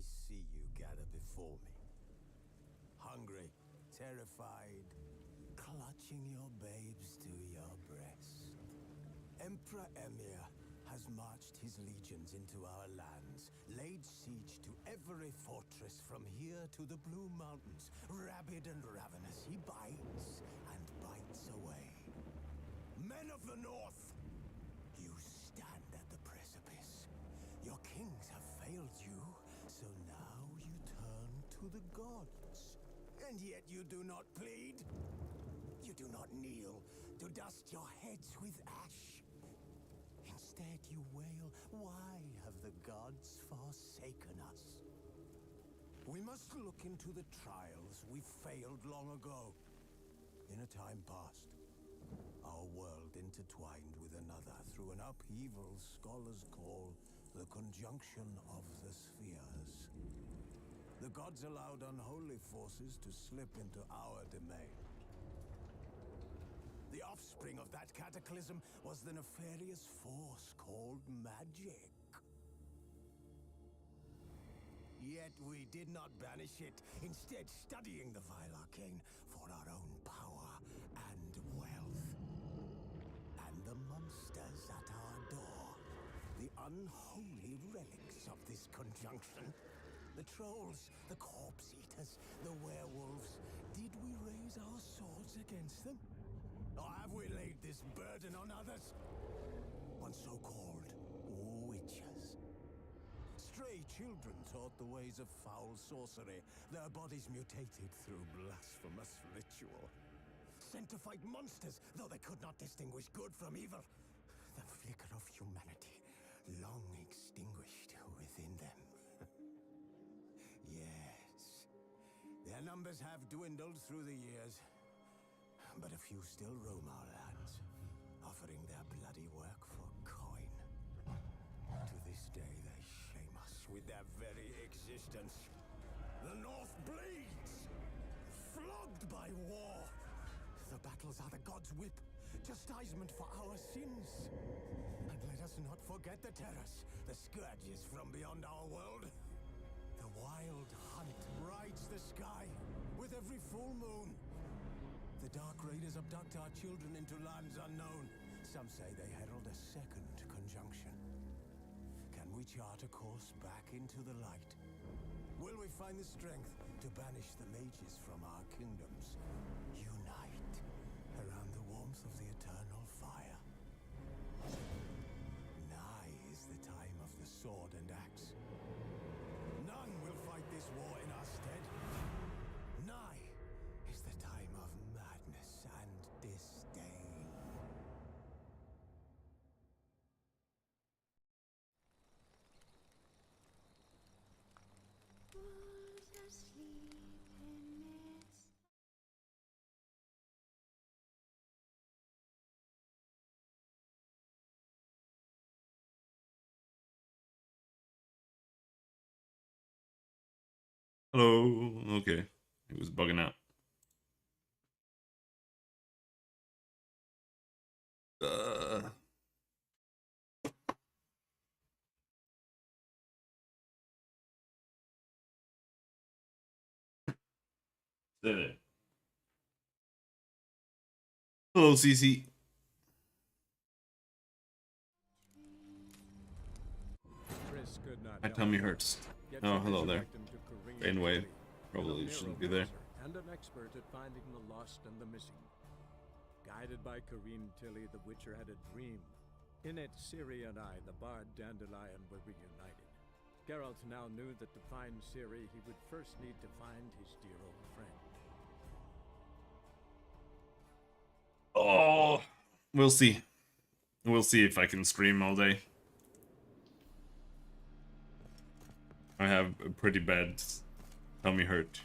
see you gather before me. Hungry, terrified, clutching your babes to your breast. Emperor Emir has marched his legions into our lands, laid siege to every fortress from here to the Blue Mountains. Rabid and ravenous, he bites and bites away. Men of the North, you stand at the precipice. Your kings have failed you, so now you turn to the gods. And yet you do not plead. You do not kneel to dust your heads with ash. Instead you wail, why have the gods forsaken us? We must look into the trials we failed long ago. In a time past, our world intertwined with another through an upheaval scholars call the conjunction of the spheres. The gods allowed unholy forces to slip into our domain. The offspring of that cataclysm was the nefarious force called magic. Yet we did not banish it, instead studying the vile arcane for our own power and wealth. And the monsters at our door, the unholy relics of this conjunction. The trolls, the corpse eaters, the werewolves. Did we raise our swords against them? Or have we laid this burden on others? On so-called witches. Stray children taught the ways of foul sorcery, their bodies mutated through blasphemous ritual. Sent to fight monsters, though they could not distinguish good from evil. The flicker of humanity, long extinguished within them. Yes, their numbers have dwindled through the years, but a few still roam our lands, offering their bloody work for coin. To this day, they shame us with their very existence. The North bleeds, flogged by war. The battles are the gods' whip, chastisement for our sins. And let us not forget the terrors, the scourges from beyond our world. The wild hunt rides the sky with every full moon. The Dark Raiders abduct our children into lands unknown. Some say they herald a second conjunction. Can we chart a course back into the light? Will we find the strength to banish the mages from our kingdoms? Unite around the warmth of the eternal fire. Nigh is the time of the sword and axe. None will fight this war in our stead. Nigh is the time of madness and disdain. Wolves asleep in midst. Hello. Okay. It was bugging out. There. Hello, CC. My tummy hurts. Oh, hello there. Rainwave. Probably shouldn't be there. And an expert at finding the lost and the missing. Guided by Kareen Tilly, the Witcher had a dream. In it, Ciri and I, the bard Dandelion, were reunited. Geralt now knew that to find Ciri, he would first need to find his dear old friend. Oh, we'll see. We'll see if I can stream all day. I have a pretty bad tummy hurt.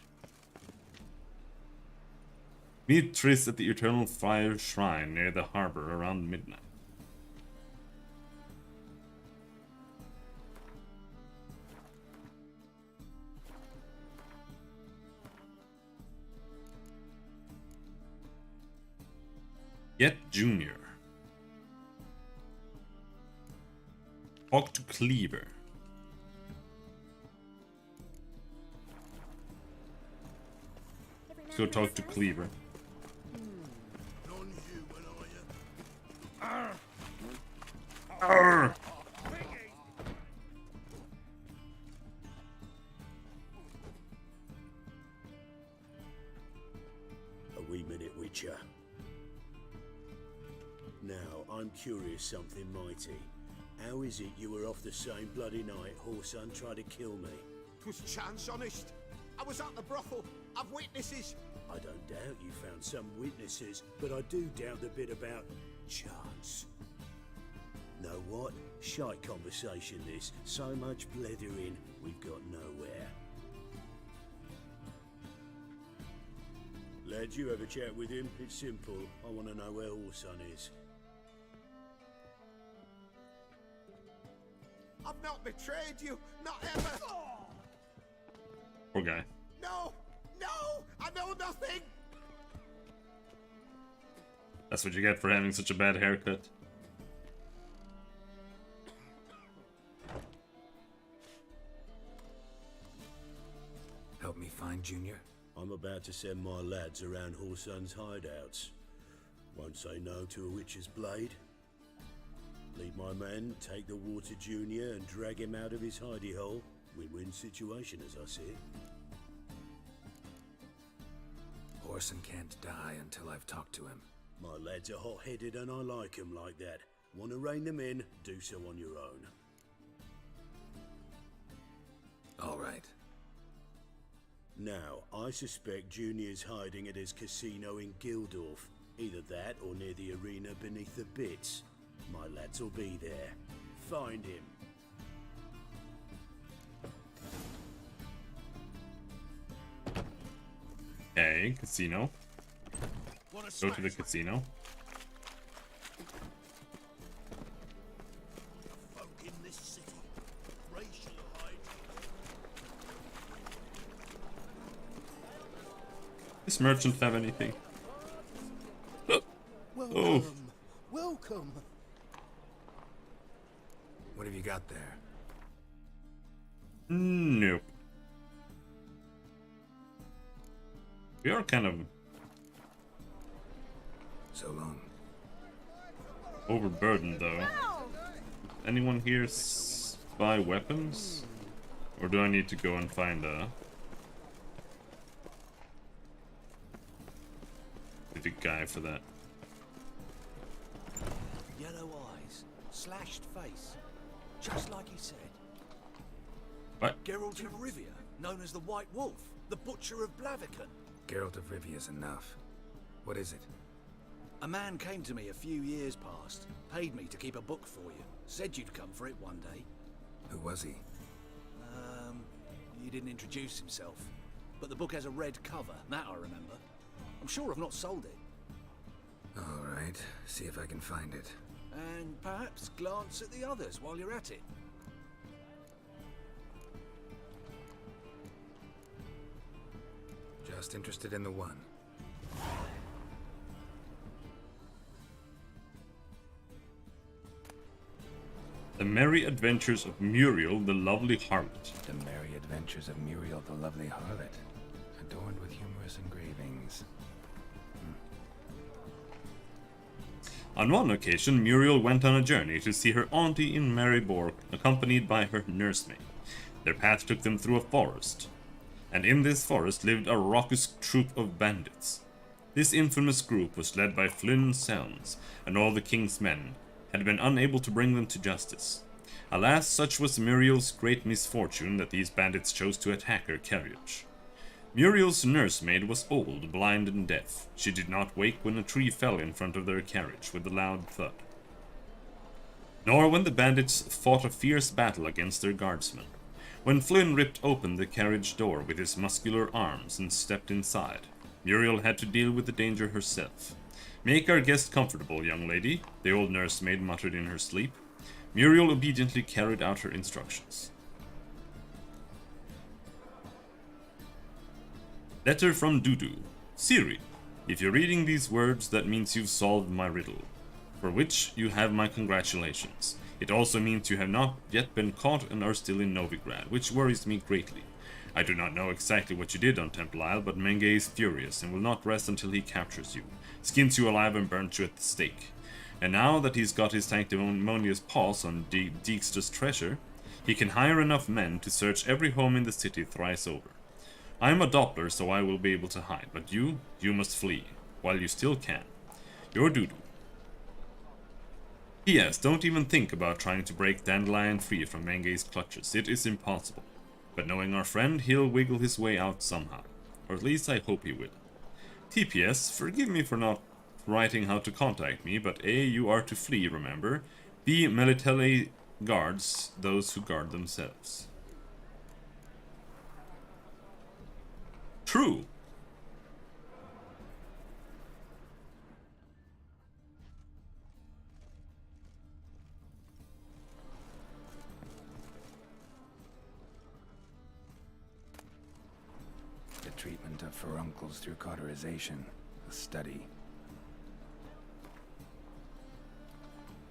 Meet Triss at the Eternal Fire Shrine near the harbor around midnight. Yet Junior. Talk to Cleaver. go talk to Cleaver. Arr! A wee minute, Witcher. Now, I'm curious something mighty. How is it you were off the same bloody night Whoreson tried to kill me? 'Twas chance, honest. I was at the brothel. I've witnesses. I don't doubt you found some witnesses, but I do doubt the bit about chance. Know what? Shite conversation this. So much blethering, we've got nowhere. Lad, you have a chat with him? It's simple. I want to know where Whoreson is. I've not betrayed you. Not ever. Poor guy. No! No! I know nothing! That's what you get for having such a bad haircut. Help me find Junior? I'm about to send my lads around Whoreson's hideouts. Won't say no to a witch's blade. Lead my men, take the Water Junior and drag him out of his hidey hole. Win-win situation, as I see it. Whoreson can't die until I've talked to him. My lads are hot-headed and I like 'em like that. Want to rein them in? Do so on your own. All right. Now, I suspect Junior's hiding at his casino in Gildorf. Either that or near the arena beneath the bits. My lads will be there. Find him. Okay, casino. Go to the casino. Folk in this city. Racial Does merchant have anything? Welcome. Oh. Welcome. What have you got there? Nope. We are kind of So long. overburdened though. Anyone here buy weapons? Or do I need to go and find a specific guy for that? Yellow eyes, slashed face, just like he said. What? Geralt of Rivia, known as the White Wolf, the Butcher of Blaviken. Geralt of Rivia's enough. What is it? A man came to me a few years past, paid me to keep a book for you, said you'd come for it one day. Who was he? He didn't introduce himself, but the book has a red cover, that I remember. I'm sure I've not sold it. All right, see if I can find it. And perhaps glance at the others while you're at it. Just interested in the one. The Merry Adventures of Muriel, the Lovely Harlot. The Merry Adventures of Muriel the Lovely Harlot, adorned with humorous engravings. On one occasion, Muriel went on a journey to see her auntie in Maryborg, accompanied by her nursemaid. Their path took them through a forest, and in this forest lived a raucous troop of bandits. This infamous group was led by Flynn Selms, and all the king's men had been unable to bring them to justice. Alas, such was Muriel's great misfortune that these bandits chose to attack her carriage. Muriel's nursemaid was old, blind, and deaf. She did not wake when a tree fell in front of their carriage with a loud thud, nor when the bandits fought a fierce battle against their guardsmen. When Flynn ripped open the carriage door with his muscular arms and stepped inside, Muriel had to deal with the danger herself. "Make our guest comfortable, young lady," the old nursemaid muttered in her sleep. Muriel obediently carried out her instructions. Letter from Dudu. Siri, if you're reading these words, that means you've solved my riddle, for which you have my congratulations. It also means you have not yet been caught and are still in Novigrad, which worries me greatly. I do not know exactly what you did on Temple Isle, but Menge is furious and will not rest until he captures you, skins you alive and burns you at the stake. And now that he's got his sanctimonious paws on Dijkstra's treasure, he can hire enough men to search every home in the city thrice over. I am a Doppler, so I will be able to hide, but you must flee, while you still can. Your Dudu. P.S. Don't even think about trying to break Dandelion free from Menge's clutches. It is impossible. But knowing our friend, he'll wiggle his way out somehow. Or at least I hope he will. TPS, forgive me for not writing how to contact me, but A, you are to flee, remember. B, Melitele guards those who guard themselves. True. The treatment of furuncles through cauterization, a study.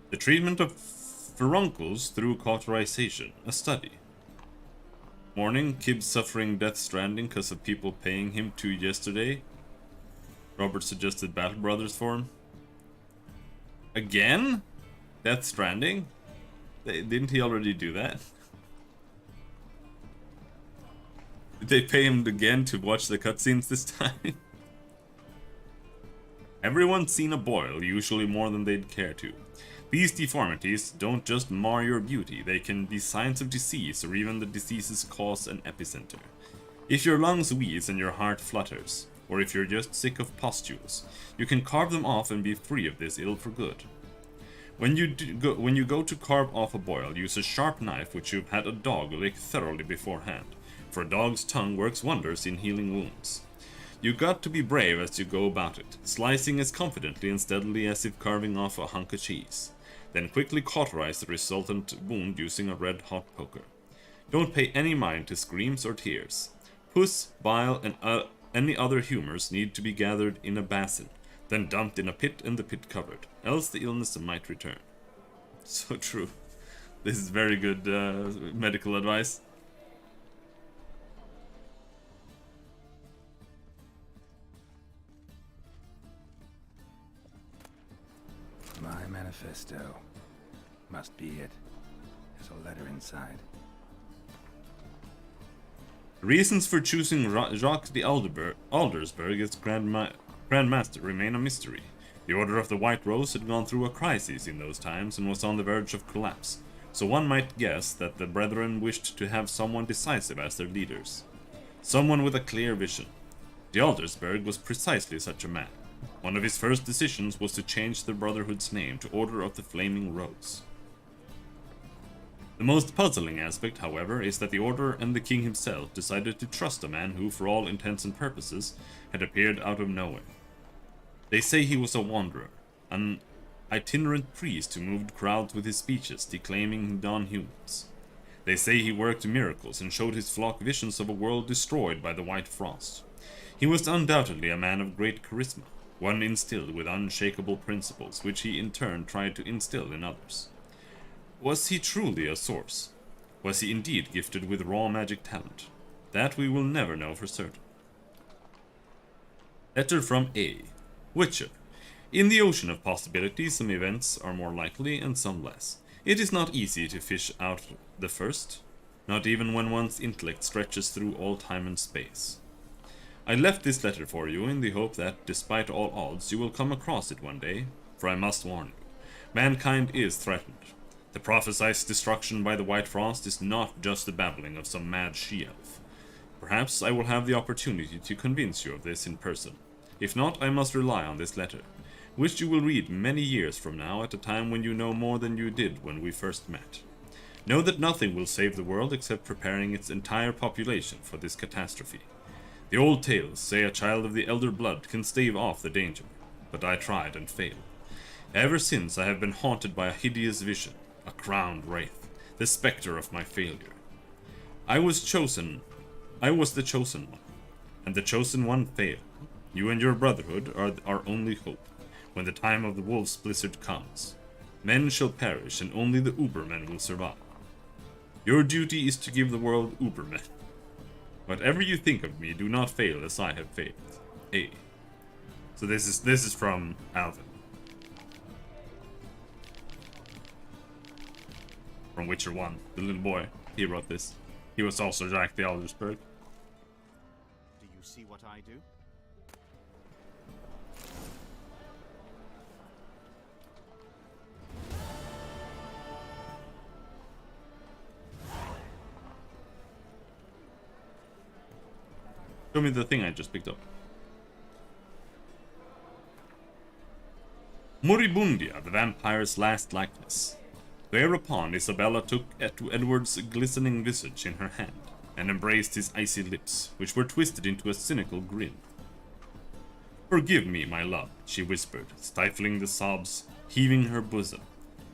The treatment of furuncles through cauterization, a study. Morning, Kib suffering death stranding because of people paying him to yesterday. Robert suggested Battle Brothers for him. Again? Death Stranding? Didn't he already do that? Did they pay him again to watch the cutscenes this time? Everyone's seen a boil, usually more than they'd care to. These deformities don't just mar your beauty, they can be signs of disease or even the disease's cause and epicenter. If your lungs wheeze and your heart flutters, or if you're just sick of pustules, you can carve them off and be free of this ill for good. When you go to carve off a boil, use a sharp knife which you've had a dog lick thoroughly beforehand, for a dog's tongue works wonders in healing wounds. You got to be brave as you go about it, slicing as confidently and steadily as if carving off a hunk of cheese. Then quickly cauterize the resultant wound using a red-hot poker. Don't pay any mind to screams or tears. Pus, bile, and any other humors need to be gathered in a basin, then dumped in a pit and the pit covered, else the illness might return. So true. This is very good medical advice. My manifesto. Must be it. There's a letter inside. Reasons for choosing Jacques de Aldersberg as Grandmaster remain a mystery. The Order of the White Rose had gone through a crisis in those times and was on the verge of collapse, so one might guess that the Brethren wished to have someone decisive as their leaders. Someone with a clear vision. De Aldersberg was precisely such a man. One of his first decisions was to change the Brotherhood's name to Order of the Flaming Rose. The most puzzling aspect, however, is that the Order and the King himself decided to trust a man who, for all intents and purposes, had appeared out of nowhere. They say he was a wanderer, an itinerant priest who moved crowds with his speeches, declaiming non-humans. They say he worked miracles and showed his flock visions of a world destroyed by the White Frost. He was undoubtedly a man of great charisma, one instilled with unshakable principles, which he in turn tried to instill in others. Was he truly a source? Was he indeed gifted with raw magic talent? That we will never know for certain. Letter from A. Witcher. In the ocean of possibilities, some events are more likely and some less. It is not easy to fish out the first, not even when one's intellect stretches through all time and space. I left this letter for you in the hope that, despite all odds, you will come across it one day, for I must warn you, mankind is threatened. The prophesied destruction by the White Frost is not just the babbling of some mad she-elf. Perhaps I will have the opportunity to convince you of this in person. If not, I must rely on this letter, which you will read many years from now at a time when you know more than you did when we first met. Know that nothing will save the world except preparing its entire population for this catastrophe. The old tales say a child of the elder blood can stave off the danger, but I tried and failed. Ever since I have been haunted by a hideous vision, a crowned wraith, the specter of my failure. I was the chosen one, and the chosen one failed. You and your brotherhood are our only hope, when the time of the wolf's blizzard comes. Men shall perish, and only the Ubermen will survive. Your duty is to give the world Ubermen. Whatever you think of me, do not fail as I have failed. A. So this is from Alvin. From Witcher 1, the little boy. He wrote this. He was also Jack the Aldersburg. Do you see what I do? Show me the thing I just picked up. Moribundia, the vampire's last likeness. Thereupon Isabella took Edward's glistening visage in her hand, and embraced his icy lips, which were twisted into a cynical grin. Forgive me, my love, she whispered, stifling the sobs heaving her bosom,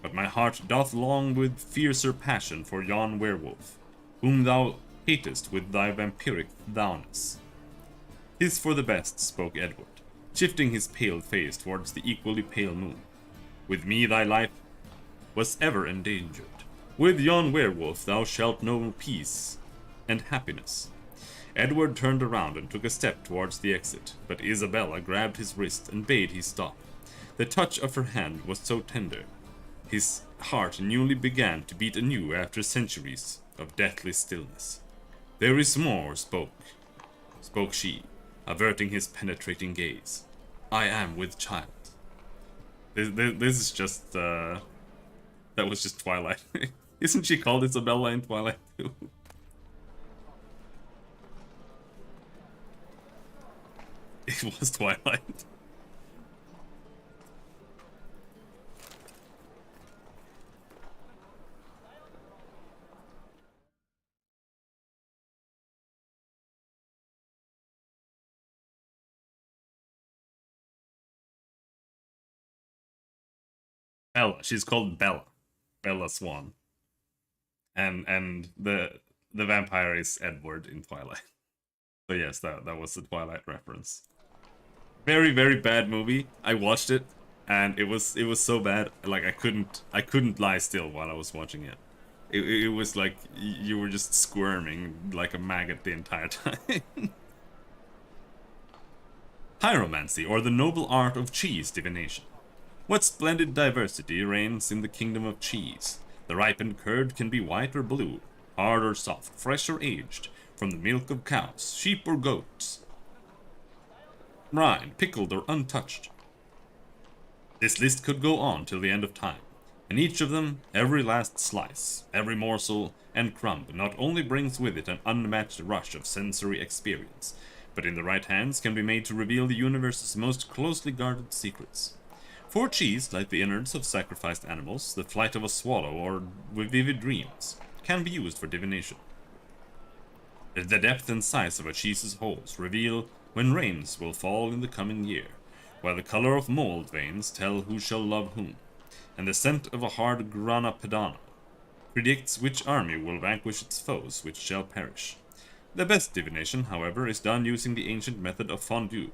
but my heart doth long with fiercer passion for yon werewolf, whom thou hatest with thy vampiric thou-ness. 'Tis for the best, spoke Edward, shifting his pale face towards the equally pale moon. With me thy life was ever endangered. With yon werewolf thou shalt know peace and happiness. Edward turned around and took a step towards the exit, but Isabella grabbed his wrist and bade he stop. The touch of her hand was so tender. His heart newly began to beat anew after centuries of deathly stillness. There is more, spoke she, averting his penetrating gaze. I am with child. This is just, that was just Twilight. Isn't she called Isabella in Twilight too? It was Twilight. Bella. She's called Bella. Bella Swan. And the vampire is Edward in Twilight. So yes, that was the Twilight reference. Very, very bad movie. I watched it and it was so bad, like I couldn't lie still while I was watching it. It was like you were just squirming like a maggot the entire time. Pyromancy, or the noble art of cheese divination. What splendid diversity reigns in the kingdom of cheese. The ripened curd can be white or blue, hard or soft, fresh or aged, from the milk of cows, sheep or goats, rind, pickled or untouched. This list could go on till the end of time, and each of them, every last slice, every morsel and crumb, not only brings with it an unmatched rush of sensory experience, but in the right hands can be made to reveal the universe's most closely guarded secrets. For cheese, like the innards of sacrificed animals, the flight of a swallow, or vivid dreams, can be used for divination. The depth and size of a cheese's holes reveal when rains will fall in the coming year, while the color of mold veins tell who shall love whom, and the scent of a hard grana padano predicts which army will vanquish its foes, which shall perish. The best divination, however, is done using the ancient method of fondue.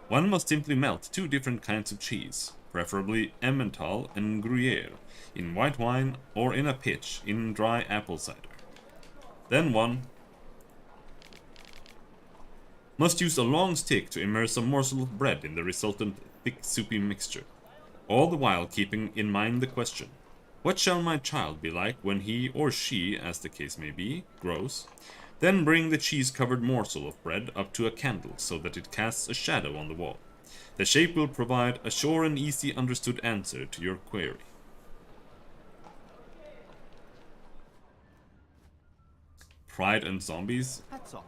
One must simply melt two different kinds of cheese, preferably Emmental and Gruyere, in white wine or in a pitch in dry apple cider. Then one must use a long stick to immerse a morsel of bread in the resultant thick soupy mixture, all the while keeping in mind the question, what shall my child be like when he or she, as the case may be, grows? Then bring the cheese-covered morsel of bread up to a candle so that it casts a shadow on the wall. The shape will provide a sure and easy understood answer to your query. Pride and Zombies? Hats off.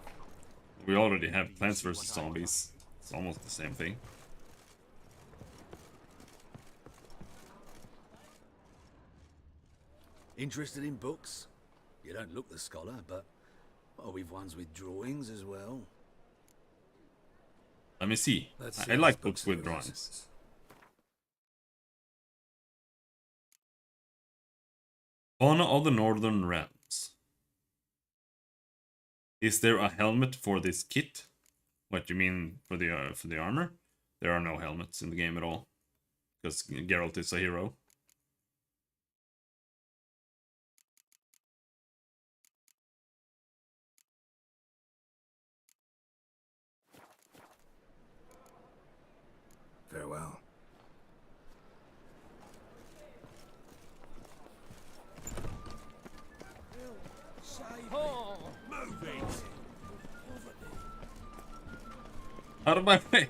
We already have Plants vs. Zombies. It's almost the same thing. Interested in books? You don't look the scholar, but well, we've ones with drawings as well. Let me see. Let's I see like these books books with of drawings. yours. Fauna of the Northern Realms. Is there a helmet for this kit? What you mean for the armor? There are no helmets in the game at all, because Geralt is a hero. Out of my way!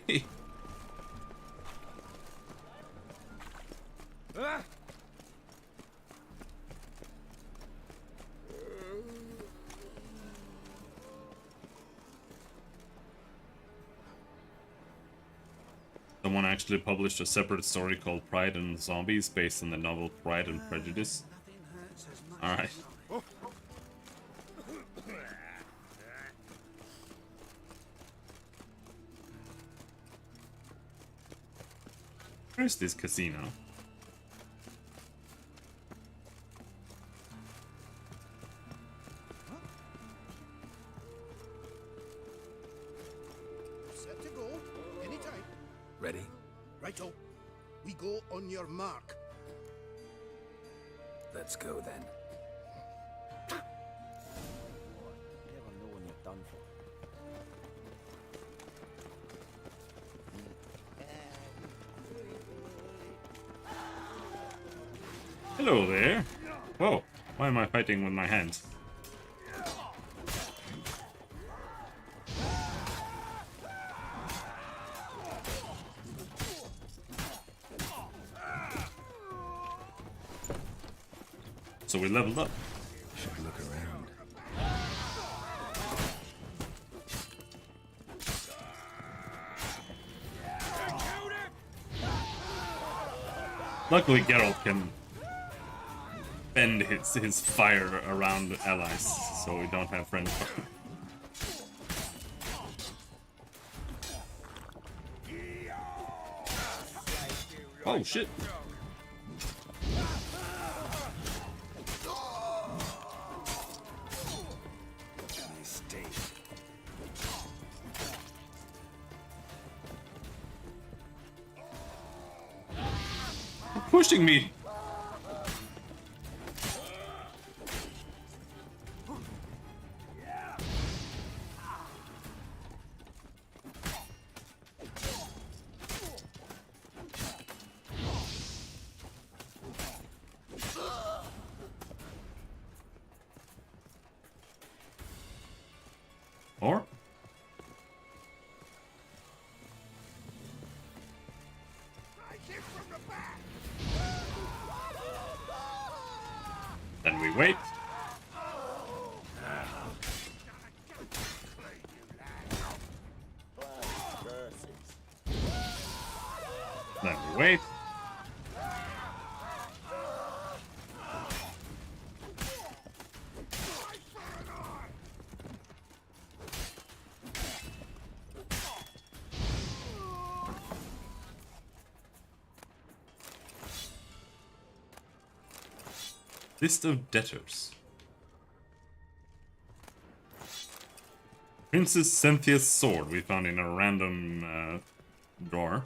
Someone actually published a separate story called Pride and Zombies based on the novel Pride and Prejudice. Alright. Where's this casino? Set to go. Anytime. Ready? Righto. We go on your mark. Let's go then. Never know when you're done for. Hello there. Whoa, why am I fighting with my hands? So we leveled up. Should look around. Luckily Geralt can bend his fire around allies, so we don't have friends. Oh shit! Pushing me! Or? Then we wait. Then we wait. List of debtors. Princess Cynthia's sword we found in a random drawer.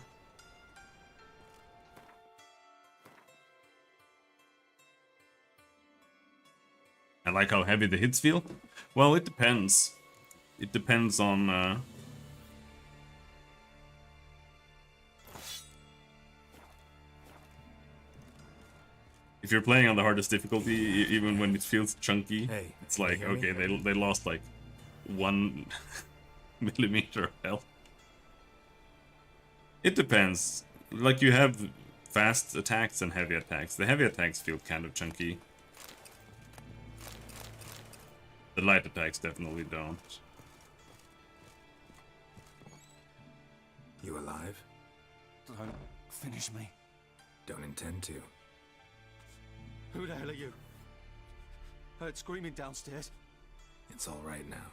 I like how heavy the hits feel. Well, it depends. It depends on if you're playing on the hardest difficulty, even when it feels chunky, Hey, it's like, can you hear okay, they lost like 1 millimeter of health. It depends. Like, you have fast attacks and heavy attacks. The heavy attacks feel kind of chunky. The light attacks definitely don't. You alive? Don't finish me. Don't intend to. Who the hell are you? Heard screaming downstairs. It's all right now.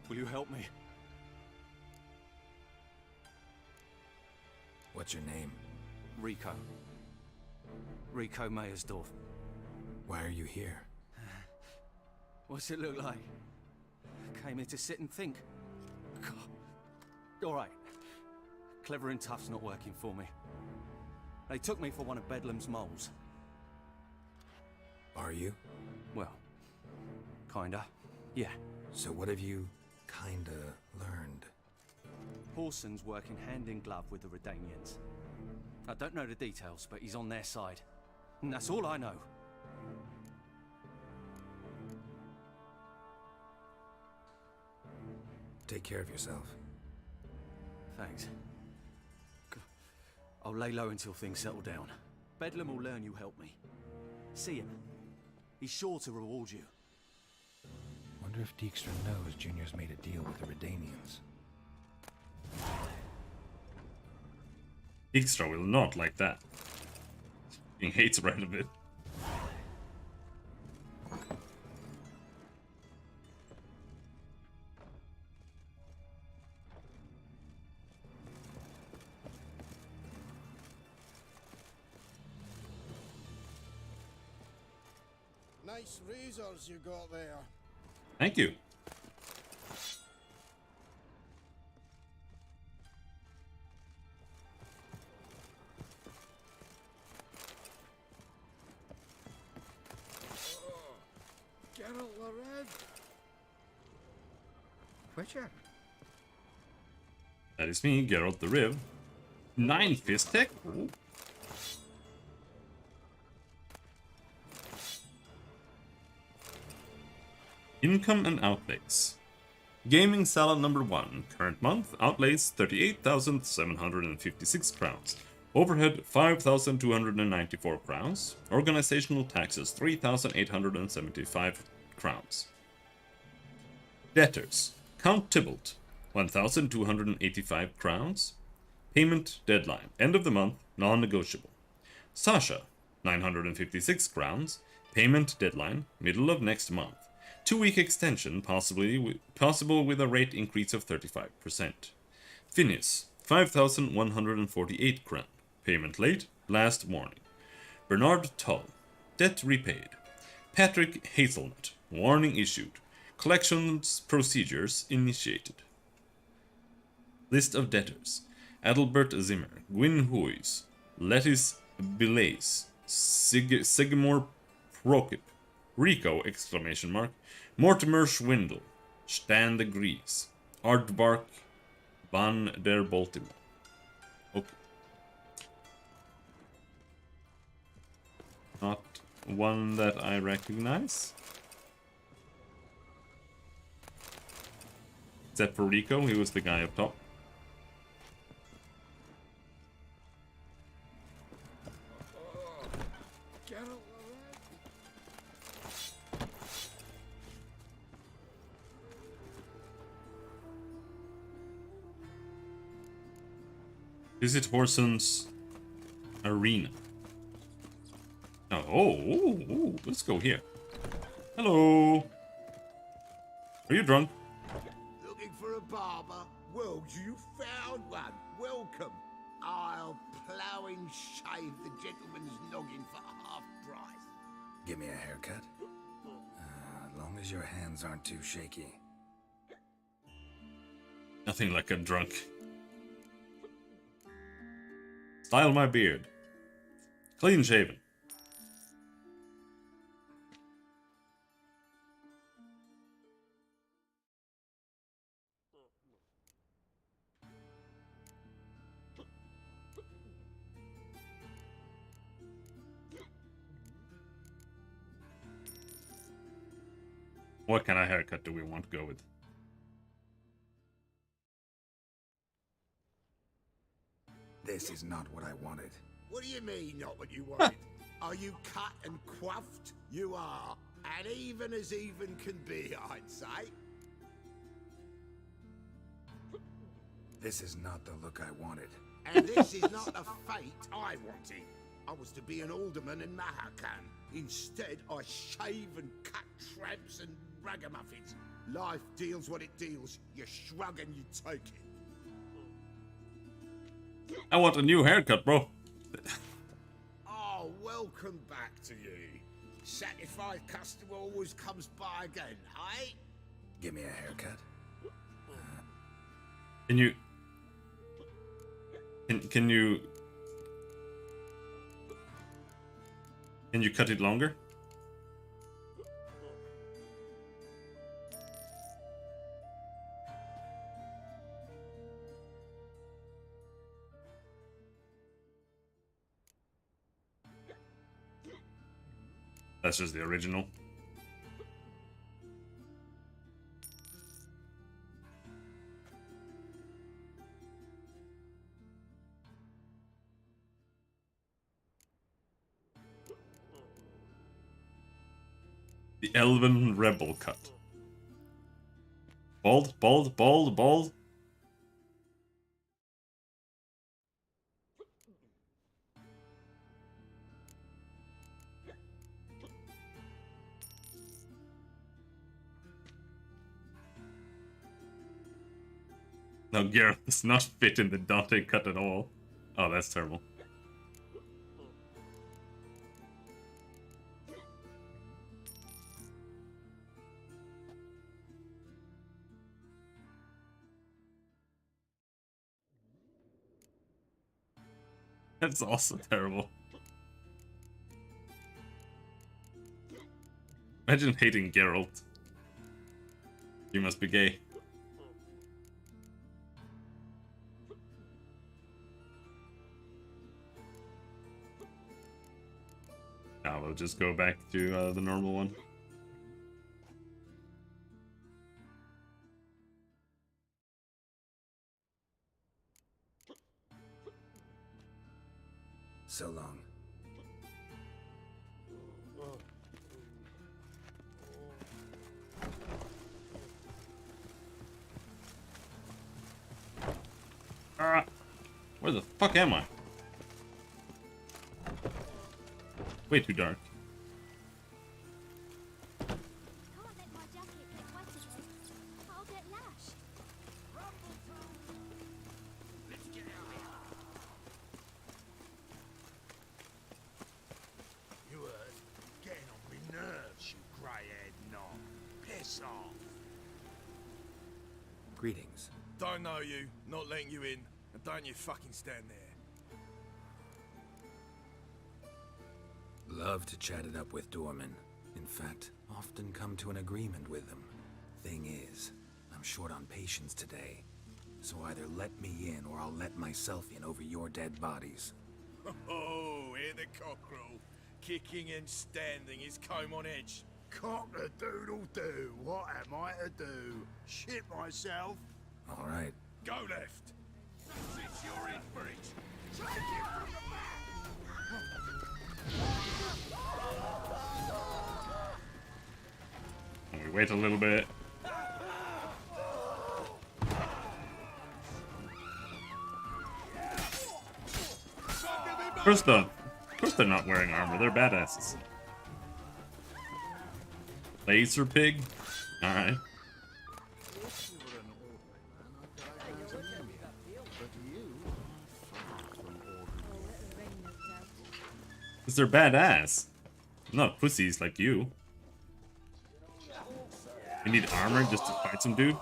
Will you help me? What's your name? Rico. Rico Mayersdorf. Why are you here? What's it look like? Came here to sit and think. God. All right. Clever and tough's not working for me. They took me for one of Bedlam's moles. Are you? Well, kinda. Yeah. So what have you kinda learned? Paulson's working hand in glove with the Redanians. I don't know the details, but he's on their side. And that's all I know. Take care of yourself. Thanks. I'll lay low until things settle down. Bedlam will learn you helped me. See him. He's sure to reward you. Wonder if Dijkstra knows Junior's made a deal with the Redanians. Dijkstra will not like that. He hates Red a bit. Nice razors you got there. Thank you. Geralt the Red. Witcher? That is me, Geralt the Riv. 9 fist tech? Ooh. Income and outlays. Gaming salon number 1. Current month, outlays 38,756 crowns. Overhead 5,294 crowns. Organizational taxes 3,875 crowns. Debtors. Count Tybalt 1,285 crowns. Payment deadline. End of the month, non-negotiable. Sasha 956 crowns. Payment deadline, middle of next month. 2-week extension, possible with a rate increase of 35%. Phineas, 5,148 crown. Payment late, last warning. Bernard Tull, debt repaid. Patrick Hazelnut, warning issued. Collections procedures initiated. List of debtors. Adalbert Zimmer, Gwyn Huys, Lettis Bilays, Sigmore Prokip, Rico! Mortimer Schwindel, Stan de Gries, Aardvark van der Baltimore. Okay. Not one that I recognize. Except for Rico, he was the guy up top. Visit Whoreson's arena. Oh, let's go here. Hello. Are you drunk? Looking for a barber? Well, you found one. Welcome. I'll plough and shave the gentleman's noggin for half price. Give me a haircut. As long as your hands aren't too shaky. Nothing like a drunk. Style my beard. Clean shaven. What kind of haircut do we want to go with? This is not what I wanted. What do you mean, not what you wanted? Are you cut and coiffed? You are. And even as even can be, I'd say. This is not the look I wanted. And this is not the fate I wanted. I was to be an alderman in Mahakan. Instead, I shave and cut tramps and ragamuffins. Life deals what it deals. You shrug and you take it. I want a new haircut, bro. Oh, welcome back to you. Satisfied customer always comes by again, eh? Give me a haircut. Can you... Can you... Can you cut it longer? That's just the original. The Elven Rebel cut. Bald, bald, bald, bald. No, Gareth does not fit in the Dante cut at all. Oh, that's terrible. That's also terrible. Imagine hating Geralt. You must be gay. Now we'll just go back to the normal one. So long. Where the fuck am I? Way too dark. Can't let my jacket get wet again. I'll get lashed. You heard? Getting on me nerves, you grey-haired knob. Piss off. Greetings. Don't know you, not letting you in, and don't you fucking stand there. Love to chat it up with doormen. In fact, often come to an agreement with them. Thing is, I'm short on patience today. So either let me in or I'll let myself in over your dead bodies. Oh, hear the cockerel. Kicking and standing, his comb on edge. Cock-a-doodle-doo, what am I to do? Shit myself? All right. Go left. That's it, you're in for it. Take it from the back. And we wait a little bit. Of course they're not wearing armor. They're badasses. Laser pig? Alright. Because they're badass. Not pussies like you. You need armor just to fight some dude?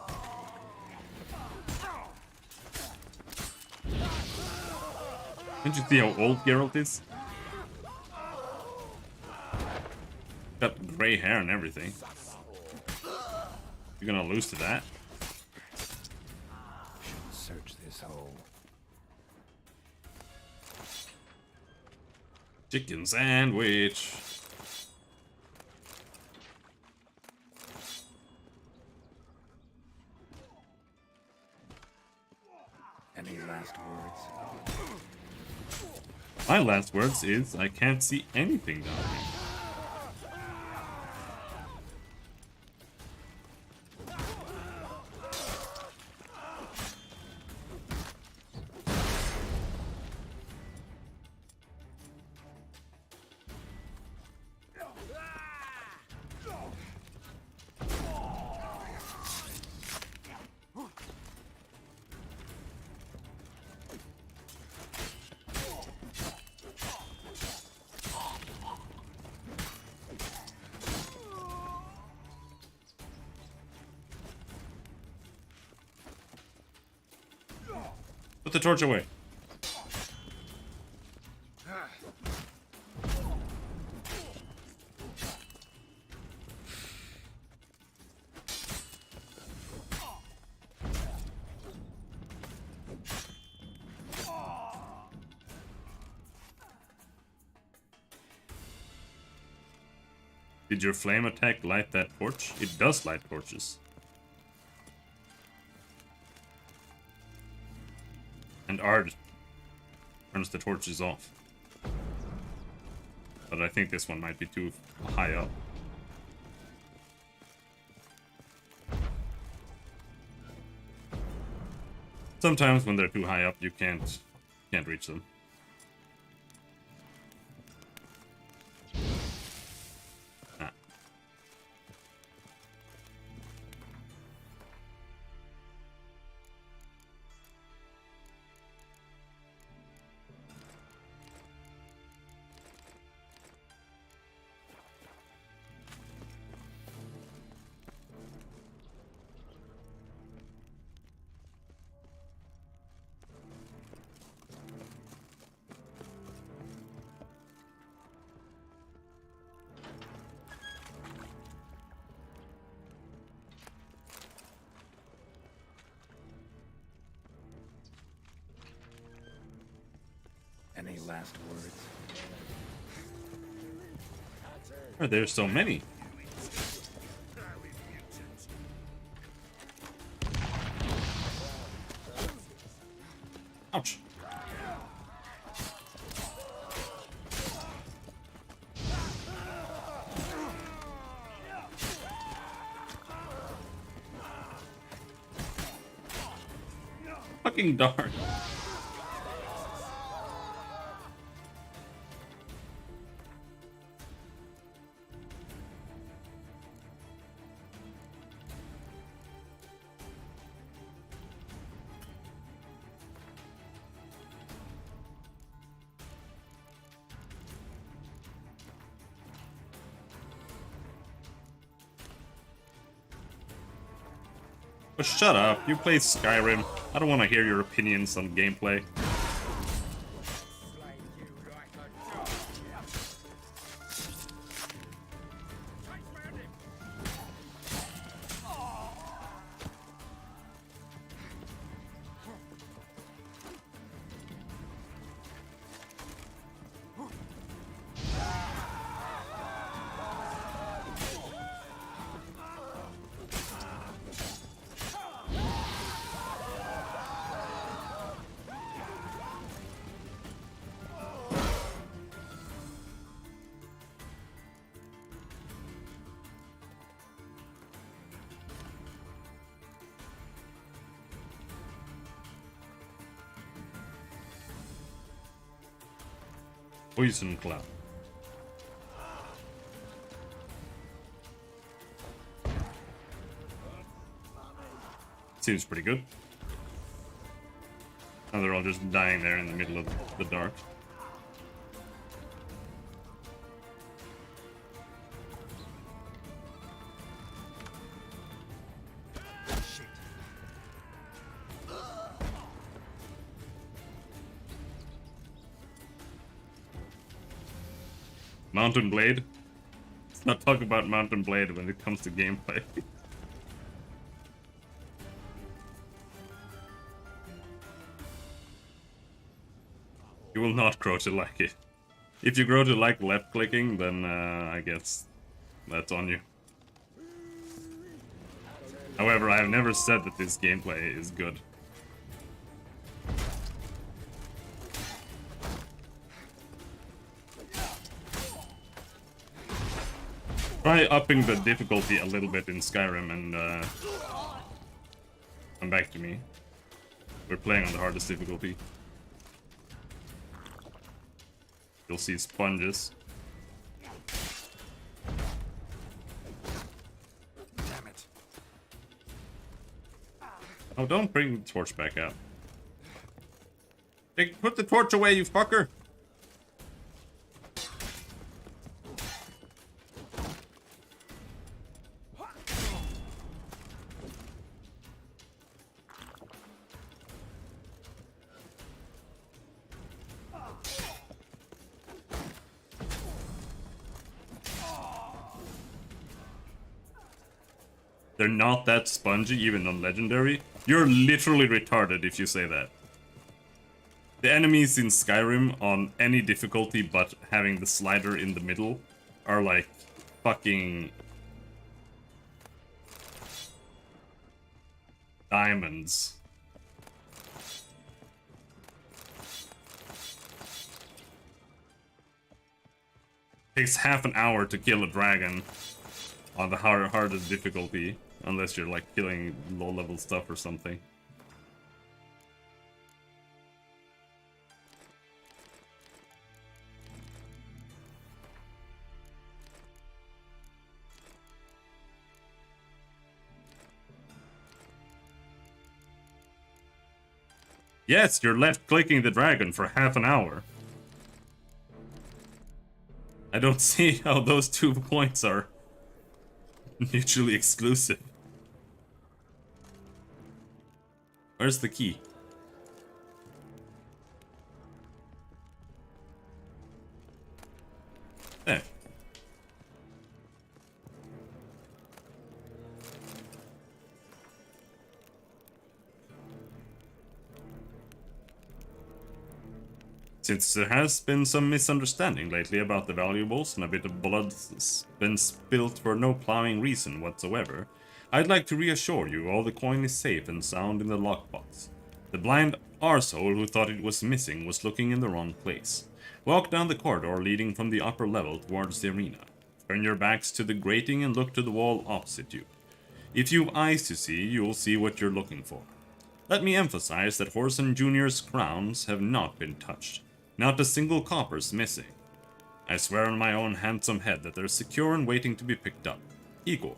Can't you see how old Geralt is? Got gray hair and everything. You're gonna lose to that? Search this hole. Chicken sandwich. Any last words? My last words is I can't see anything down here. Put the torch away. Did your flame attack light that torch? It does light torches. And Ard turns the torches off. But I think this one might be too high up. Sometimes when they're too high up, you can't reach them. Ah. Any last words? Why are there so many? Ouch. Fucking darn. But shut up, you play Skyrim. I don't want to hear your opinions on gameplay. Poison Cloud. Seems pretty good. Now they're all just dying there in the middle of the dark. Mountain Blade? Let's not talk about Mountain Blade when it comes to gameplay. You will not grow to like it. If you grow to like left clicking, then I guess that's on you. However, I have never said that this gameplay is good. Try upping the difficulty a little bit in Skyrim and come back to me. We're playing on the hardest difficulty. You'll see sponges. Damn it. Oh, don't bring the torch back out. Put the torch away, you fucker! They're not that spongy, even on Legendary. You're literally retarded if you say that. The enemies in Skyrim on any difficulty but having the slider in the middle are like fucking diamonds. Takes half an hour to kill a dragon on the hardest difficulty, unless you're like killing low-level stuff or something. Yes, you're left-clicking the dragon for half an hour. I don't see how those 2 points are mutually exclusive. Where's the key? There. Since there has been some misunderstanding lately about the valuables and a bit of blood's been spilt for no plowing reason whatsoever, I'd like to reassure you all the coin is safe and sound in the lockbox. The blind arsehole who thought it was missing was looking in the wrong place. Walk down the corridor leading from the upper level towards the arena. Turn your backs to the grating and look to the wall opposite you. If you've eyes to see, you'll see what you're looking for. Let me emphasize that Whoreson Jr.'s crowns have not been touched. Not a single copper's missing. I swear on my own handsome head that they're secure and waiting to be picked up. Equal.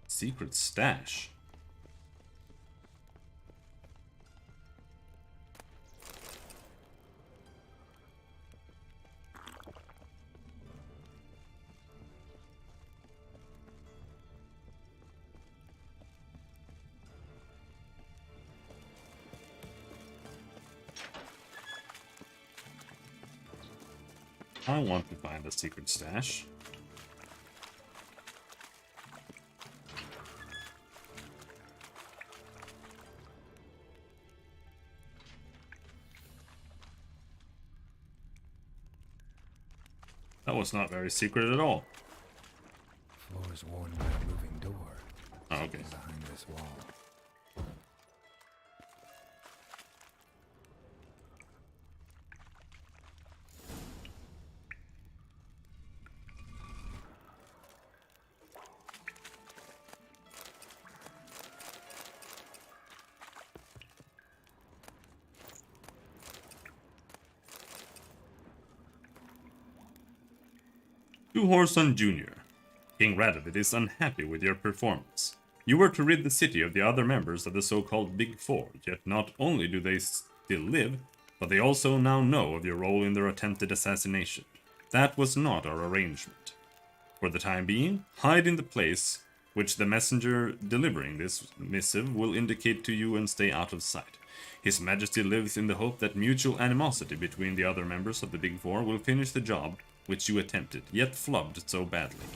Secret stash. I want to find a secret stash. That was not very secret at all. Floor is worn by a moving door. Oh, okay. Behind this wall. To Whoreson Jr. King Radovid is unhappy with your performance. You were to rid the city of the other members of the so-called Big Four, yet not only do they still live, but they also now know of your role in their attempted assassination. That was not our arrangement. For the time being, hide in the place which the messenger delivering this missive will indicate to you and stay out of sight. His Majesty lives in the hope that mutual animosity between the other members of the Big Four will finish the job which you attempted, yet flubbed so badly.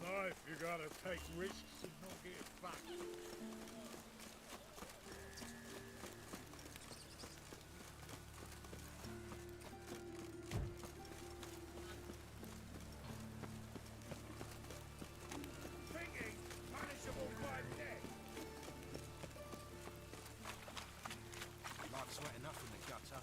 Life, you gotta take risks and not get fucked. Thinking punishable by death. Like sweat enough in the gutter.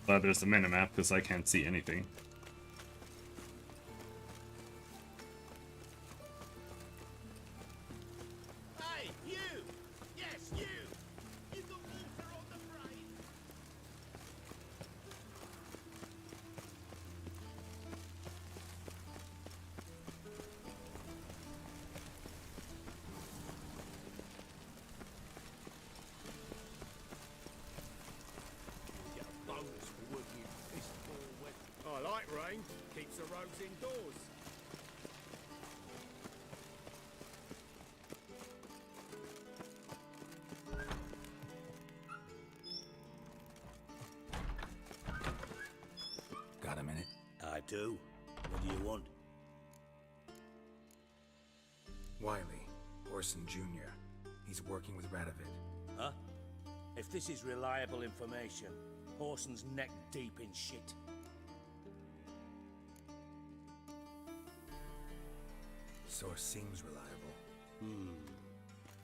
Glad there's a minimap because I can't see anything. Hey, you! Yes, you! You got water on the brain? Get a bonus for working in piss poor weather. light rain keeps the rogues indoors. Got a minute? I do. What do you want? Wiley, Orson Jr. He's working with Radovid. Huh? If this is reliable information, Orson's neck deep in shit. Source seems reliable.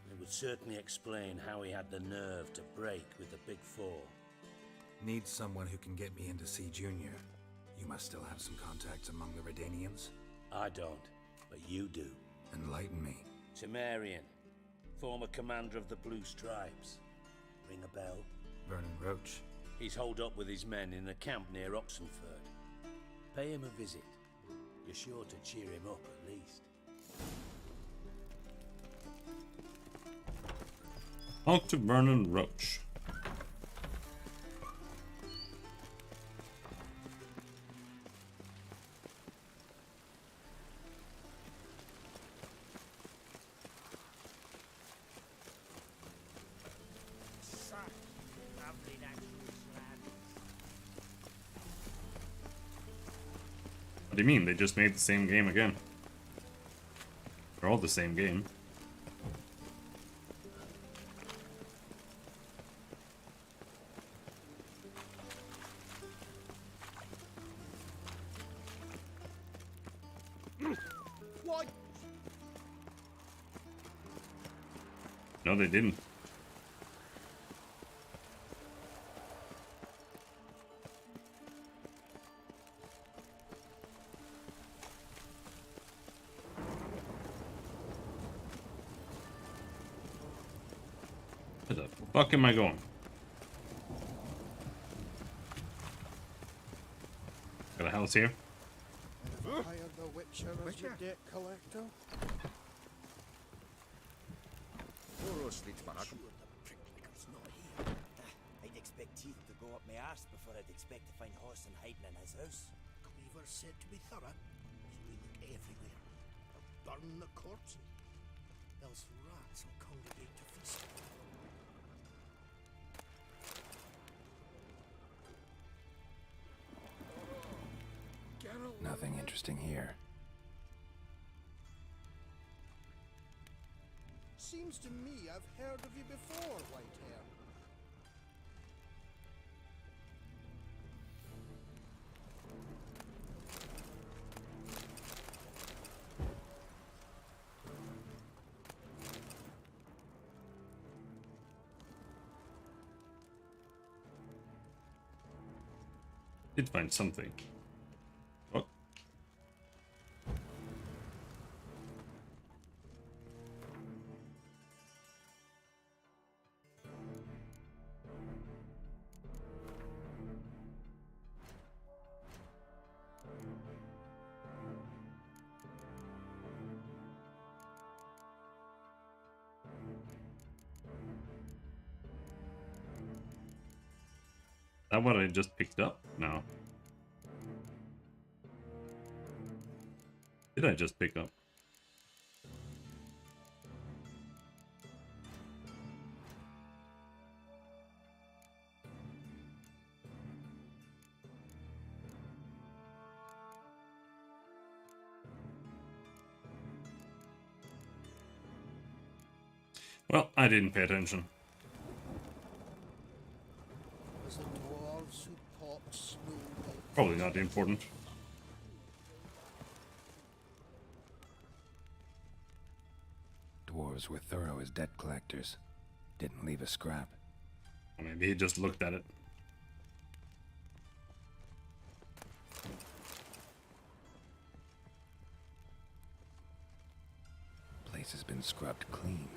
It would certainly explain how he had the nerve to break with the Big Four. Need someone who can get me in to see Junior. You must still have some contacts among the Redanians? I don't, but you do. Enlighten me. Temerian, former commander of the Blue Stripes. Ring a bell? Vernon Roach. He's holed up with his men in a camp near Oxenford. Pay him a visit. You're sure to cheer him up at least. Talk to Vernon Roach. What do you mean? They just made the same game again. They're all the same game. Why? No, they didn't. Where the fuck am I going? Got a house here. Hired the Witcher as your debt collector? I'd expect teeth to go up my arse before I'd expect to find Horson hiding in his house. Cleaver said to be thorough, so we look everywhere. Or burn the corpses. Else rats will congregate to feast. Nothing interesting here. Seems to me I've heard of you before, Whitehair. Did find something. What? Is that what I just picked up? No. Did I just pick up? Well, I didn't pay attention. Was the dwarves who popped snow out? Probably not important. Dwarves were thorough as debt collectors. Didn't leave a scrap. Or maybe he just looked at it. Place has been scrubbed clean.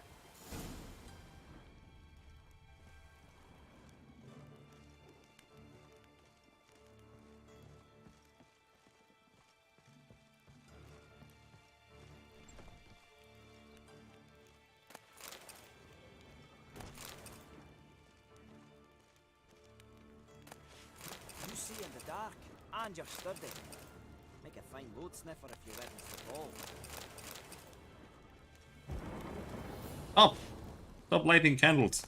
You see in the dark, And you're sturdy. Make a fine load sniffer if you're ready to fall. Oh! Stop lighting candles.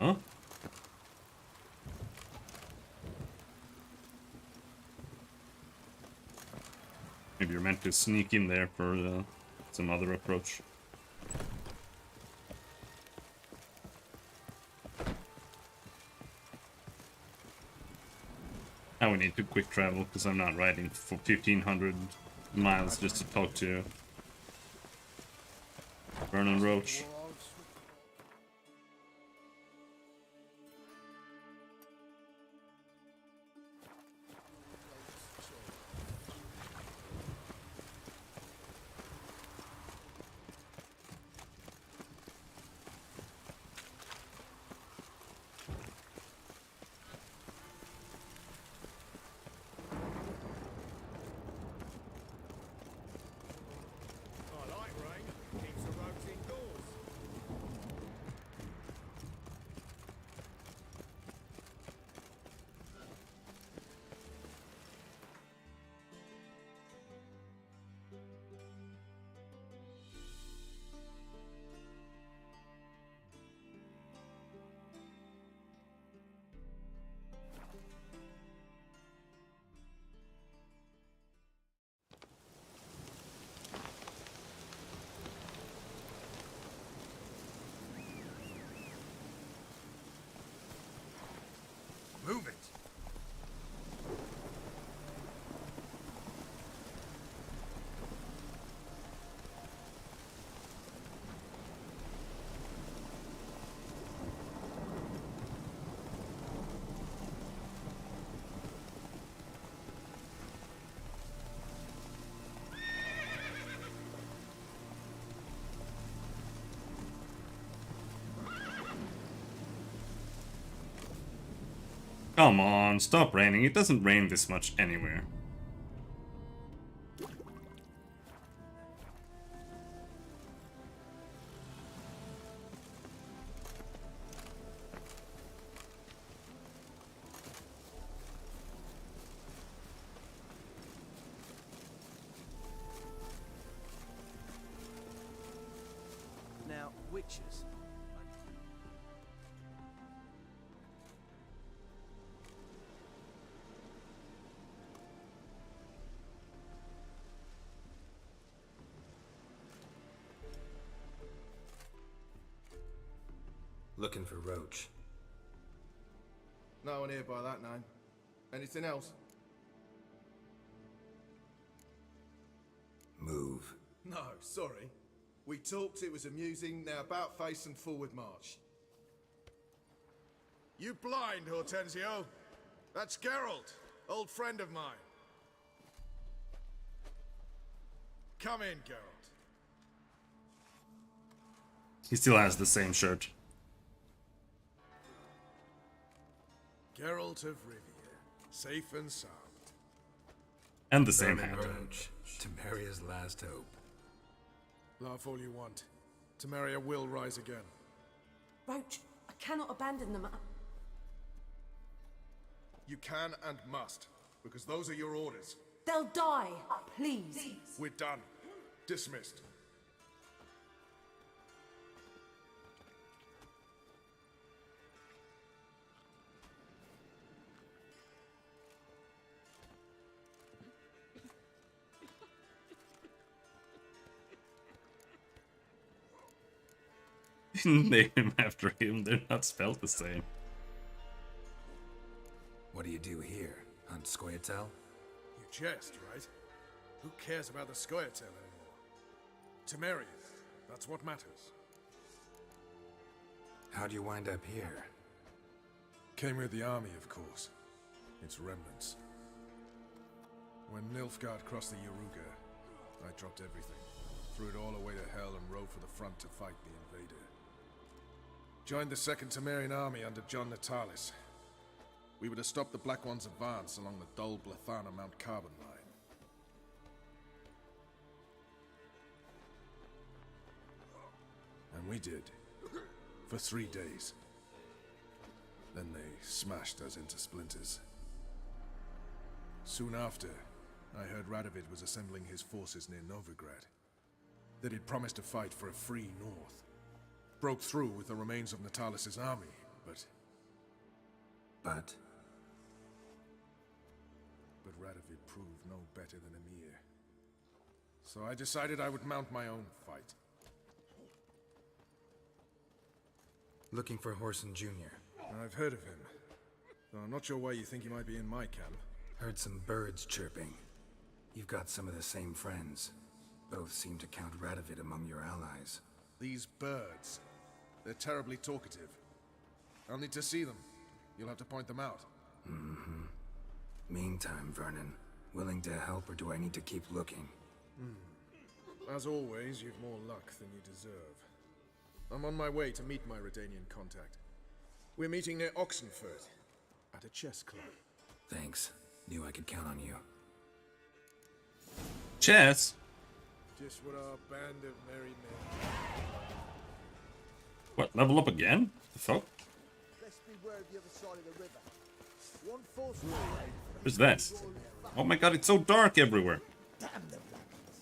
Huh? Maybe you're meant to sneak in there for some other approach. Now we need to quick travel because I'm not riding for 1,500 miles just to talk to Vernon Roach. Move it! Come on, stop raining. It doesn't rain this much anywhere. Now, witches. Looking for Roach. No one here by that name. Anything else? Move. No, sorry. We talked, it was amusing, now about face and forward march. You blind, Hortensio? That's Geralt, old friend of mine. Come in, Geralt. He still has the same shirt. Geralt of Rivia, safe and sound. And the same Vernon hat. Roach, Temeria's last hope. Laugh all you want. Temeria will rise again. Roach, I cannot abandon them. You can and must, because those are your orders. They'll die. Please. We're done. Dismissed. Name him after him, they're not spelled the same. What do you do here? Hunt Scoia'tael? You jest, right? Who cares about the Scoia'tael anymore? Temeria, that's what matters. How'd you wind up here? Came with the army, of course. Its remnants. When Nilfgaard crossed the Yaruga, I dropped everything, threw it all away to hell and rode for the front to fight the invader. Joined the 2nd Temerian army under John Natalis. We were to stop the Black One's advance along the Dol Blathana Mount Carbon line. And we did. For 3 days. Then they smashed us into splinters. Soon after, I heard Radovid was assembling his forces near Novigrad. That he'd promised to fight for a free North. Broke through with the remains of Natalis' army, but... But Radovid proved no better than Emir. So I decided I would mount my own fight. looking for Whoreson Jr. I've heard of him. Though I'm not sure why you think he might be in my camp. Heard some birds chirping. You've got some of the same friends. Both seem to count Radovid among your allies. These birds. They're terribly talkative. I'll need to see them. You'll have to point them out. Mm-hmm. Meantime, Vernon, willing to help or do I need to keep looking? As always, you've more luck than you deserve. I'm on my way to meet my Redanian contact. We're meeting near Oxenford, at a chess club. Thanks. Knew I could count on you. Chess? Just what our band of merry men. What, level up again? The fuck? Let's beware of the other side of the river. One force Where's that? Oh my god, it's so dark everywhere. Damn the blackness.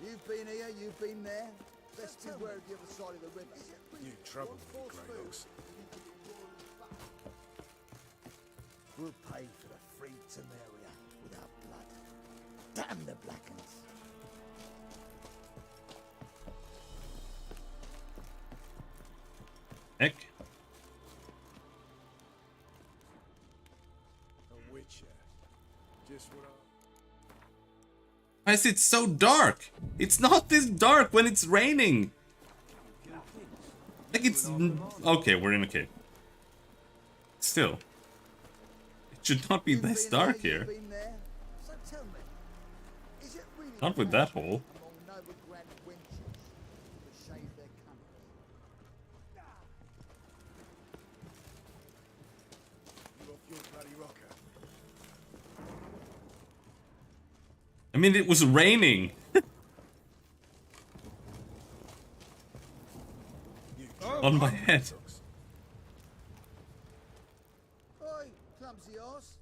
You've been here, you've been there. Let's beware of the other side of the river. You trouble me, Greyhawks. We'll pay for the free Temeria with our blood. Damn the Blackens. Heck. A witcher. Just what Why is it so dark? It's not this dark when it's raining. Like it's... Okay, we're in a cave. Still. It should not be this dark here. So tell me, is it really Not with that hole. among Novigrad wenches to shave their cunts? You off your bloody rocker. I mean, it was raining. On my head. Oi, clumsy horse.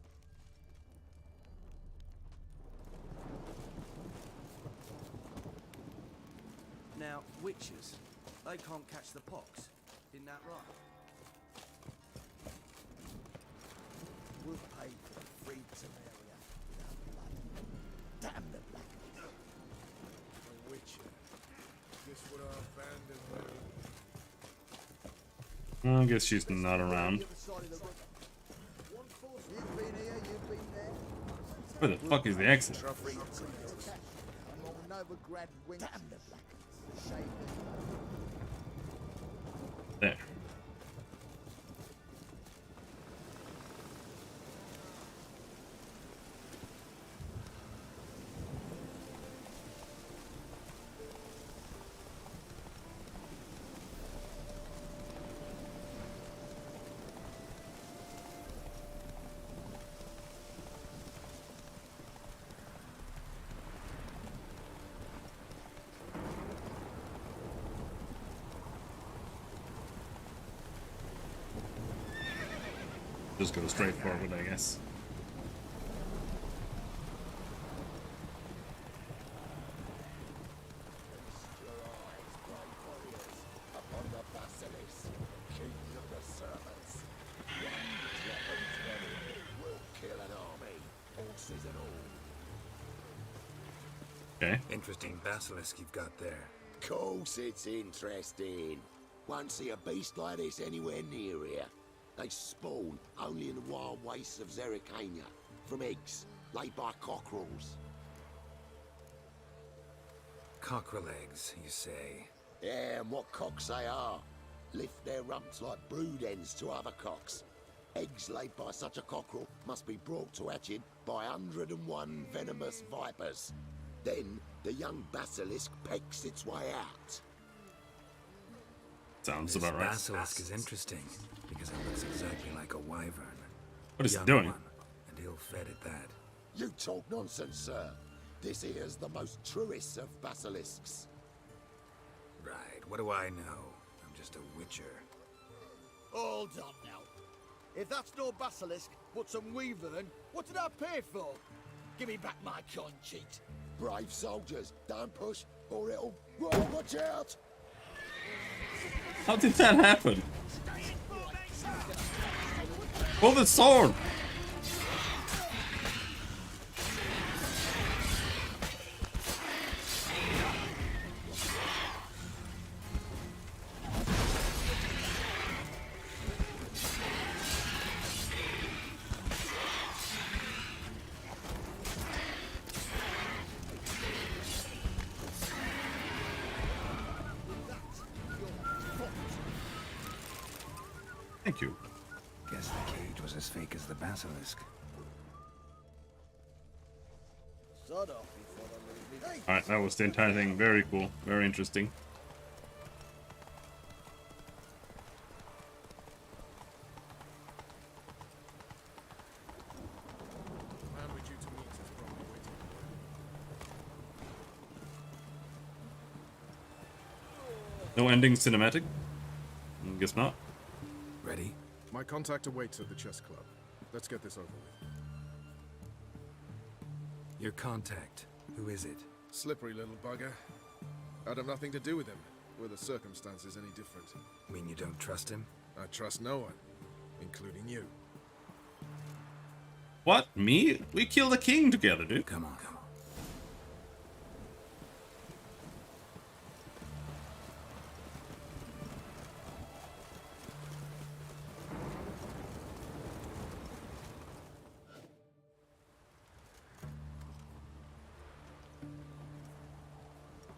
Now, witches, they can't catch the pox. Isn't that right? We'll pay for the free Temeria with our blood. Damn the Blackens. A witcher. Just what our band of merry Well, I guess she's not around. The other side of the river. One force. You've been here, you've been there. Where the fuck is the exit? Free Temeria. Among Novigrad wenches. Damn the Blackens. Shave their There. Just go straight forward, I guess. Upon the basilisk, kings of the servants. We'll kill an army, horses and all. Okay. Interesting basilisk you've got there. Course it's interesting. Won't see a beast like this anywhere near here. They spawn only in the wild wastes of Zerrikania, from eggs laid by cockerels. Cockerel eggs, you say? Yeah, and what cocks they are. lift their rumps like brood hens to other cocks. Eggs laid by such a cockerel must be brought to hatching by 101 venomous vipers. Then the young basilisk pecks its way out. Sounds This about right. basilisk is interesting because it looks exactly like a wyvern. What is it Young doing? one, and ill-fed at that. You talk nonsense, sir. This here's the most truest of basilisks. Right, what do I know? I'm just a witcher. Hold on now. If that's no basilisk, but some wyvern, what did I pay for? Give me back my coin, cheat. Brave soldiers, don't push, or it'll... Whoa, watch out! How did that happen? Pull the sword! Thank you. Guess the cage was as fake as the basilisk. Sod off before I lose it. Alright, that was the entire thing. Very cool. Very interesting. The man we're due to meet is probably waiting. No ending cinematic? Guess not. Ready? My contact awaits at the chess club. Let's get this over with. Your contact. Who is it? Slippery little bugger. I'd have nothing to do with him, were the circumstances any different. Mean you don't trust him? I trust no one, including you. What? Me? We killed a king together, dude. Come on, come on.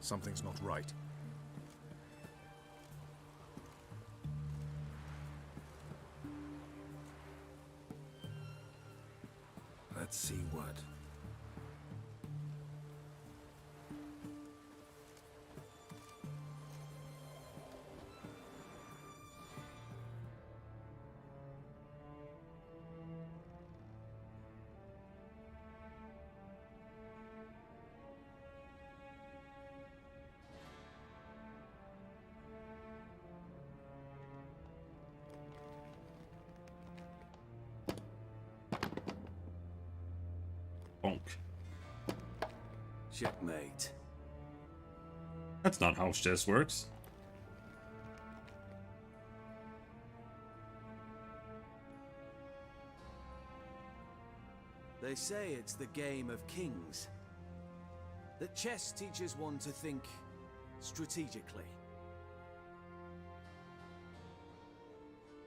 Something's not right. Let's see what. Bonk. Checkmate. That's not how chess works. They say it's the game of kings. That chess teaches one to think strategically.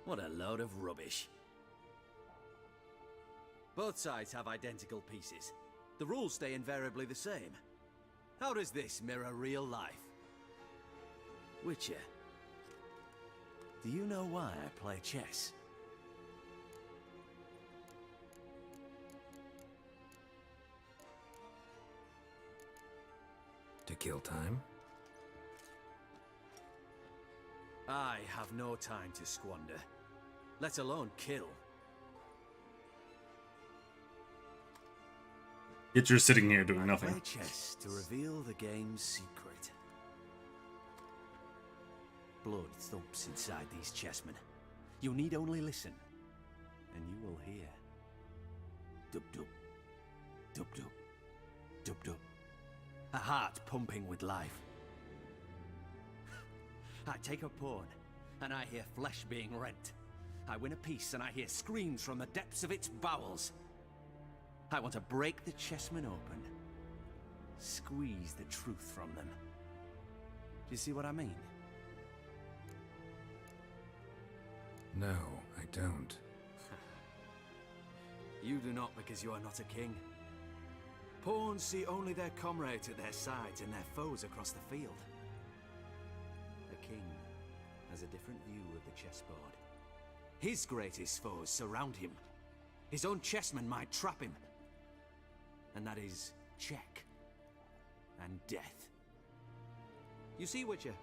What a load of rubbish. Both sides have identical pieces. The rules stay invariably the same. How does this mirror real life? Witcher, do you know why I play chess? To kill time? I have no time to squander, let alone kill. Yet you're sitting here doing I nothing. play chess to reveal the game's secret. Blood thumps inside these chessmen. You need only listen, and you will hear. Dub-dub. Dub-dub. Dub-dub. A heart pumping with life. I take a pawn, and I hear flesh being rent. I win a piece, and I hear screams from the depths of its bowels. I want to break the chessmen open. Squeeze the truth from them. Do you see what I mean? No, I don't. You do not because you are not a king. Pawns see only their comrades at their sides and their foes across the field. A king has a different view of the chessboard. His greatest foes surround him. His own chessmen might trap him. And that is check and death. You see, Witcher,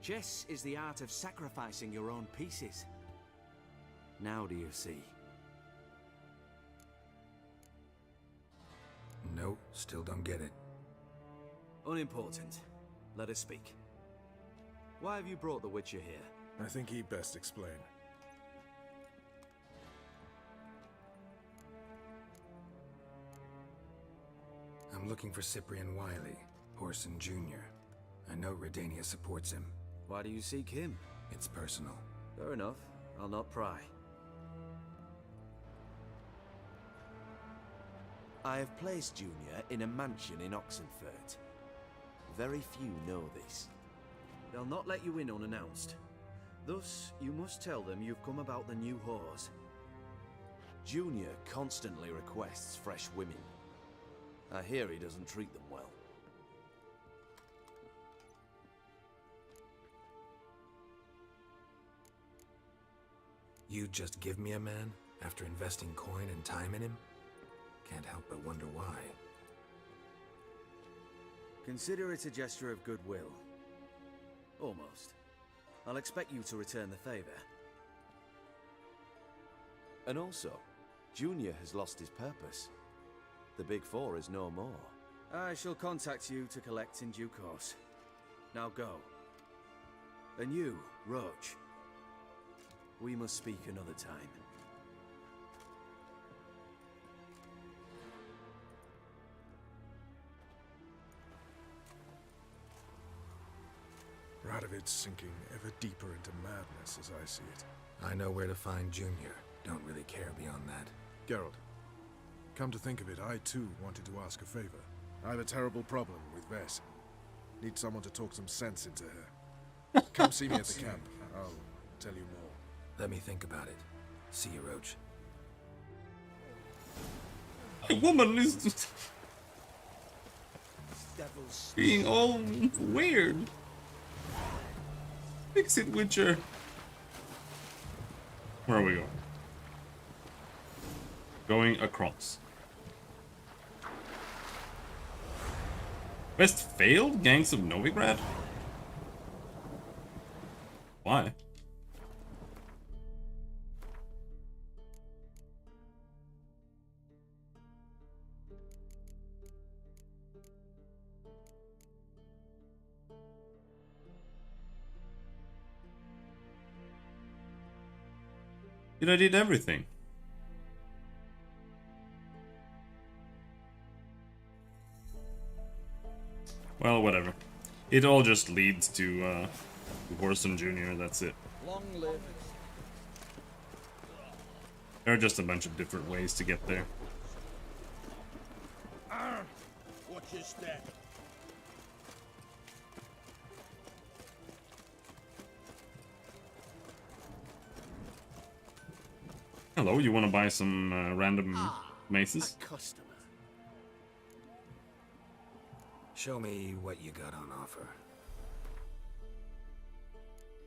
chess is the art of sacrificing your own pieces. Now do you see? No, still don't get it. Unimportant. Let us speak. Why have you brought the Witcher here? I think he'd best explain. I'm looking for Cyprian Wiley, Horson Jr. I know Redania supports him. Why do you seek him? It's personal. Fair enough. I'll not pry. I have placed Junior in a mansion in Oxenfurt. Very few know this. They'll not let you in unannounced. Thus, you must tell them you've come about the new whores. Junior constantly requests fresh women. I hear he doesn't treat them well. You'd just give me a man after investing coin and time in him? Can't help but wonder why. Consider it a gesture of goodwill. Almost. I'll expect you to return the favor. And also, Junior has lost his purpose. The Big Four is no more. I shall contact you to collect in due course. Now go. And you, Roach. We must speak another time. Radovid's sinking ever deeper into madness as I see it. I know where to find Junior. Don't really care beyond that. Geralt, come to think of it, I too wanted to ask a favor. I have a terrible problem with Vess. Need someone to talk some sense into her. Come see me at the camp. I'll tell you more. Let me think about it. See you, Roach. A woman is just being all weird. Fix it, Witcher. Where are we going? Going across. West failed Gangs of Novigrad? Why? I did everything. Well, whatever. It all just leads to Horson Jr., that's it. Long live. There are just a bunch of different ways to get there. Watch your step. Hello, you want to buy some random maces? A customer. Show me what you got on offer.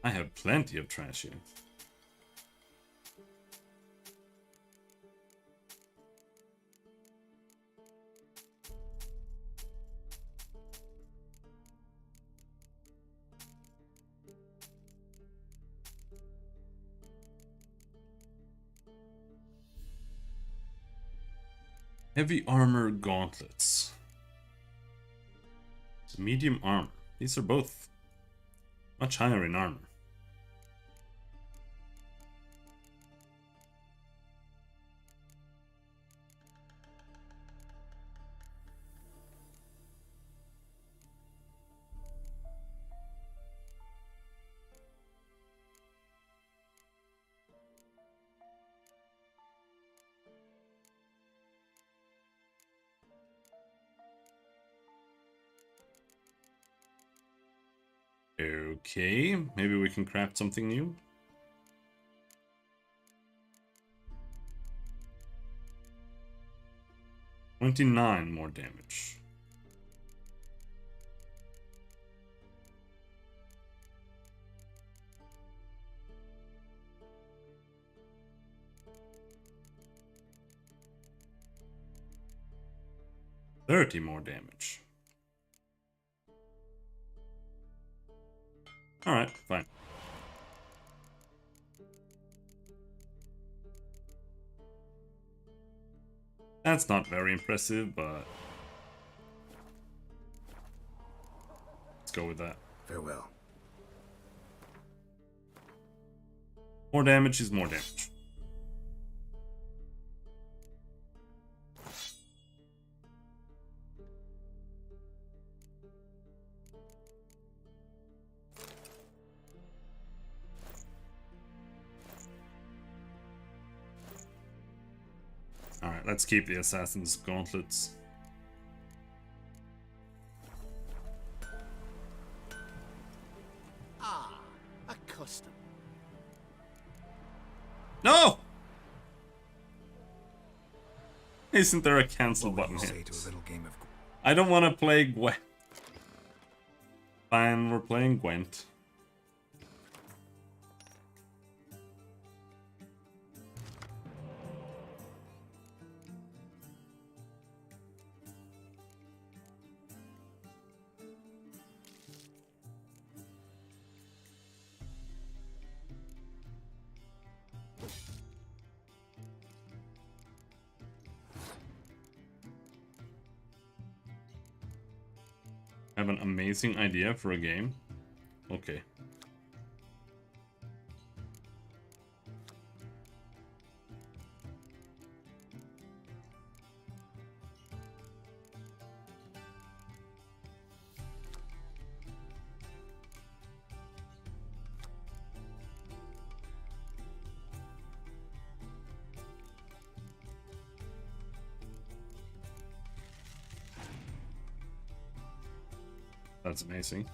I have plenty of trash here. Heavy armor gauntlets. Medium armor. These are both much higher in armor. Okay, maybe we can craft something new. $29 more damage. 30 more damage. Alright, fine. That's not very impressive, but let's go with that. Farewell. More damage is more damage. Alright, let's keep the Assassin's Gauntlets. Ah, a custom. No! Isn't there a cancel button here? Say to a little game of... I don't want to play Gwent. Fine, we're playing Gwent. I have an amazing idea for a game. Okay. That's amazing.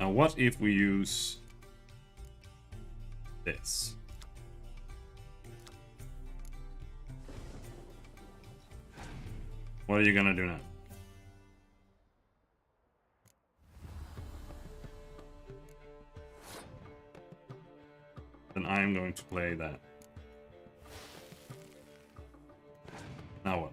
Now, what if we use this? What are you gonna do now? Then I am going to play that. Now what?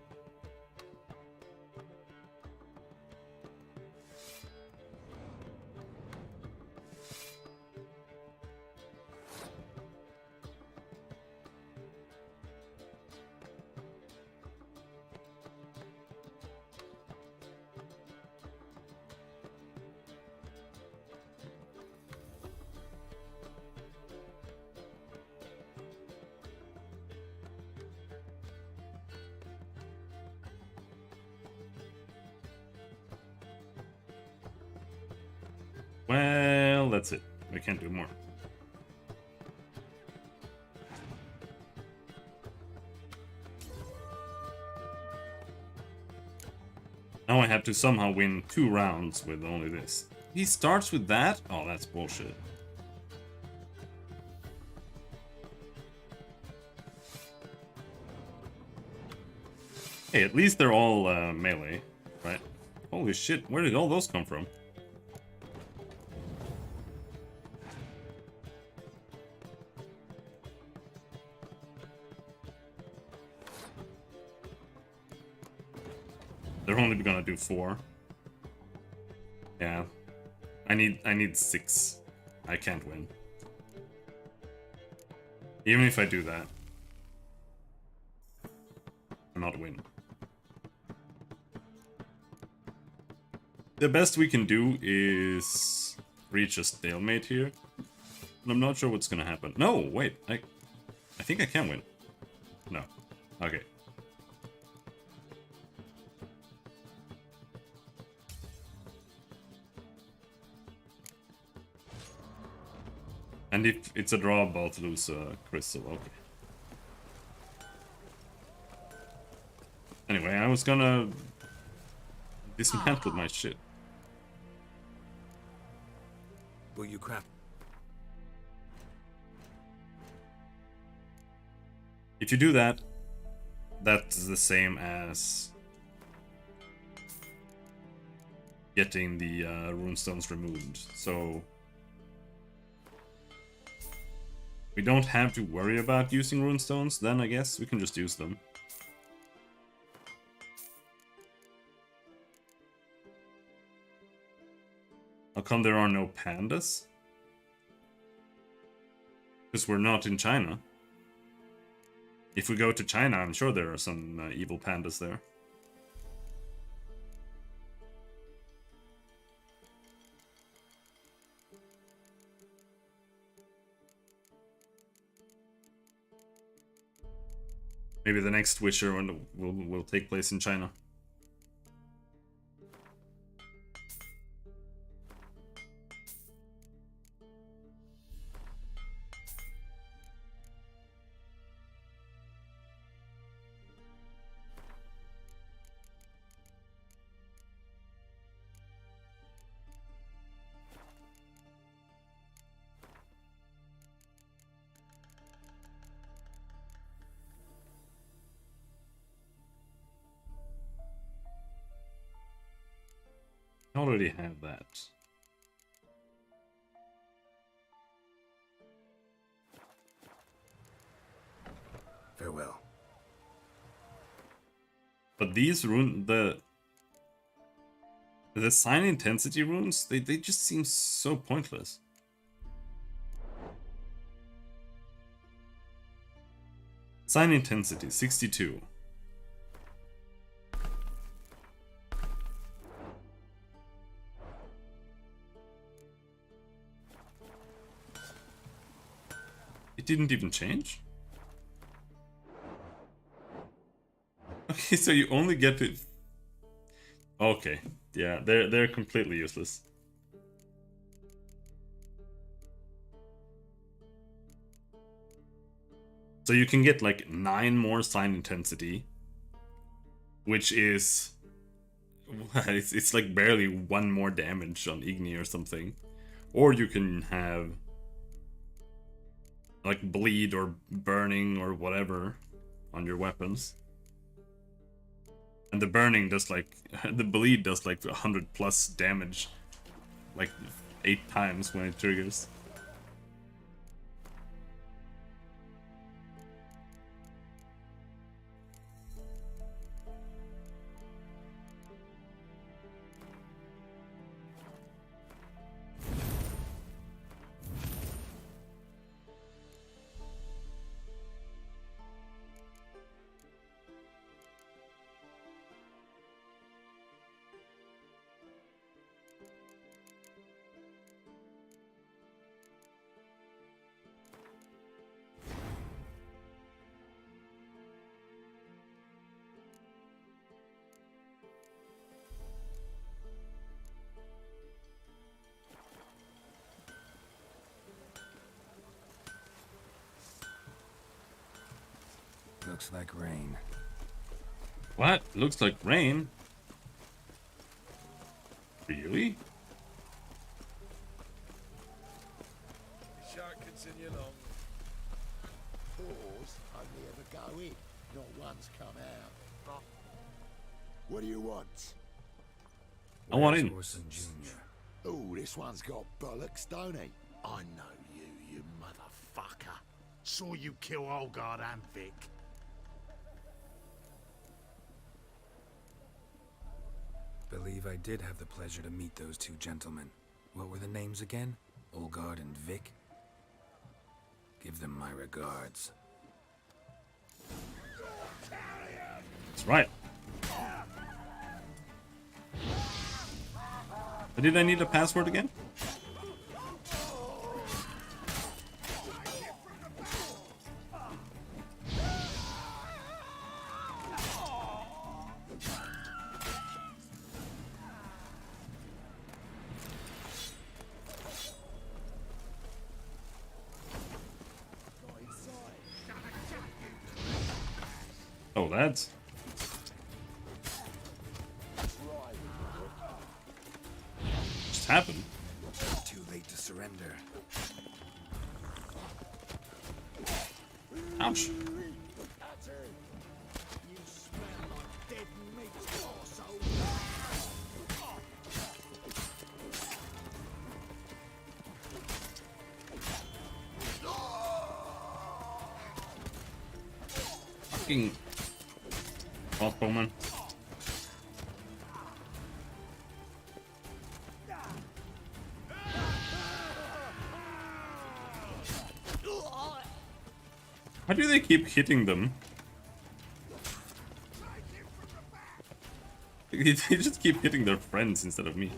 Well, that's it. We can't do more. Now I have to somehow win 2 rounds with only this. He starts with that? Oh, that's bullshit. Hey, at least they're all melee, right? Holy shit, where did all those come from? They're only gonna do 4. Yeah. I need 6. I can't win. Even if I do that. I'll not win. The best we can do is reach a stalemate here. And I'm not sure what's gonna happen. No, wait. I think I can win. No. Okay. And if it's a draw, both lose a crystal. Okay. Anyway, I was gonna dismantle my shit. Will you craft? If you do that, that's the same as getting the runestones removed. So we don't have to worry about using runestones, then I guess we can just use them. How come there are no pandas? Because we're not in China. If we go to China, I'm sure there are some evil pandas there. Maybe the next Witcher will take place in China. I already have that. Farewell. But these the sign intensity runes, they just seem so pointless. Sign intensity 62. It didn't even change? Okay, so you only get it. Okay, yeah, they're completely useless. So you can get like 9 more sign intensity, which is it's like barely 1 more damage on Igni or something, or you can have like bleed or burning or whatever on your weapons. And the burning does like, the bleed does like 100+ damage, like 8 times when it triggers. Looks like rain. What? Looks like rain? Really? The shark can send you along. Pause only ever go in, not once come out. What do you want? I want in. Orson Jr. Oh, this one's got bollocks, don't he? I know you, you motherfucker. Saw you kill Olgard and Vic. Believe I did have the pleasure to meet those 2 gentlemen. What were the names again? Olgard and Vic? Give them my regards. That's right. But did I need a password again? Oh, that's... just happened. Too late to surrender. Ouch. Fucking crossbowman. How do they keep hitting them? They just keep hitting their friends instead of me.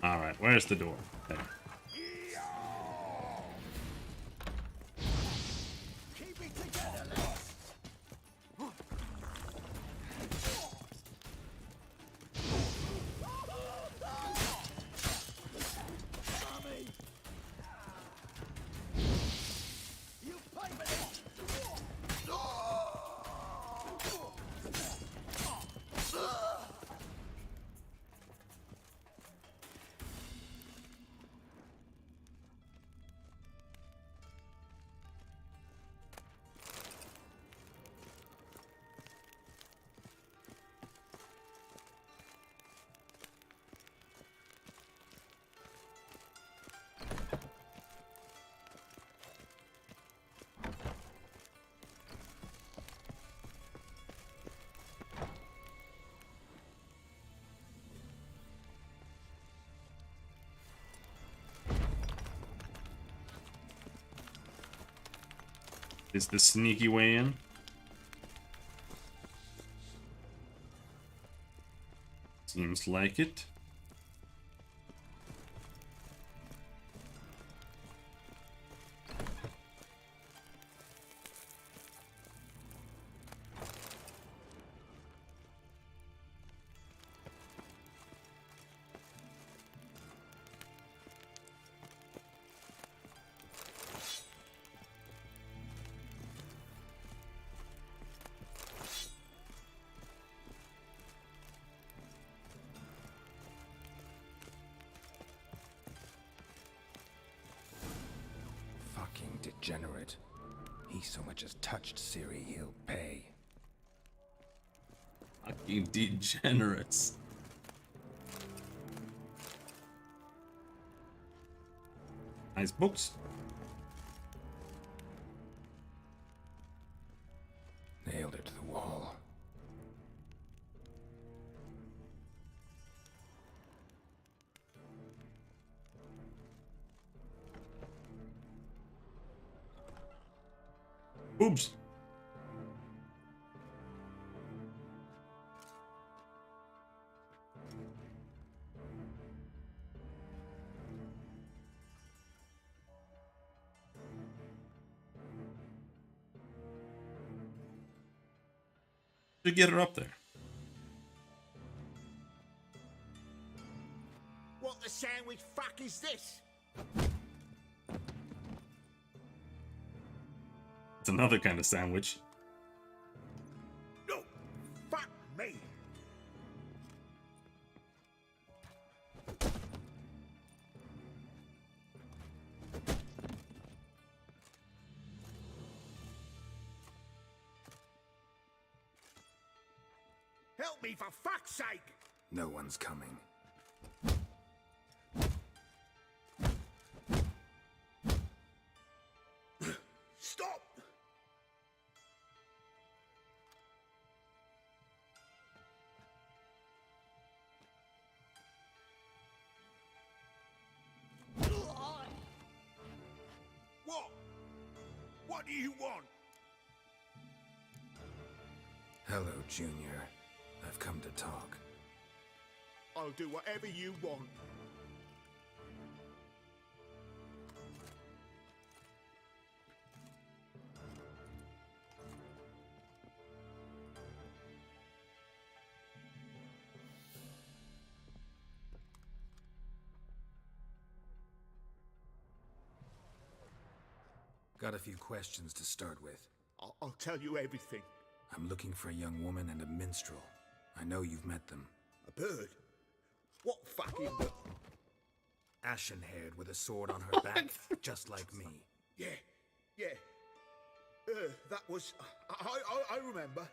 Alright, where's the door? There. Is the sneaky way in? Seems like it. Degenerate. He so much as touched Ciri, he'll pay. Fucking degenerates. Nice books. Nailed it to the wall. Boobs. To get her up there. What the sandwich fuck is this? It's another kind of sandwich. No, fuck me. Help me for fuck's sake! No one's coming. Stop! do you want? Hello, Junior. I've come to talk. I'll do whatever you want. Got a few questions to start with. I'll tell you everything. I'm looking for a young woman and a minstrel. I know you've met them. A bird? What fucking bird? Ashen-haired with a sword on her back, just like me. Yeah. That was... I remember.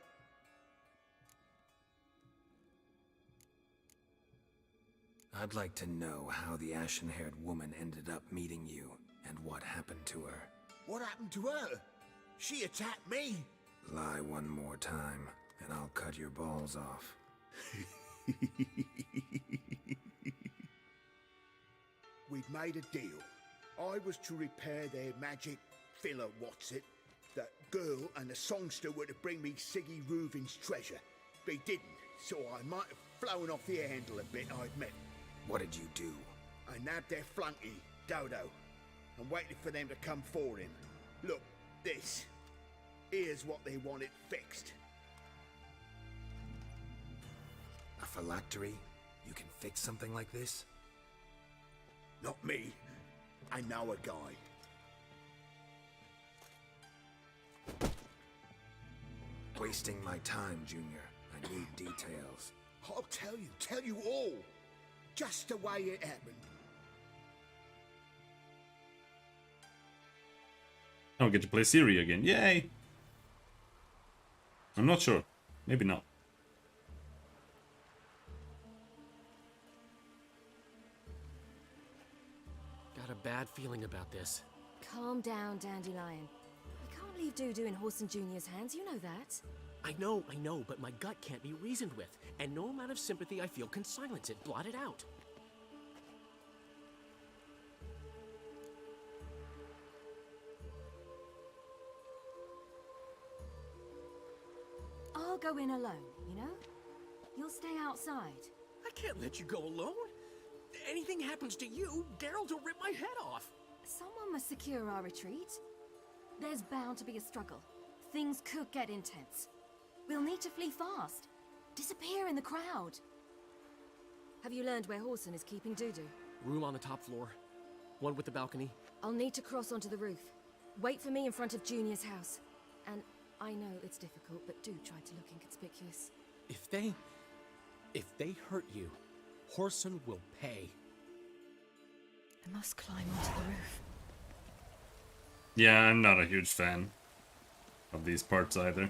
I'd like to know how the ashen-haired woman ended up meeting you, and what happened to her. What happened to her? She attacked me. Lie one more time, and I'll cut your balls off. We'd made a deal. I was to repair their magic filler, that girl and the songster were to bring me Siggy Reuven's treasure. They didn't, so I might have flown off the handle a bit, I admit. What did you do? I nabbed their flunky, Dodo, and waited for them to come for him. Look, this. Here's what they wanted fixed. A phylactery? You can fix something like this? Not me. I know a guy. Wasting my time, Junior. I need details. I'll tell you all. Just the way it happened. I'll get to play Ciri again. Yay! I'm not sure. Maybe not. Got a bad feeling about this. Calm down, Dandelion. I can't leave Dudu in Horson Jr.'s hands, you know that. I know, but my gut can't be reasoned with, and no amount of sympathy I feel can silence it, blot it out. I'll go in alone, you know? You'll stay outside. I can't let you go alone. Anything happens to you, Geralt will rip my head off. Someone must secure our retreat. There's bound to be a struggle. Things could get intense. We'll need to flee fast. Disappear in the crowd. Have you learned where Horson is keeping Dudu? Room on the top floor. One with the balcony. I'll need to cross onto the roof. Wait for me in front of Junior's house. And I know it's difficult, but do try to look inconspicuous. If they hurt you, Horson will pay. I must climb onto the roof. Yeah, I'm not a huge fan of these parts either.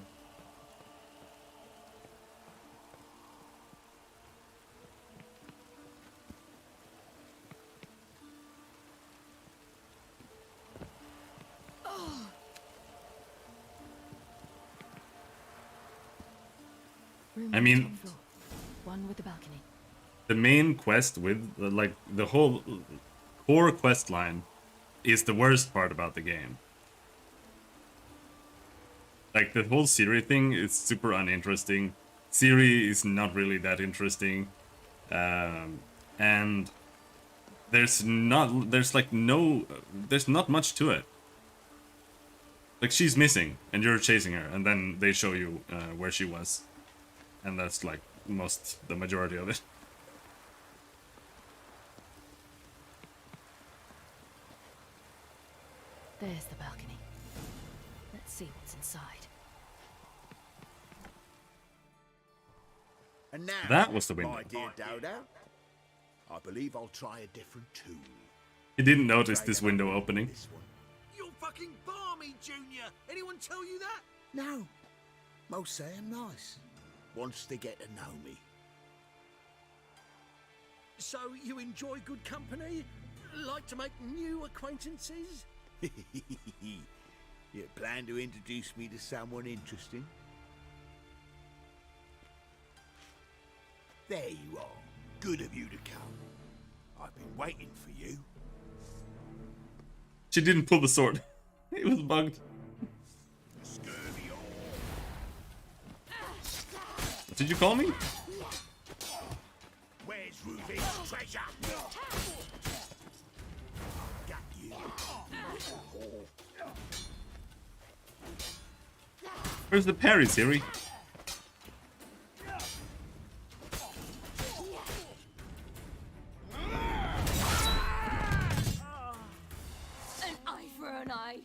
I mean, one with the balcony. The main quest with like the whole core quest line is the worst part about the game. Like the whole Ciri thing is super uninteresting. Ciri is not really that interesting, and there's not much to it. Like she's missing, and you're chasing her, and then they show you where she was, and that's like the majority of it. There's the balcony. Let's see what's inside. And now, that was the window. my dear Dodo, I believe I'll try a different tune. He didn't notice this window opening. You're fucking balmy, Junior! Anyone tell you that? No. Most say I'm nice. Once they get to know me. So you enjoy good company? Like to make new acquaintances? You plan to introduce me to someone interesting? There you are. Good of you to come. I've been waiting for you. She didn't pull the sword. It was bugged. Did you call me? Where's Ruby's treasure? Got you. Where's the parry, Siri? An eye for an eye.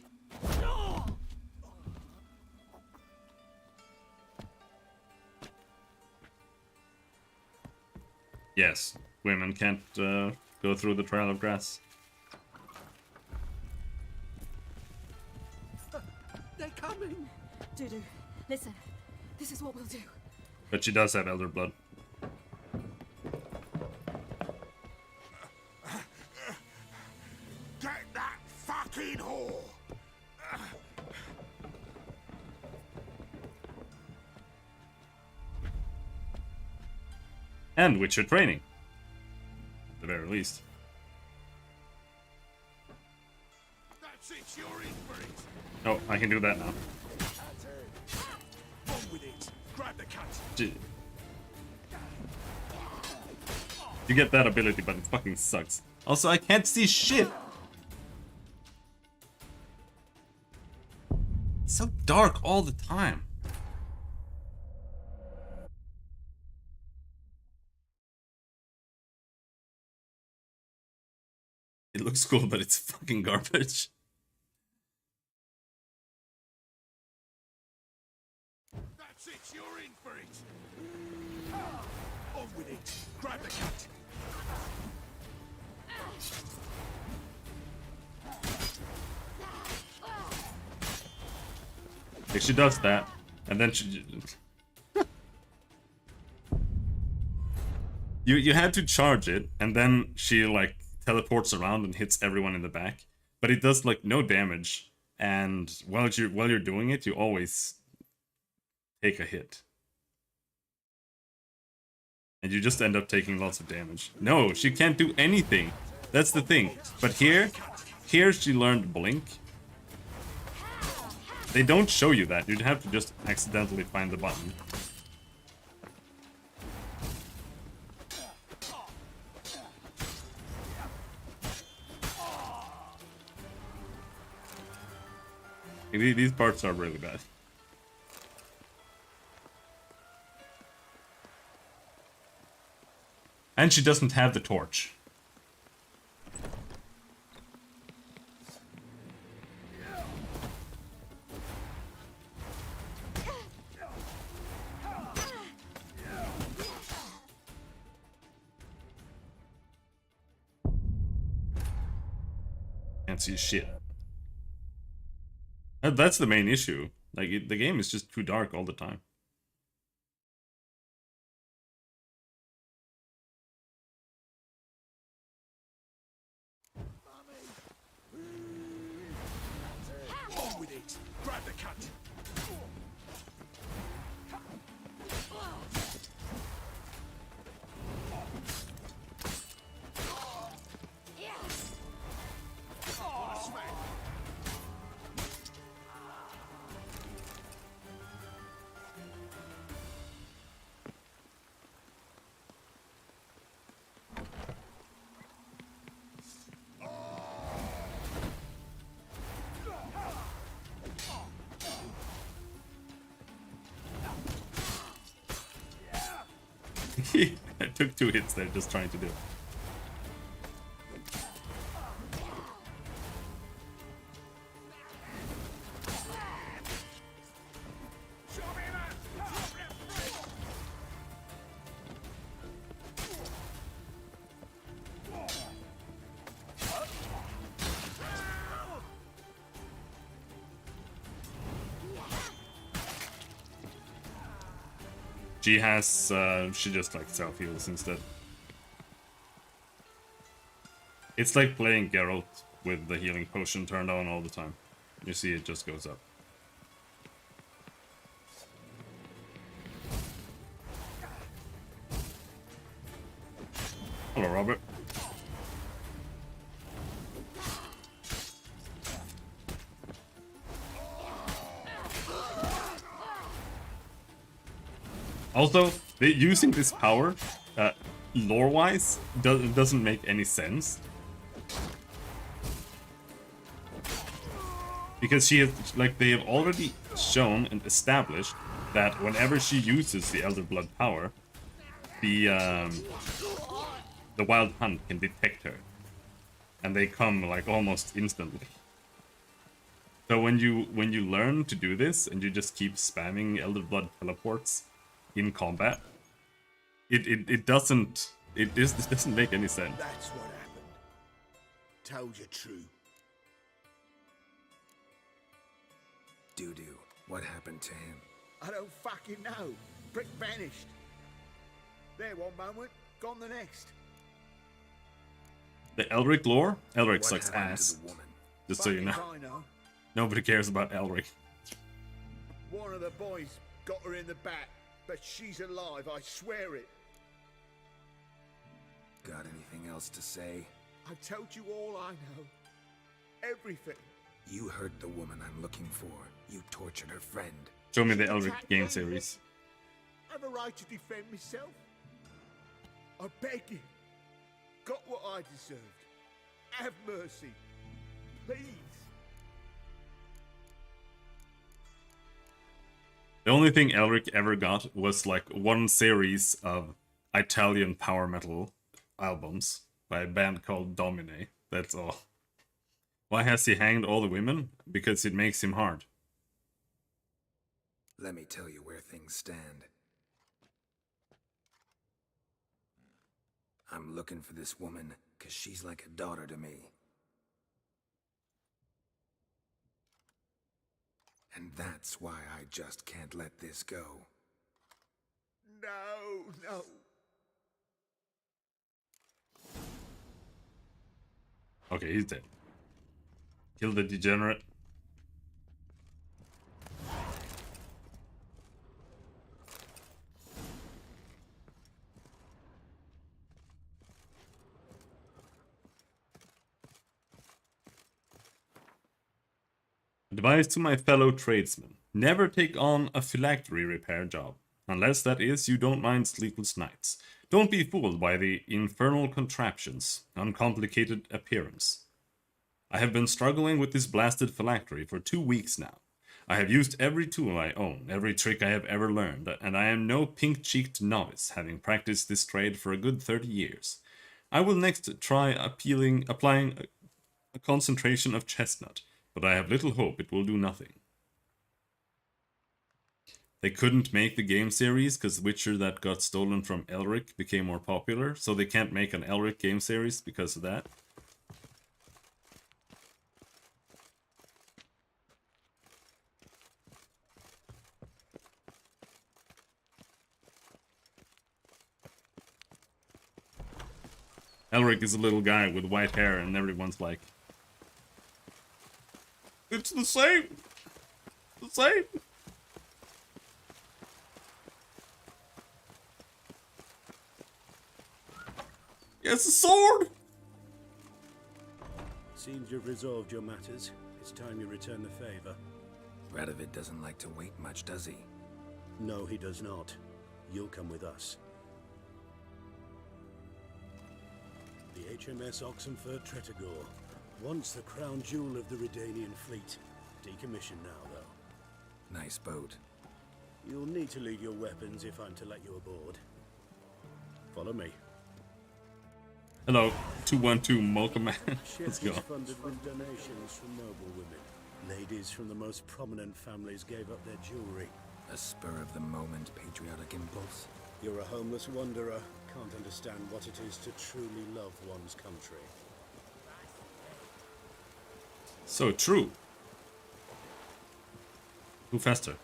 Yes, women can't go through the Trail of Grass. They're coming. Dudu, listen. This is what we'll do. But she does have Elder Blood. Get that fucking whore! And Witcher training. At the very least. That's it, you're in for it. Oh, I can do that now. On with it. Grab the cut. You get that ability, but it fucking sucks. Also, I can't see shit! It's so dark all the time. It looks cool, but it's fucking garbage. That's it, you're in for it. On with it. Grab the cut. If she does that, and then she... you had to charge it, and then she, like, teleports around and hits everyone in the back. But it does, like, no damage. And while you're doing it, you always take a hit. And you just end up taking lots of damage. No, she can't do anything. That's the thing. But here she learned Blink. They don't show you that. You'd have to just accidentally find the button. These parts are really bad. And she doesn't have the torch. Can't see shit. That's the main issue. Like, the game is just too dark all the time. On with it. Grab the cut. I took 2 hits there just trying to do it. She has, she just like self-heals instead. It's like playing Geralt with the healing potion turned on all the time. You see it just goes up. Hello, Robert. Also, using this power, lore-wise, doesn't make any sense. Because she has, like, they have already shown and established that whenever she uses the Elder Blood power, the Wild Hunt can detect her. And they come, like, almost instantly. So when you learn to do this, and you just keep spamming Elder Blood teleports in combat, it doesn't make any sense. That's what happened. Told you true. Dudu, what happened to him? I don't fucking know. Brick vanished. There one moment, gone the next. The Elric lore? Elric What sucks happened ass. to the woman? Just so you know. Fuck if I know. Nobody cares about Elric. One of the boys got her in the back, but she's alive, I swear it. Got anything else to say? I told you all I know. Everything. You hurt the woman I'm looking for. You tortured her friend. Show me the Elric game series. I have a right to defend myself. I beg you. Got what I deserved. Have mercy. Please. The only thing Elric ever got was like one series of Italian power metal albums by a band called Domine. That's all. Why has he hanged all the women? Because it makes him hard. Let me tell you where things stand. I'm looking for this woman because she's like a daughter to me. And that's why I just can't let this go. No. Okay, he's dead. Kill the degenerate. Advice to my fellow tradesmen. Never take on a phylactery repair job. Unless, that is, you don't mind sleepless nights. Don't be fooled by the infernal contraptions, uncomplicated appearance. I have been struggling with this blasted phylactery for 2 weeks now. I have used every tool I own, every trick I have ever learned, and I am no pink-cheeked novice, having practiced this trade for a good 30 years. I will next try applying a concentration of chestnut, but I have little hope it will do nothing. They couldn't make the game series because Witcher that got stolen from Elric became more popular, so they can't make an Elric game series because of that. Elric is a little guy with white hair and everyone's like, it's the same! The same! Yes, a sword! Seems you've resolved your matters. It's time you return the favor. Radovid doesn't like to wait much, does he? No, he does not. You'll come with us. The HMS Oxenford Tretogor. Once the crown jewel of the Redanian fleet. Decommissioned now, though. Nice boat. You'll need to leave your weapons if I'm to let you aboard. Follow me. Hello, 212 Mocha Man. Let's Ship go. is funded with donations from noble women. Ladies from the most prominent families gave up their jewelry. A spur-of-the-moment patriotic impulse? You're a homeless wanderer. Can't understand what it is to truly love one's country. So true. Who faster?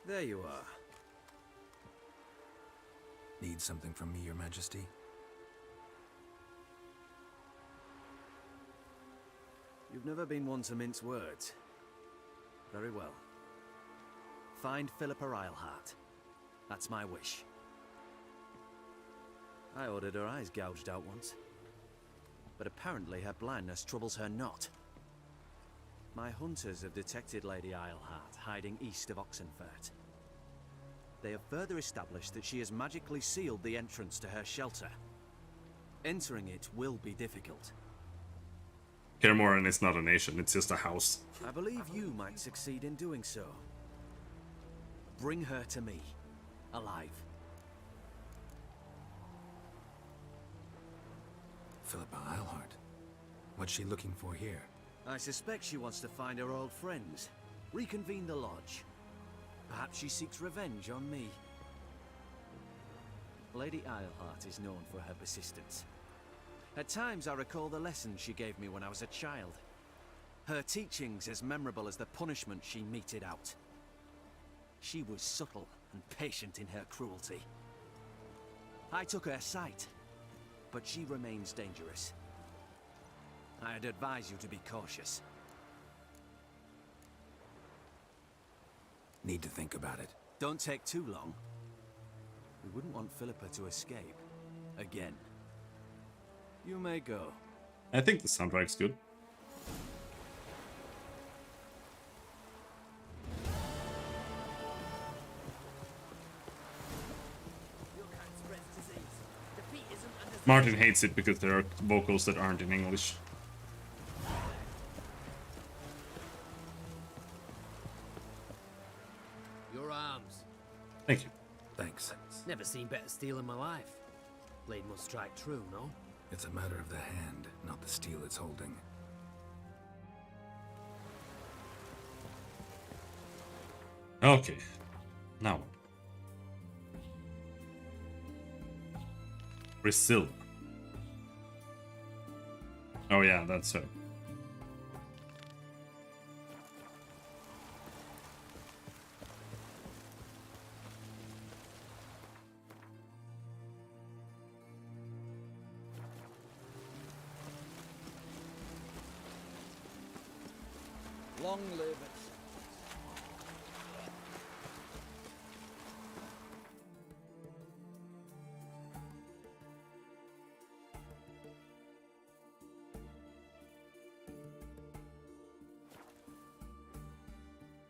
There you are. Need something from me, Your Majesty? You've never been one to mince words. Very well. Find Philippa Eilhart. That's my wish. I ordered her eyes gouged out once. But apparently her blindness troubles her not. My hunters have detected Lady Isleheart hiding east of Oxenfurt. They have further established that she has magically sealed the entrance to her shelter. Entering it will be difficult. Kaer Morhen is not a nation, it's just a house. I believe you might succeed in doing so. Bring her to me, alive. Philippa Eilhart. What's she looking for here? I suspect she wants to find her old friends, reconvene the lodge. Perhaps she seeks revenge on me. Lady Isleheart is known for her persistence. At times I recall the lessons she gave me when I was a child. Her teachings as memorable as the punishment she meted out. She was subtle and patient in her cruelty. I took her sight, but she remains dangerous. I'd advise you to be cautious. Need to think about it. Don't take too long. We wouldn't want Philippa to escape. Again. You may go. I think the soundtrack's good. Martin hates it because there are vocals that aren't in English. Your arms. Thank you. Thanks. Never seen better steel in my life. Blade must strike true, no? It's a matter of the hand, not the steel it's holding. Okay. Now what? Priscilla. Oh yeah, that's her. Long live it.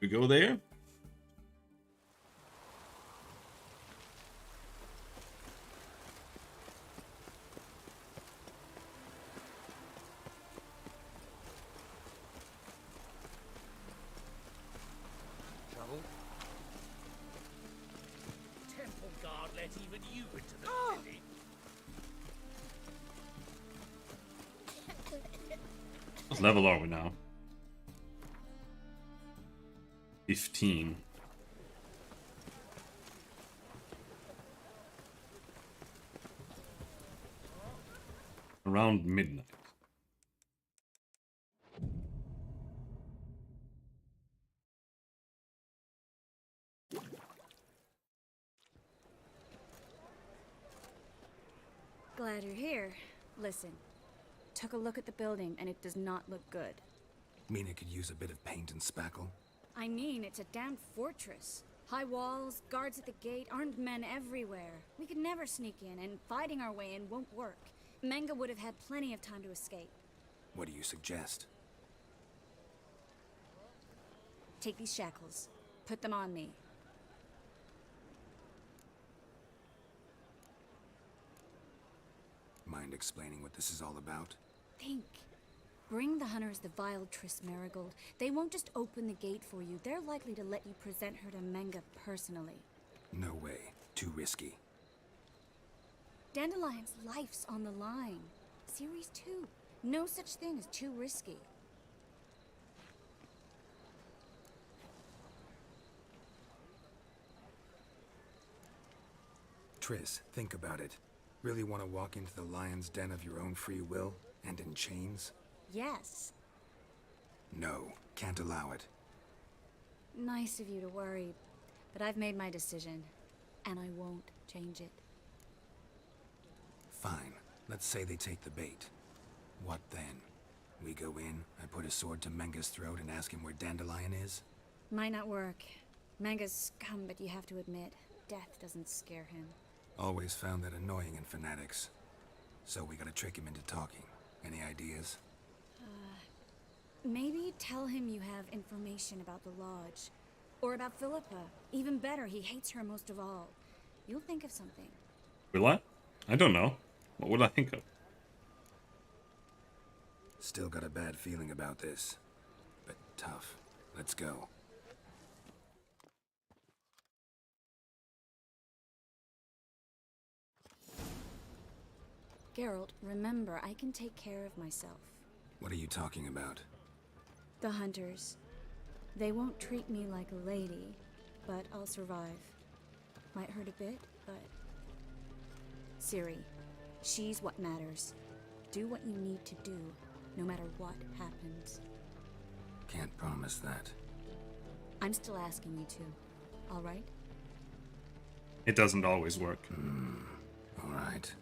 We go there. Trouble? Temple guard let even you into the city. What level are we now? 15. Around midnight. Glad you're here. Listen, took a look at the building and it does not look good. Mean it could use a bit of paint and spackle? I mean, it's a damn fortress. High walls, guards at the gate, armed men everywhere. We could never sneak in, and fighting our way in won't work. Menge would have had plenty of time to escape. What do you suggest? Take these shackles. Put them on me. Mind explaining what this is all about? Think. Bring the hunters the vile Triss Merigold. They won't just open the gate for you. They're likely to let you present her to Menge personally. No way. Too risky. Dandelion's life's on the line. Series 2. No such thing as too risky. Triss, think about it. Really want to walk into the lion's den of your own free will, and in chains? Yes. No, can't allow it. Nice of you to worry, but I've made my decision, and I won't change it. Fine. Let's say they take the bait. What then? We go in, I put a sword to Menge's throat and ask him where Dandelion is? Might not work. Menge's scum, but you have to admit, death doesn't scare him. Always found that annoying in fanatics. So we gotta trick him into talking. Any ideas? Maybe tell him you have information about the Lodge. Or about Philippa. Even better, he hates her most of all. You'll think of something. Will I? I don't know. What will I think of? Still got a bad feeling about this. But tough. Let's go. Geralt, remember, I can take care of myself. What are you talking about? The hunters. They won't treat me like a lady, but I'll survive. Might hurt a bit, but... Ciri, she's what matters. Do what you need to do, no matter what happens. Can't promise that. I'm still asking you to, alright? It doesn't always work. Alright.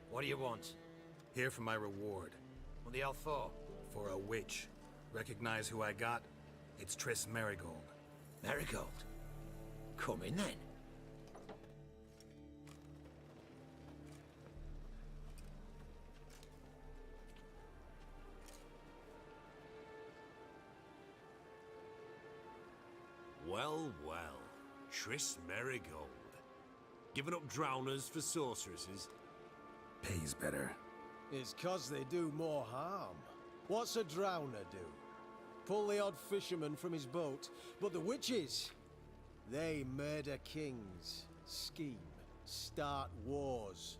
What do you want? Here for my reward. What the hell for? For a witch. Recognize who I got? It's Triss Merigold. Merigold? Come in then. Well, well. Triss Merigold. Giving up drowners for sorceresses? Pays better. It's 'cause they do more harm. What's a drowner do? Pull the odd fisherman from his boat. But the witches, they murder kings, scheme, start wars.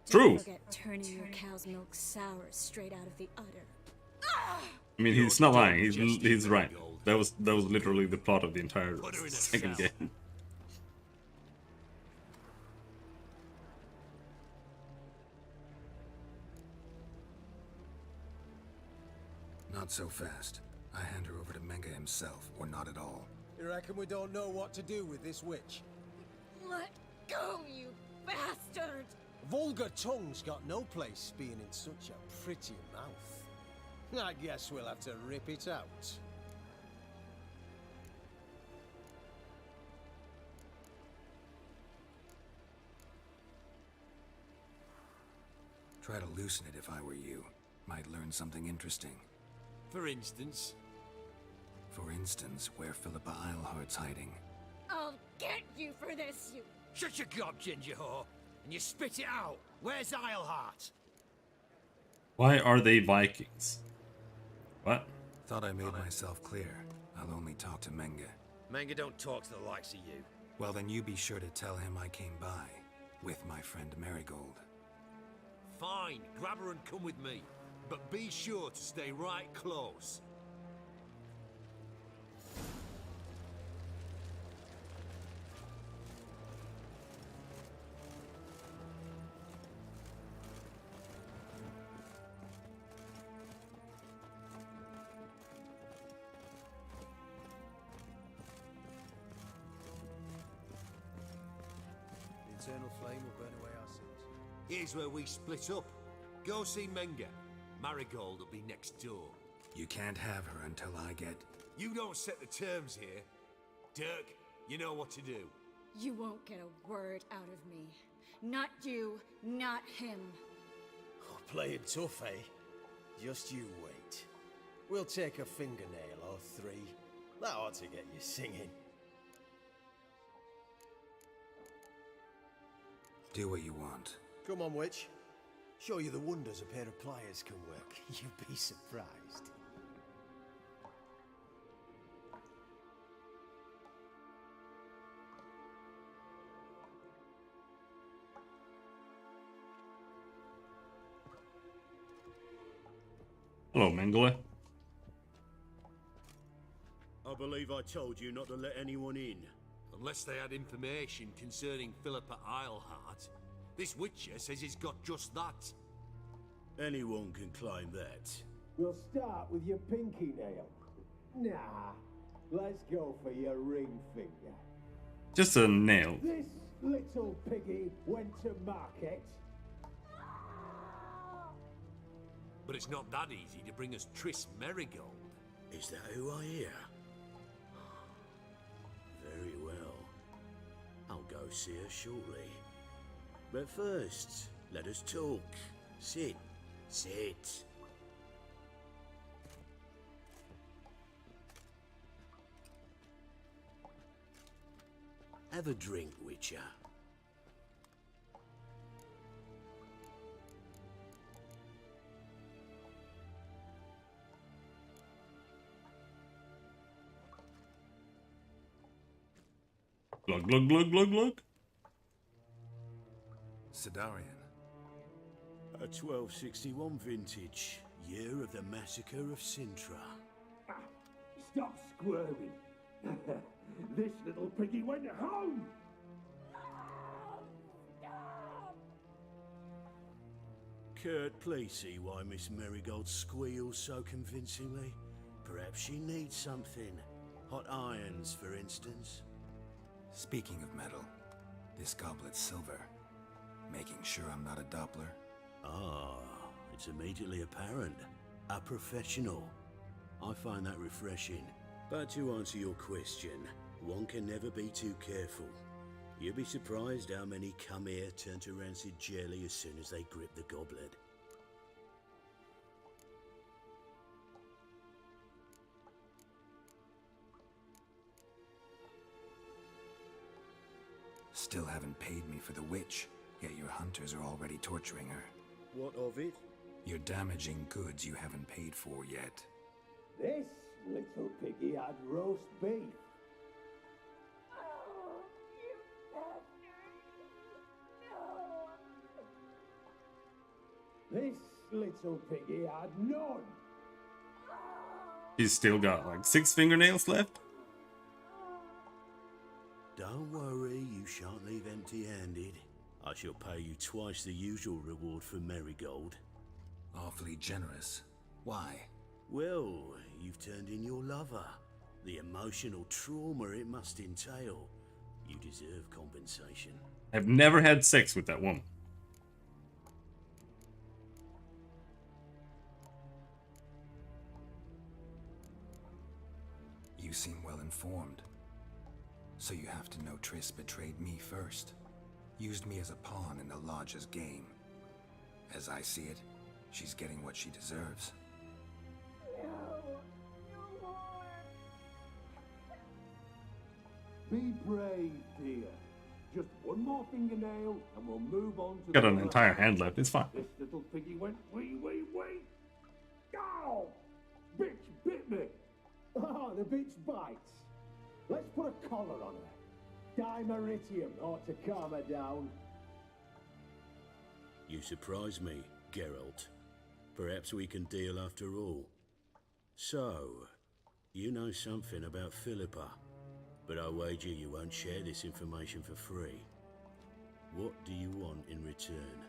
True. Don't forget turning your cow's milk sour straight out of the udder. I mean, he's not lying. He's right. That was literally the plot of the entire second game. Not so fast. I hand her over to Menge himself, or not at all. You reckon we don't know what to do with this witch? Let go, you bastard! Vulgar tongue's got no place being in such a pretty mouth. I guess we'll have to rip it out. Try to loosen it if I were you. Might learn something interesting. For instance? For instance, where Philippa Eilhart's hiding. I'll get you for this, you... Shut your gob, ginger whore, and you spit it out. Where's Eilhart? Why are they Vikings? What? Thought I made myself clear. I'll only talk to Menge. Menge don't talk to the likes of you. Well, then you be sure to tell him I came by. With my friend Merigold. Fine, grab her and come with me. But be sure to stay right close. The eternal flame will burn away our sins. Here's where we split up. Go see Menge. Marigold will be next door. You can't have her until I get... You don't set the terms here. Dirk, you know what to do. You won't get a word out of me. Not you, not him. Oh, playing tough, eh? Just you wait. We'll take a fingernail or three. That ought to get you singing. Do what you want. Come on, witch. Show you the wonders a pair of pliers can work. You'd be surprised. Hello, Mengele. I believe I told you not to let anyone in. Unless they had information concerning Philippa Eilhart. This Witcher says he's got just that. Anyone can claim that. We'll start with your pinky nail. Nah, let's go for your ring finger. Just a nail. This little piggy went to market. But it's not that easy to bring us Triss Merigold. Is that who I hear? Very well. I'll go see her shortly. But first, let us talk. Sit. Sit. Have a drink, Witcher. Glug, glug, glug, glug, glug. Sidarian. A 1261 vintage, year of the massacre of Sintra. Stop squirming. This little piggy went home. Kurt, please see why Miss Merigold squeals so convincingly. Perhaps she needs something. Hot irons, for instance. Speaking of metal, this goblet's silver. Making sure I'm not a Doppler. Ah, it's immediately apparent. A professional. I find that refreshing. But to answer your question, one can never be too careful. You'll be surprised how many come here turn to rancid jelly as soon as they grip the goblet. Still haven't paid me for the witch, yet your hunters are already torturing her. What of it? You're damaging goods you haven't paid for yet. This little piggy had roast beef. This little piggy had none. He's still got like 6 fingernails left. Don't worry, you shan't leave empty-handed. I shall pay you twice the usual reward for Merigold. Awfully generous. Why? Well, you've turned in your lover. The emotional trauma it must entail. You deserve compensation. I've never had sex with that woman. You seem well informed. So you have to know Triss betrayed me first. Used me as a pawn in the Lodge's game. As I see it, she's getting what she deserves. Be brave, dear. Just one more fingernail and we'll move on to Got the an work. entire hand left. It's fine. This little piggy went wee. Ow! Bitch bit me. Oh, the bitch bites. Let's put a collar on her. Dimeritium ought to calm her down. You surprise me, Geralt. Perhaps we can deal after all. So, you know something about Philippa, but I wager you won't share this information for free. What do you want in return?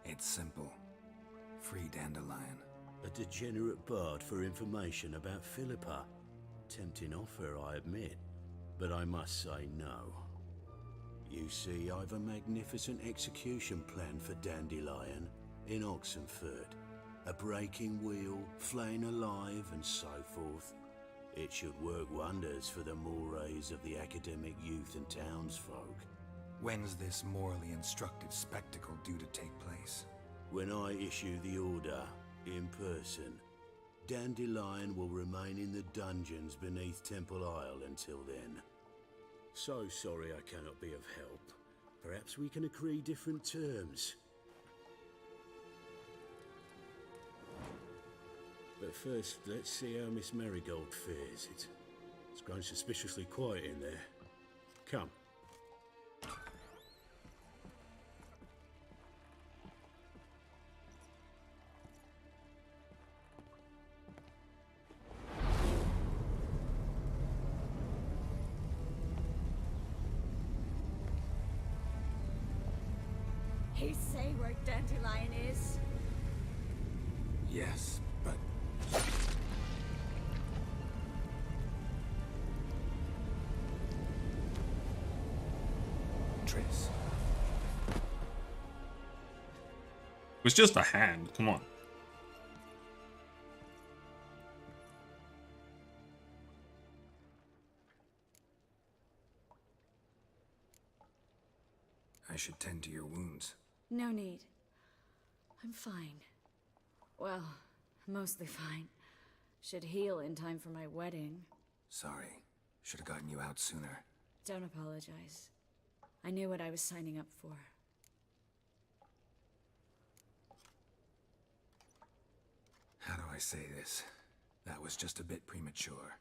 It's simple. Free Dandelion. A degenerate bard for information about Philippa. Tempting offer, I admit, but I must say no. You see, I've a magnificent execution plan for Dandelion in Oxenfurt. A breaking wheel, flaying alive, and so forth. It should work wonders for the mores of the academic youth and townsfolk. When's this morally instructive spectacle due to take place? When I issue the order, in person. Dandelion will remain in the dungeons beneath Temple Isle until then. So sorry I cannot be of help. Perhaps we can agree different terms. But first, let's see how Miss Merigold fares. It's grown suspiciously quiet in there. Come. He say where Dandelion is? Yes, but Ventress. It was just a hand, come on. I should tend to your wounds. No need. I'm fine. Well, mostly fine. Should heal in time for my wedding. Sorry. Should have gotten you out sooner. Don't apologize. I knew what I was signing up for. How do I say this? That was just a bit premature.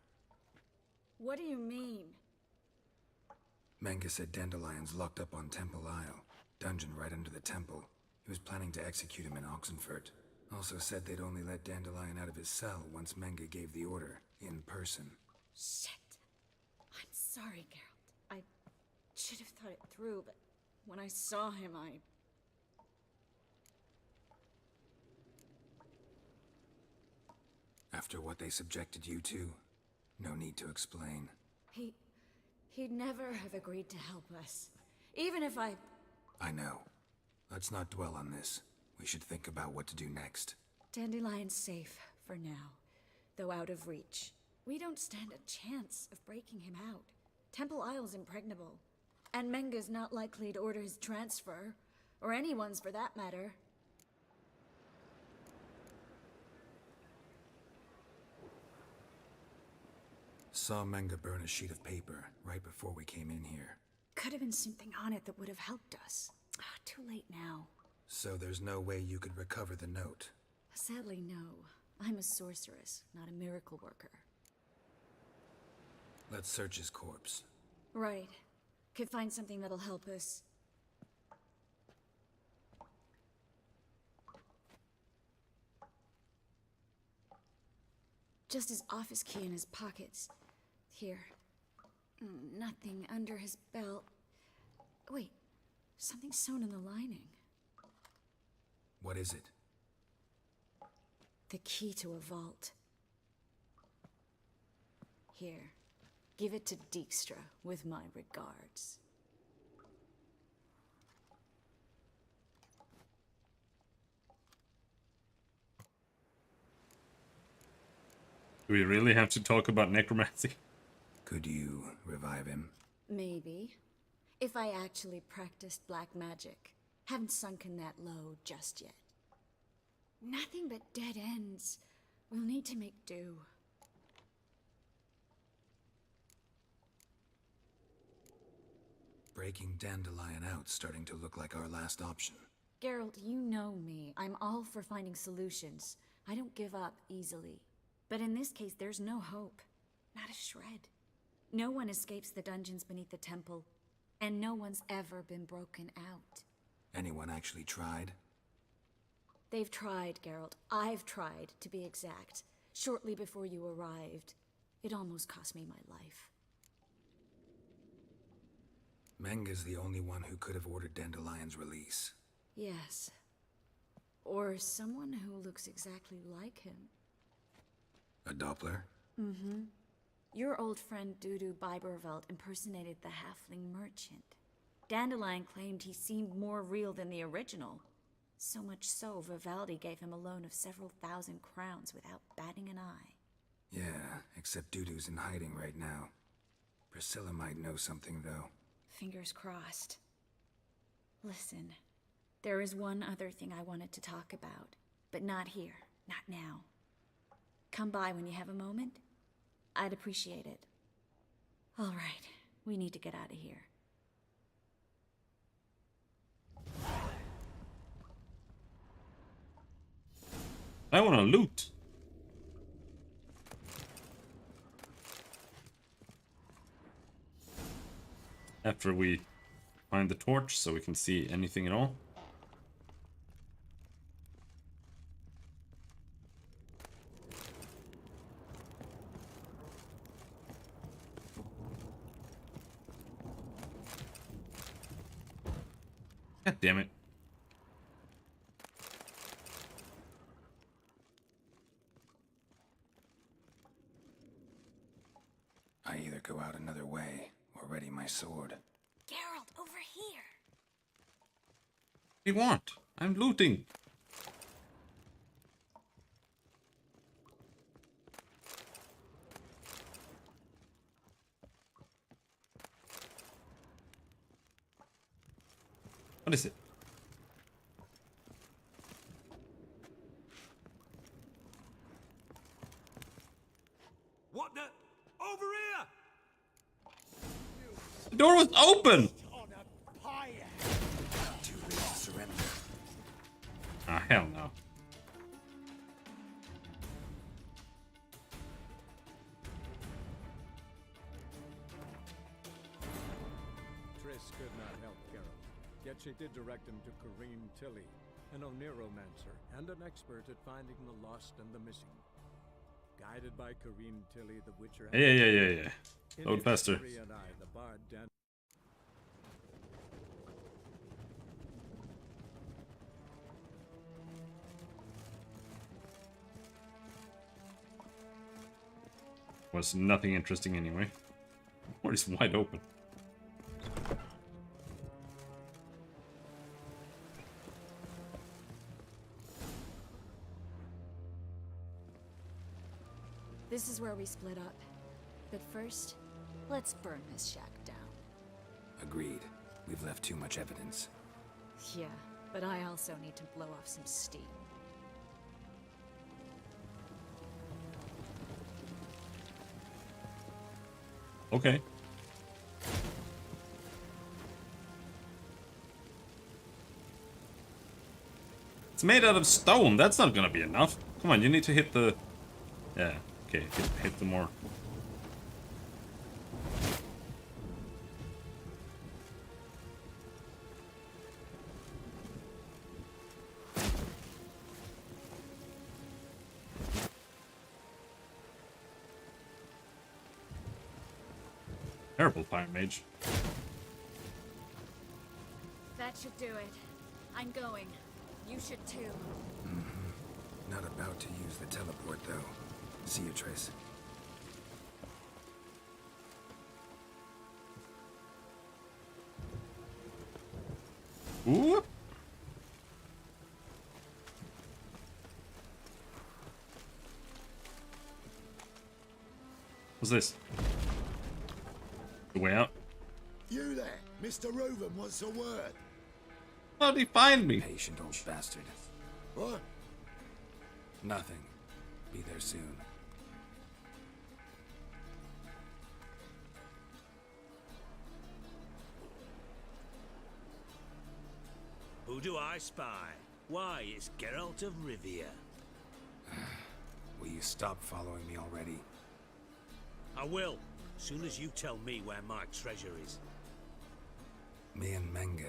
What do you mean? Menge said Dandelion's locked up on Temple Isle. Dungeon right under the temple. He was planning to execute him in Oxenfurt. Also said they'd only let Dandelion out of his cell once Menge gave the order, in person. Shit. I'm sorry, Geralt. I should have thought it through, but when I saw him, After what they subjected you to, no need to explain. He'd never have agreed to help us. Even if I know. Let's not dwell on this. We should think about what to do next. Dandelion's safe for now, though out of reach. We don't stand a chance of breaking him out. Temple Isle's impregnable, and Menge's not likely to order his transfer, or anyone's for that matter. Saw Menge burn a sheet of paper right before we came in here. Could have been something on it that would have helped us. Too late now. So there's no way you could recover the note? Sadly, no. I'm a sorceress, not a miracle worker. Let's search his corpse. Right. Could find something that'll help us. Just his office key in his pockets. Here. Nothing under his belt. Wait. Something sewn in the lining. What is it? The key to a vault. Here. Give it to Dijkstra with my regards. Do we really have to talk about necromancy? Could you revive him? Maybe. If I actually practiced black magic. Haven't sunken that low just yet. Nothing but dead ends. We'll need to make do. Breaking Dandelion out's starting to look like our last option. Geralt, you know me. I'm all for finding solutions. I don't give up easily. But in this case, there's no hope. Not a shred. No one escapes the dungeons beneath the temple. And no one's ever been broken out. Anyone actually tried? They've tried, Geralt. I've tried, to be exact. Shortly before you arrived. It almost cost me my life. Menge's the only one who could have ordered Dandelion's release. Yes. Or someone who looks exactly like him. A Doppler? Mm-hmm. Your old friend Dudu Biberveld impersonated the halfling merchant. Dandelion claimed he seemed more real than the original. So much so, Vivaldi gave him a loan of several thousand crowns without batting an eye. Yeah, except Dudu's in hiding right now. Priscilla might know something, though. Fingers crossed. Listen, there is one other thing I wanted to talk about, but not here, not now. Come by when you have a moment. I'd appreciate it. All right, we need to get out of here. I want to loot. After we find the torch so we can see anything at all. God damn it. I either go out another way or ready my sword. Geralt, over here! do you want? I'm looting. What is it? What the? Over here! The door was open! Too late to surrender. Ah, hell no. Triss could not help Geralt, yet she did direct him to Corrine Tilly, an Oniromancer and an expert at finding the lost and the missing. Guided by Corrine Tilly, the Witcher... Yeah. In Load it, faster. Ciri and I, the bard Was nothing interesting anyway. The door is wide open. This is where we split up. But first, let's burn this shack down. Agreed. We've left too much evidence. Yeah, but I also need to blow off some steam. Okay. It's made out of stone. That's not gonna be enough. Come on, you need to hit the... Yeah, okay, hit the more. Terrible fire mage. That should do it. I'm going. You should too. Not about to use the teleport, though. See you, Triss. Ooh. What's this? The way out? You there, Mr. Reuven wants a word. How'd he find me? Patient old bastard. What? Nothing. Be there soon. Who do I spy? Why, it's Geralt of Rivia. Will you stop following me already? I will, soon as you tell me where my treasure is. Me and Menge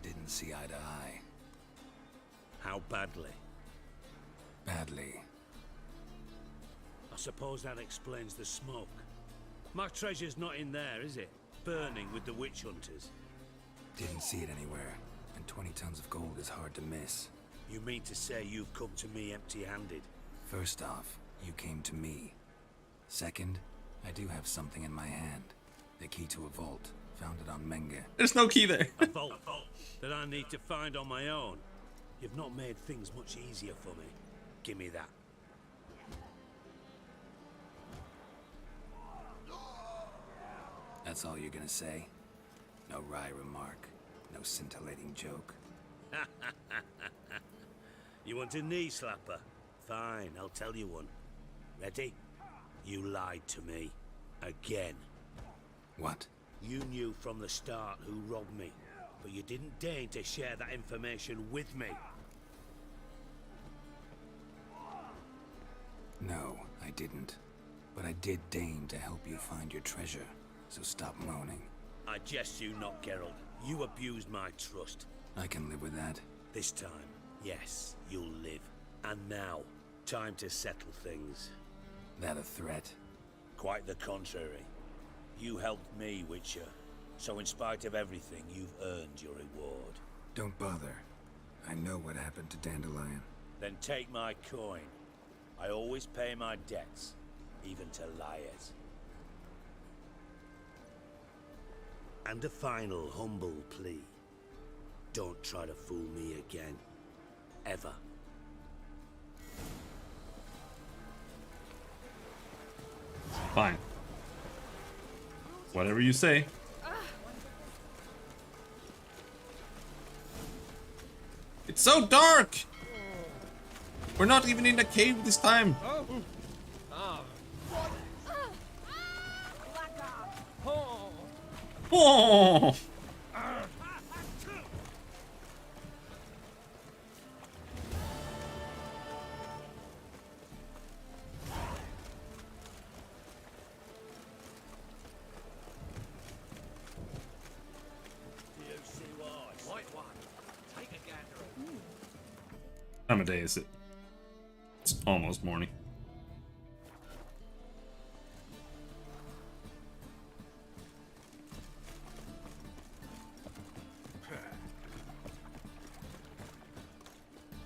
didn't see eye to eye. How badly? Badly. I suppose that explains the smoke. My treasure's not in there, is it? Burning with the witch hunters. Didn't see it anywhere, and 20 tons of gold is hard to miss. You mean to say you've come to me empty-handed? First off, you came to me. Second, I do have something in my hand. The key to a vault, found it on Menge. There's no key there. A vault that I need to find on my own. You've not made things much easier for me. Give me that. That's all you're gonna say? No wry remark, no scintillating joke. You want a knee slapper? Fine, I'll tell you one. Ready? You lied to me. Again. What? You knew from the start who robbed me, but you didn't deign to share that information with me. No, I didn't. But I did deign to help you find your treasure, so stop moaning. I jest you not, Geralt. You abused my trust. I can live with that. This time, yes, you'll live. And now, time to settle things. That a threat? Quite the contrary. You helped me, Witcher. So in spite of everything, you've earned your reward. Don't bother. I know what happened to Dandelion. Then take my coin. I always pay my debts, even to liars. And a final humble plea. don't try to fool me again. Ever. Fine. Whatever you say. It's so dark! We're not even in a cave this time. Oh! Time of day is it? It's almost morning.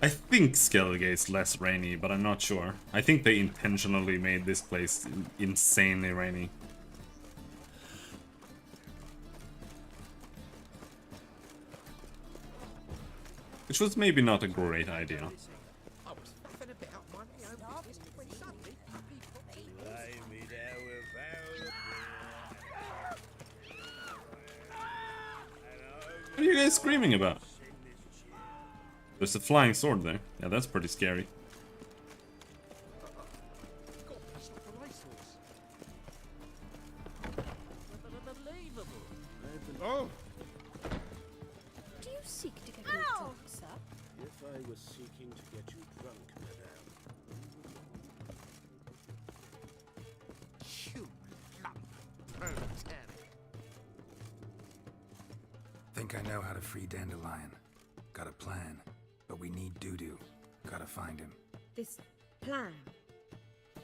I think Skelligate's less rainy, but I'm not sure. I think they intentionally made this place insanely rainy. Which was maybe not a great idea. What are you guys screaming about? There's a flying sword there. Yeah, that's pretty scary. Oh! Do you seek to get me drunk, sir? If I was seeking to get you drunk, madame. You lump proletariat. Think I know how to free Dandelion. Got a plan, but we need Dudu. Gotta find him. This plan?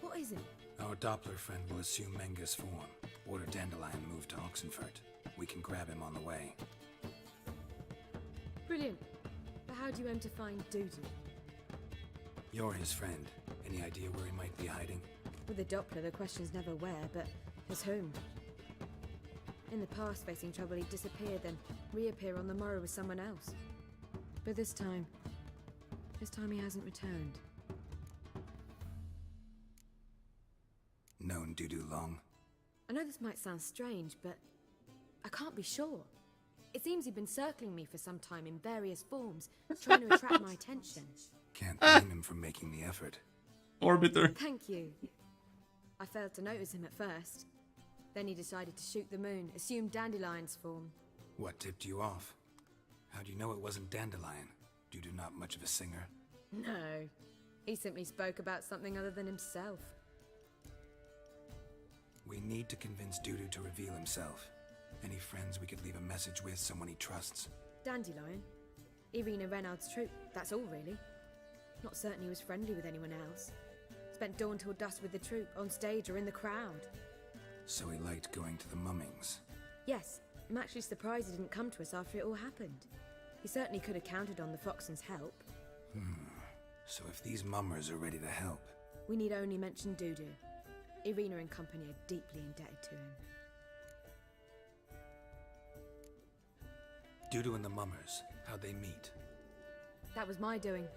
What is it? Our Doppler friend will assume Menga's form. Order Dandelion moved to Oxenfurt. We can grab him on the way. Brilliant. But how do you aim to find Dudu? You're his friend. Any idea where he might be hiding? With the Doppler, the question's never where, but as whom? In the past, facing trouble, he'd disappear, then reappear on the morrow with someone else. But this time he hasn't returned. Known Dudu long? I know this might sound strange, but I can't be sure. It seems he'd been circling me for some time in various forms, trying to attract my attention. Can't blame him for making the effort. Orbiter. Thank you. I failed to notice him at first. Then he decided to shoot the moon, assume Dandelion's form. What tipped you off? How do you know it wasn't Dandelion? Dudu not much of a singer? No. He simply spoke about something other than himself. We need to convince Dudu to reveal himself. Any friends we could leave a message with, someone he trusts? Dandelion? Irina Renard's troop, that's all really. Not certain he was friendly with anyone else. Spent dawn till dusk with the troop, on stage or in the crowd. So he liked going to the mummings? Yes, I'm actually surprised he didn't come to us after it all happened. He certainly could have counted on the Foxen's help. So if these mummers are ready to help... We need only mention Dudu. Irina and company are deeply indebted to him. Dudu and the mummers, how'd they meet? That was my doing.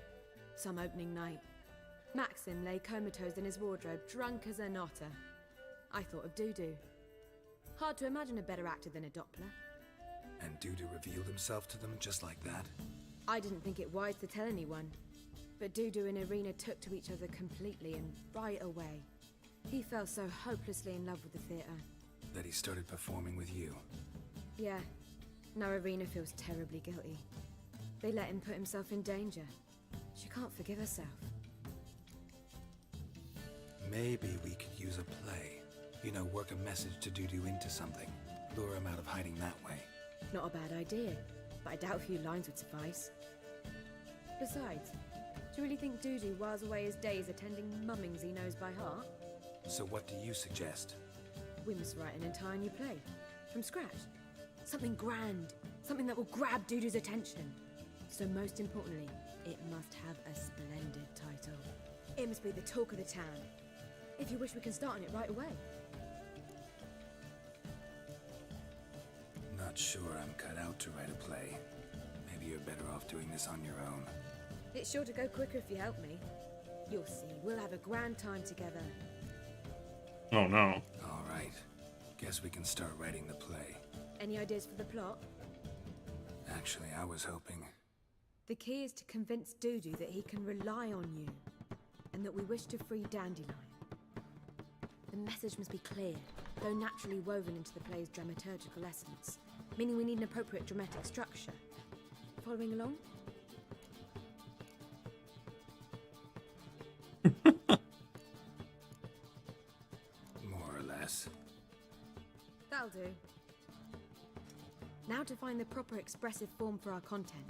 Some opening night. Maxim lay comatose in his wardrobe, drunk as an otter. I thought of Dudu. Hard to imagine a better actor than a Doppler. And Dudu revealed himself to them just like that? I didn't think it wise to tell anyone. But Dudu and Irina took to each other completely and right away. He fell so hopelessly in love with the theatre. That he started performing with you? Yeah. Now Irina feels terribly guilty. They let him put himself in danger. She can't forgive herself. Maybe we could use a play. You know, work a message to Dudu into something. Lure him out of hiding that way. Not a bad idea, but I doubt a few lines would suffice. Besides, do you really think Dudu whiles away his days attending mummings he knows by heart? So what do you suggest? We must write an entire new play. From scratch. Something grand. Something that will grab Dudu's attention. So most importantly, it must have a splendid title. It must be the talk of the town. If you wish, we can start on it right away. Not sure I'm cut out to write a play. Maybe you're better off doing this on your own. It's sure to go quicker if you help me. You'll see, we'll have a grand time together. Oh no. All right. Guess we can start writing the play. Any ideas for the plot? Actually, I was hoping... The key is to convince Dudu that he can rely on you, and that we wish to free Dandelion. The message must be clear, though naturally woven into the play's dramaturgical essence, meaning we need an appropriate dramatic structure. Following along? More or less. That'll do. Now to find the proper expressive form for our content.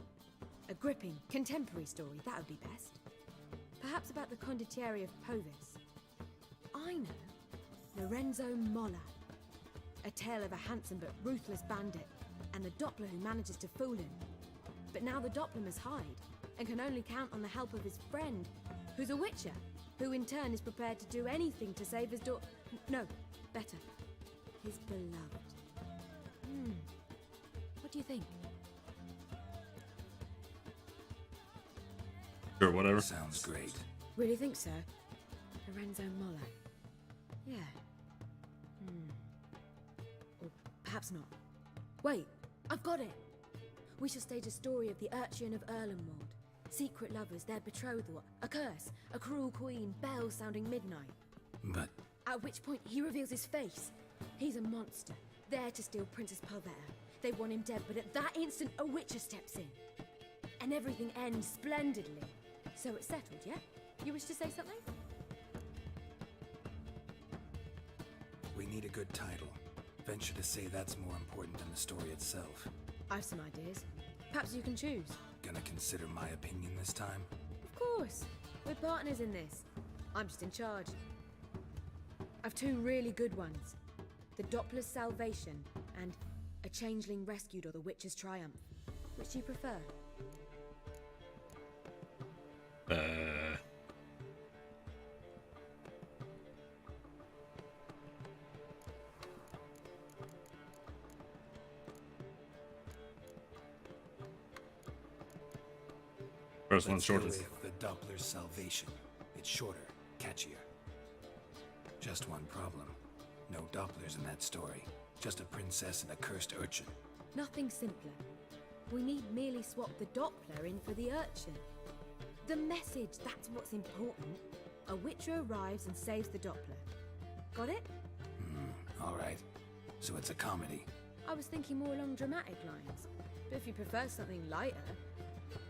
A gripping, contemporary story, that would be best. Perhaps about the condottieri of Povis. I know. Lorenzo Molla. A tale of a handsome but ruthless bandit, and the Doppler who manages to fool him. But now the Doppler must hide, and can only count on the help of his friend, who's a witcher, who in turn is prepared to do anything to save his daughter. No, better. His beloved. What do you think? Sure, whatever. Sounds great. Really think so? Lorenzo Molla. Yeah. Or perhaps not. Wait, I've got it! We shall stage a story of the Urchin of Erlenwald. Secret lovers, their betrothal, a curse, a cruel queen, bells sounding midnight. But... At which point he reveals his face. He's a monster, there to steal Princess Palvera. They want him dead, but at that instant a witcher steps in. And everything ends splendidly. So it's settled, yeah? You wish to say something? We need a good title. Venture to say that's more important than the story itself. I've some ideas. Perhaps you can choose. Gonna consider my opinion this time? Of course. We're partners in this. I'm just in charge. I've two really good ones. The Doppler's Salvation and A Changeling Rescued or The Witcher's Triumph. Which do you prefer? First one's shorter. Let's go with the Doppler's Salvation. It's shorter, catchier. Just one problem. No Dopplers in that story. Just a princess and a cursed urchin. Nothing simpler. We need merely swap the Doppler in for the urchin. The message, that's what's important. A witcher arrives and saves the Doppler. Got it? Alright. So it's a comedy. I was thinking more along dramatic lines. But if you prefer something lighter...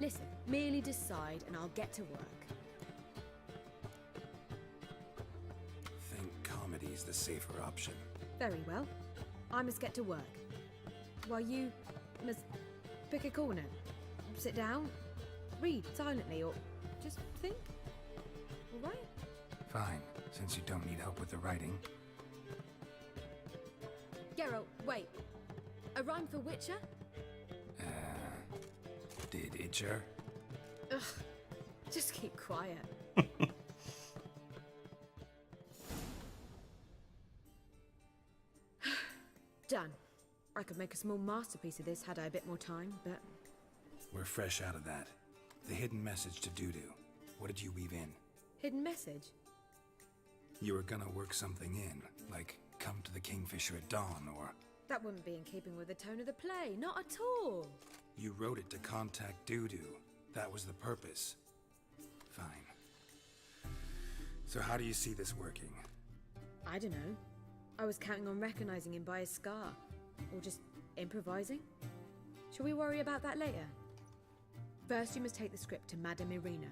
Listen, merely decide and I'll get to work. Think comedy's the safer option. Very well. I must get to work. While you must pick a corner. Sit down, read silently, or just think. All right? Fine, since you don't need help with the writing. Geralt, wait. A rhyme for Witcher? Did Itcher? Ugh, just keep quiet. Done. I could make a small masterpiece of this had I a bit more time, but... We're fresh out of that. The hidden message to Dudu. What did you weave in? Hidden message? You were gonna work something in, like come to the Kingfisher at dawn, or... That wouldn't be in keeping with the tone of the play, not at all. You wrote it to contact Dudu. That was the purpose. Fine. So how do you see this working? I don't know. I was counting on recognizing him by his scar. Or just improvising. Shall we worry about that later? First you must take the script to Madame Irina.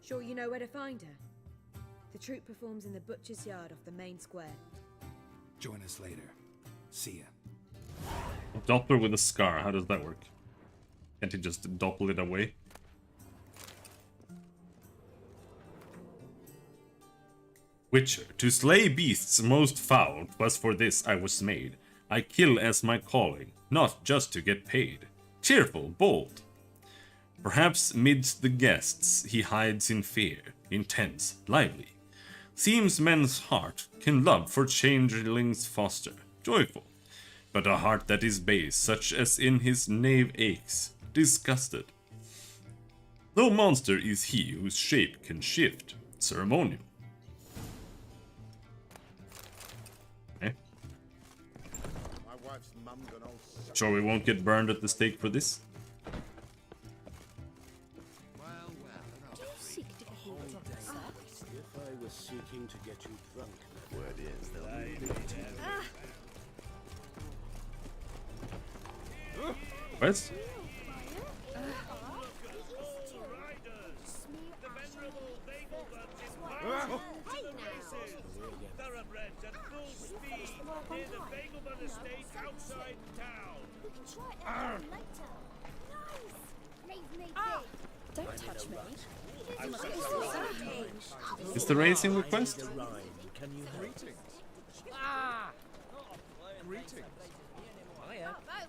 Sure you know where to find her? The troupe performs in the butcher's yard off the main square. Join us later. See ya. Doppler with a scar, how does that work? Can't he just doppel it away? Witcher, to slay beasts most foul, 'twas for this I was made. I kill as my calling, not just to get paid. Cheerful, bold. Perhaps midst the guests he hides in fear, intense, lively. Seems men's heart can love for changelings foster, joyful. but a heart that is base, such as in his knave aches, disgusted. No monster is he whose shape can shift, ceremonial. Okay. My wife's mum's an old Sure we won't get burned at the stake for this? If I was seeking to get you drunk, Word is, they'll Quest? Thoroughbreds at full speed near the Bagelbud estate outside town. We can try it again later. Nice! Leave me be. Don't touch me. Is the racing request? Can you help? Greetings. Bravo,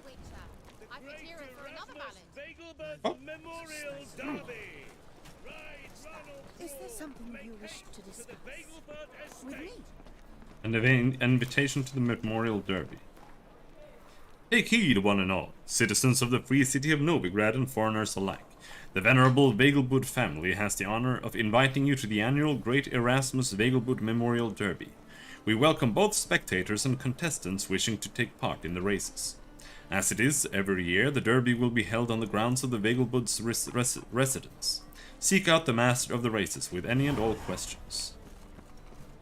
Witcher. I could hear it for another ballad. Bagelbud Oh. Memorial Derby. Ride Ronald Is there something you wish to to the discuss Bagelbud with estate. me? An invitation to the Memorial Derby. Take heed, one and all, citizens of the free city of Novigrad and foreigners alike. The venerable Vegelbud family has the honor of inviting you to the annual Great Erasmus Vegelbud Memorial Derby. We welcome both spectators and contestants wishing to take part in the races. As it is every year, the Derby will be held on the grounds of the Vegelbud's residence. Seek out the master of the races with any and all questions.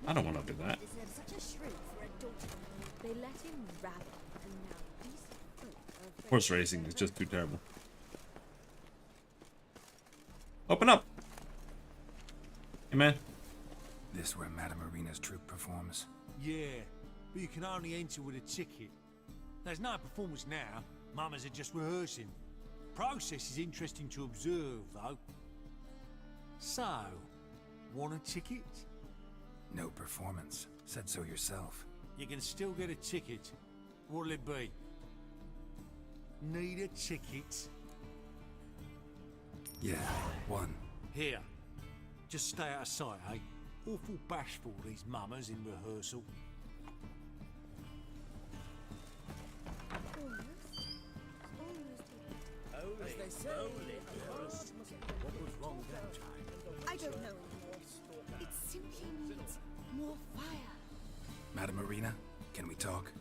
I don't want to do that. Such a shrew for a daughter. They let him rabble, and now these folk are afraid Horse racing is just too terrible. Open up! Hey man. This where Madame Irina's troupe performs? Yeah, but you can only enter with a ticket. There's no performance now. Mamas are just rehearsing. Process is interesting to observe, though. So, want a ticket? No performance. Said so yourself. You can still get a ticket. What'll it be? Need a ticket? Yeah, one. Here. Just stay out of sight, eh? Awful bashful, these mamas in rehearsal. What was wrong that time? I don't know anymore. It simply needs more fire. Madame Irina, can we talk?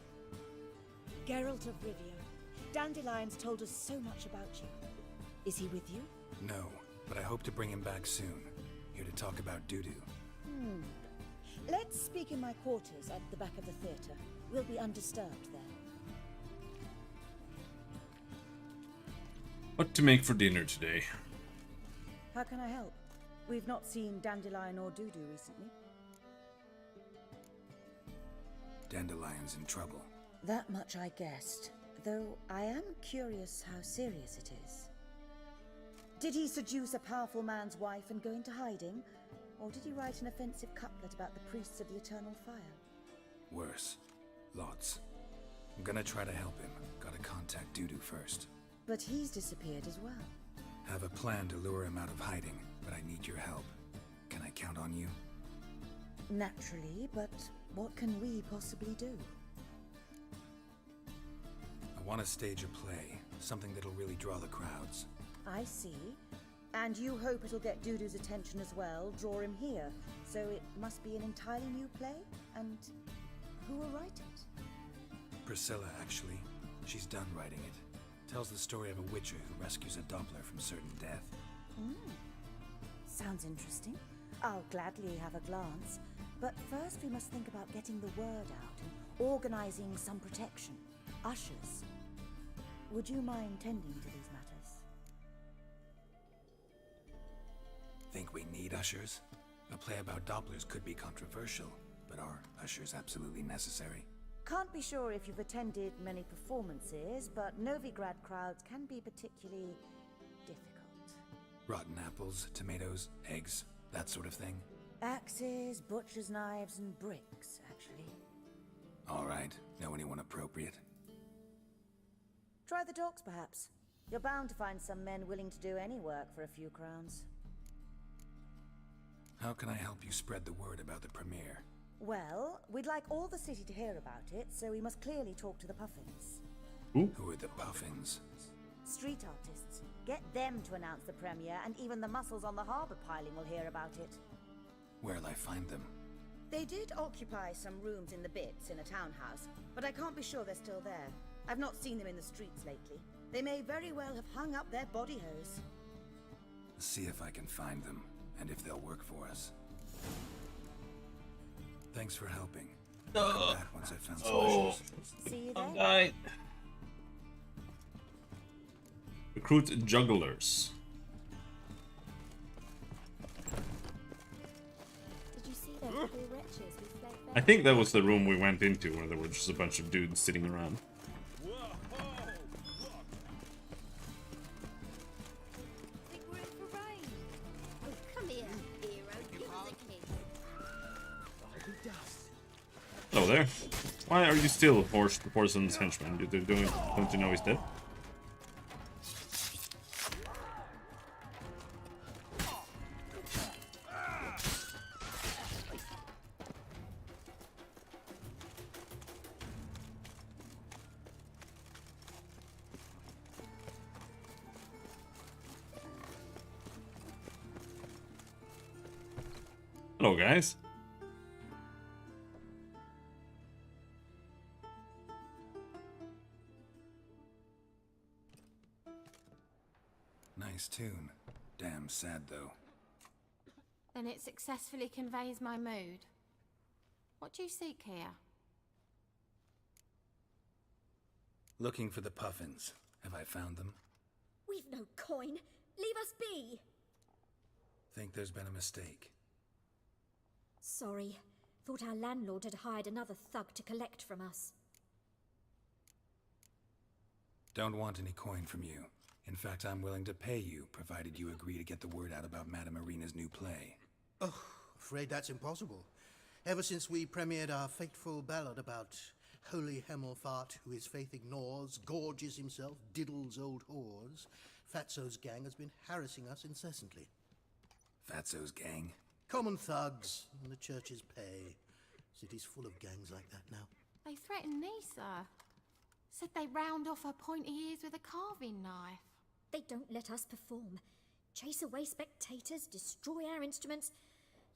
Geralt of Rivia. Dandelion's told us so much about you. Is he with you? No, but I hope to bring him back soon. Here to talk about Dudu. Let's speak in my quarters at the back of the theatre. We'll be undisturbed there. What to make for dinner today? How can I help? We've not seen Dandelion or Dudu recently. Dandelion's in trouble. That much I guessed, though I am curious how serious it is. Did he seduce a powerful man's wife and go into hiding? Or did he write an offensive couplet about the priests of the eternal fire? Worse. Lots. I'm gonna try to help him. Gotta contact Dudu first. But he's disappeared as well. Have a plan to lure him out of hiding, but I need your help. Can I count on you? Naturally, but what can we possibly do? I want to stage a play. Something that'll really draw the crowds. I see. And you hope it'll get Dudu's attention as well, draw him here. So it must be an entirely new play? And who will write it? Priscilla, actually. She's done writing it. Tells the story of a witcher who rescues a Doppler from certain death. Sounds interesting. I'll gladly have a glance. But first we must think about getting the word out and organizing some protection. Ushers. Would you mind tending to these matters? Think we need ushers? A play about Dopplers could be controversial, but are ushers absolutely necessary? Can't be sure if you've attended many performances, but Novigrad crowds can be particularly difficult. Rotten apples, tomatoes, eggs, that sort of thing? Axes, butcher's knives, and bricks, actually. Alright, know anyone appropriate? Try the docks, perhaps. You're bound to find some men willing to do any work for a few crowns. How can I help you spread the word about the premiere? Well, we'd like all the city to hear about it, so we must clearly talk to the Puffins. Who are the Puffins? Street artists. Get them to announce the premiere, and even the muscles on the harbour piling will hear about it. Where'll I find them? They did occupy some rooms in the Bits in a townhouse, but I can't be sure they're still there. I've not seen them in the streets lately. They may very well have hung up their body hose. See if I can find them, and if they'll work for us. Thanks for helping. I'll come back once I found solutions. See you then. Alright. Recruit jugglers. Did you see those poor wretches who fled back? I think that was the room we went into where there were just a bunch of dudes sitting around. Think we're in for rain. Oh, come here, hero. Give us a kiss. Hello there. Why are you still Horson's henchman? Don't you know he's dead? Hello, guys. Nice tune. Damn sad, though. Then it successfully conveys my mood. What do you seek here? Looking for the Puffins. Have I found them? We've no coin. Leave us be. Think there's been a mistake. Sorry. Thought our landlord had hired another thug to collect from us. Don't want any coin from you. In fact, I'm willing to pay you, provided you agree to get the word out about Madame Irina's new play. Oh, afraid that's impossible. Ever since we premiered our fateful ballad about Holy Hemelfart, who his faith ignores, gorges himself, diddles old whores, Fatso's gang has been harassing us incessantly. Fatso's gang? Common thugs in the church's pay. City's full of gangs like that now. They threatened Nisa. Said they round off her pointy ears with a carving knife. They don't let us perform. Chase away spectators, destroy our instruments.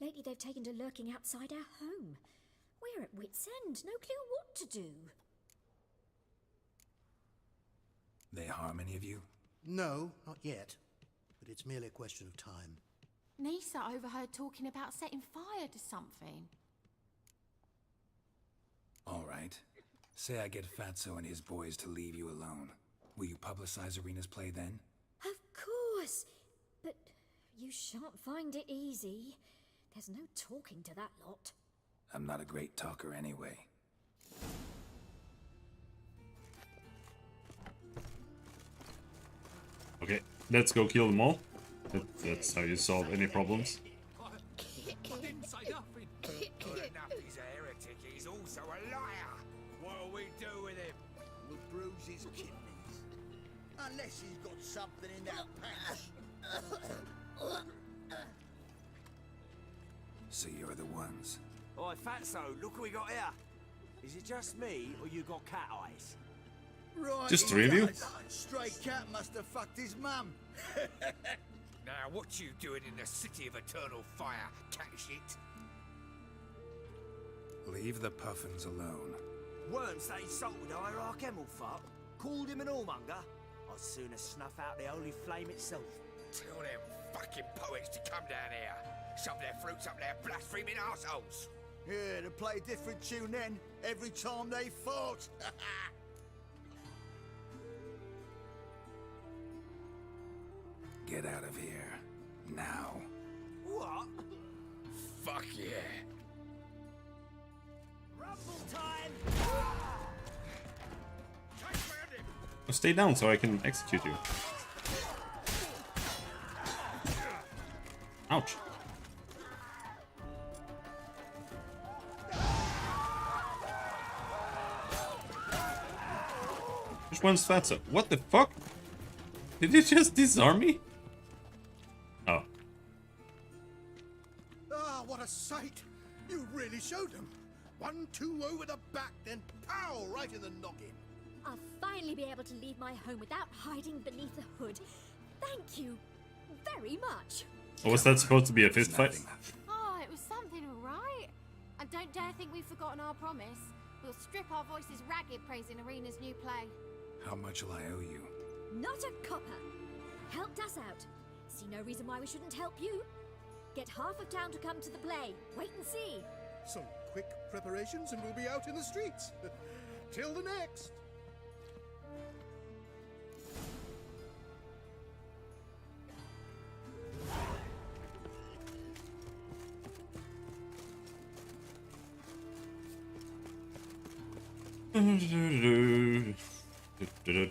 Lately they've taken to lurking outside our home. We're at wit's end, no clue what to do. They harm any of you? No, not yet. But it's merely a question of time. Nisa overheard talking about setting fire to something. All right. Say I get Fatso and his boys to leave you alone. Will you publicize Irina's play then? Of course. But you shan't find it easy. There's no talking to that lot. I'm not a great talker anyway. Okay, let's go kill them all. That's how you solve any problems. I didn't say nothing. Good enough, he's a heretic. He's also a liar. What'll we do with him? We'll bruise his kidneys. Unless he's got something in that patch. So you're the ones. Oi, Fatso, look what we got here. Is it just me, or you got cat eyes? Right. Just three of you? Stray cat must have fucked his mum. Now, what you doing in the city of eternal fire, cat shit? Leave the Puffins alone. Worms that insulted Hierarch Hemelfart, called him an whoremonger. I'd sooner snuff out the holy flame itself. Tell them fucking poets to come down here. Shove their fruits up their blaspheming arseholes. Yeah, to play a different tune then, every time they fought. Get out of here. Now. What? Fuck yeah. Rumble time! Stay down so I can execute you. Ouch. Which one's Fatso? What the fuck? Did he just disarm me? Oh. Ah, what a sight! You really showed them. 1-2 over the back, then pow, right in the noggin. I'll finally be able to leave my home without hiding beneath a hood. Thank you very much. Was that supposed to be a fist fight? Oh, it was something, all right. And don't dare think we've forgotten our promise. We'll strip our voices ragged praising Arena's new play. How much will I owe you? Not a copper. Helped us out. See no reason why we shouldn't help you. Get half of town to come to the play. Wait and see. Some quick preparations and we'll be out in the streets. Till the next.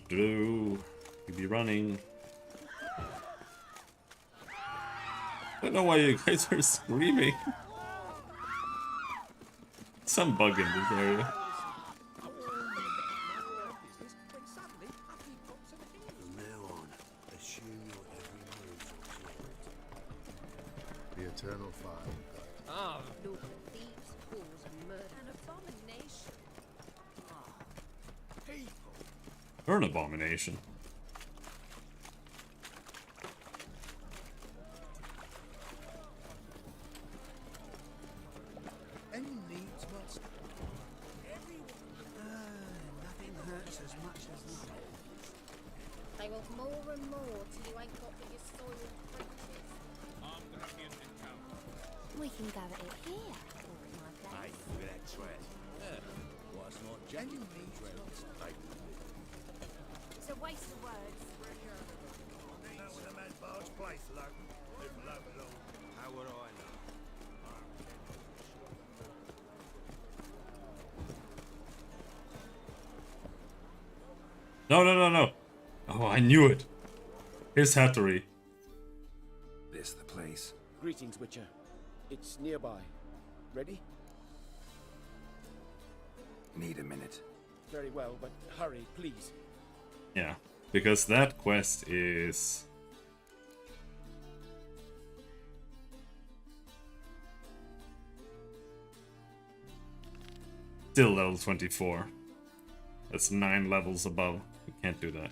You'd be running. I don't know why you guys are screaming. Some bug in this area. From now on, assume your every move observed. The eternal fire. Ah, look, thieves cause murder and abomination. People. Or an abomination. Any needs must. Nothing hurts as much as love. They want more and more till you ain't got but your soiled trenches. We can go at it here, or at my place. Look at that trash. Yeah. What's not Jenny needs It's a waste of words. That was a man's barge place, Logan. Leave him alone. How would I know? No, no, no, no. Oh, I knew it. Here's Hattori. This the place? Greetings, Witcher. It's nearby. Ready? Need a minute. Very well, but hurry, please. Yeah, because that quest is... still level 24. That's 9 levels above. We can't do that.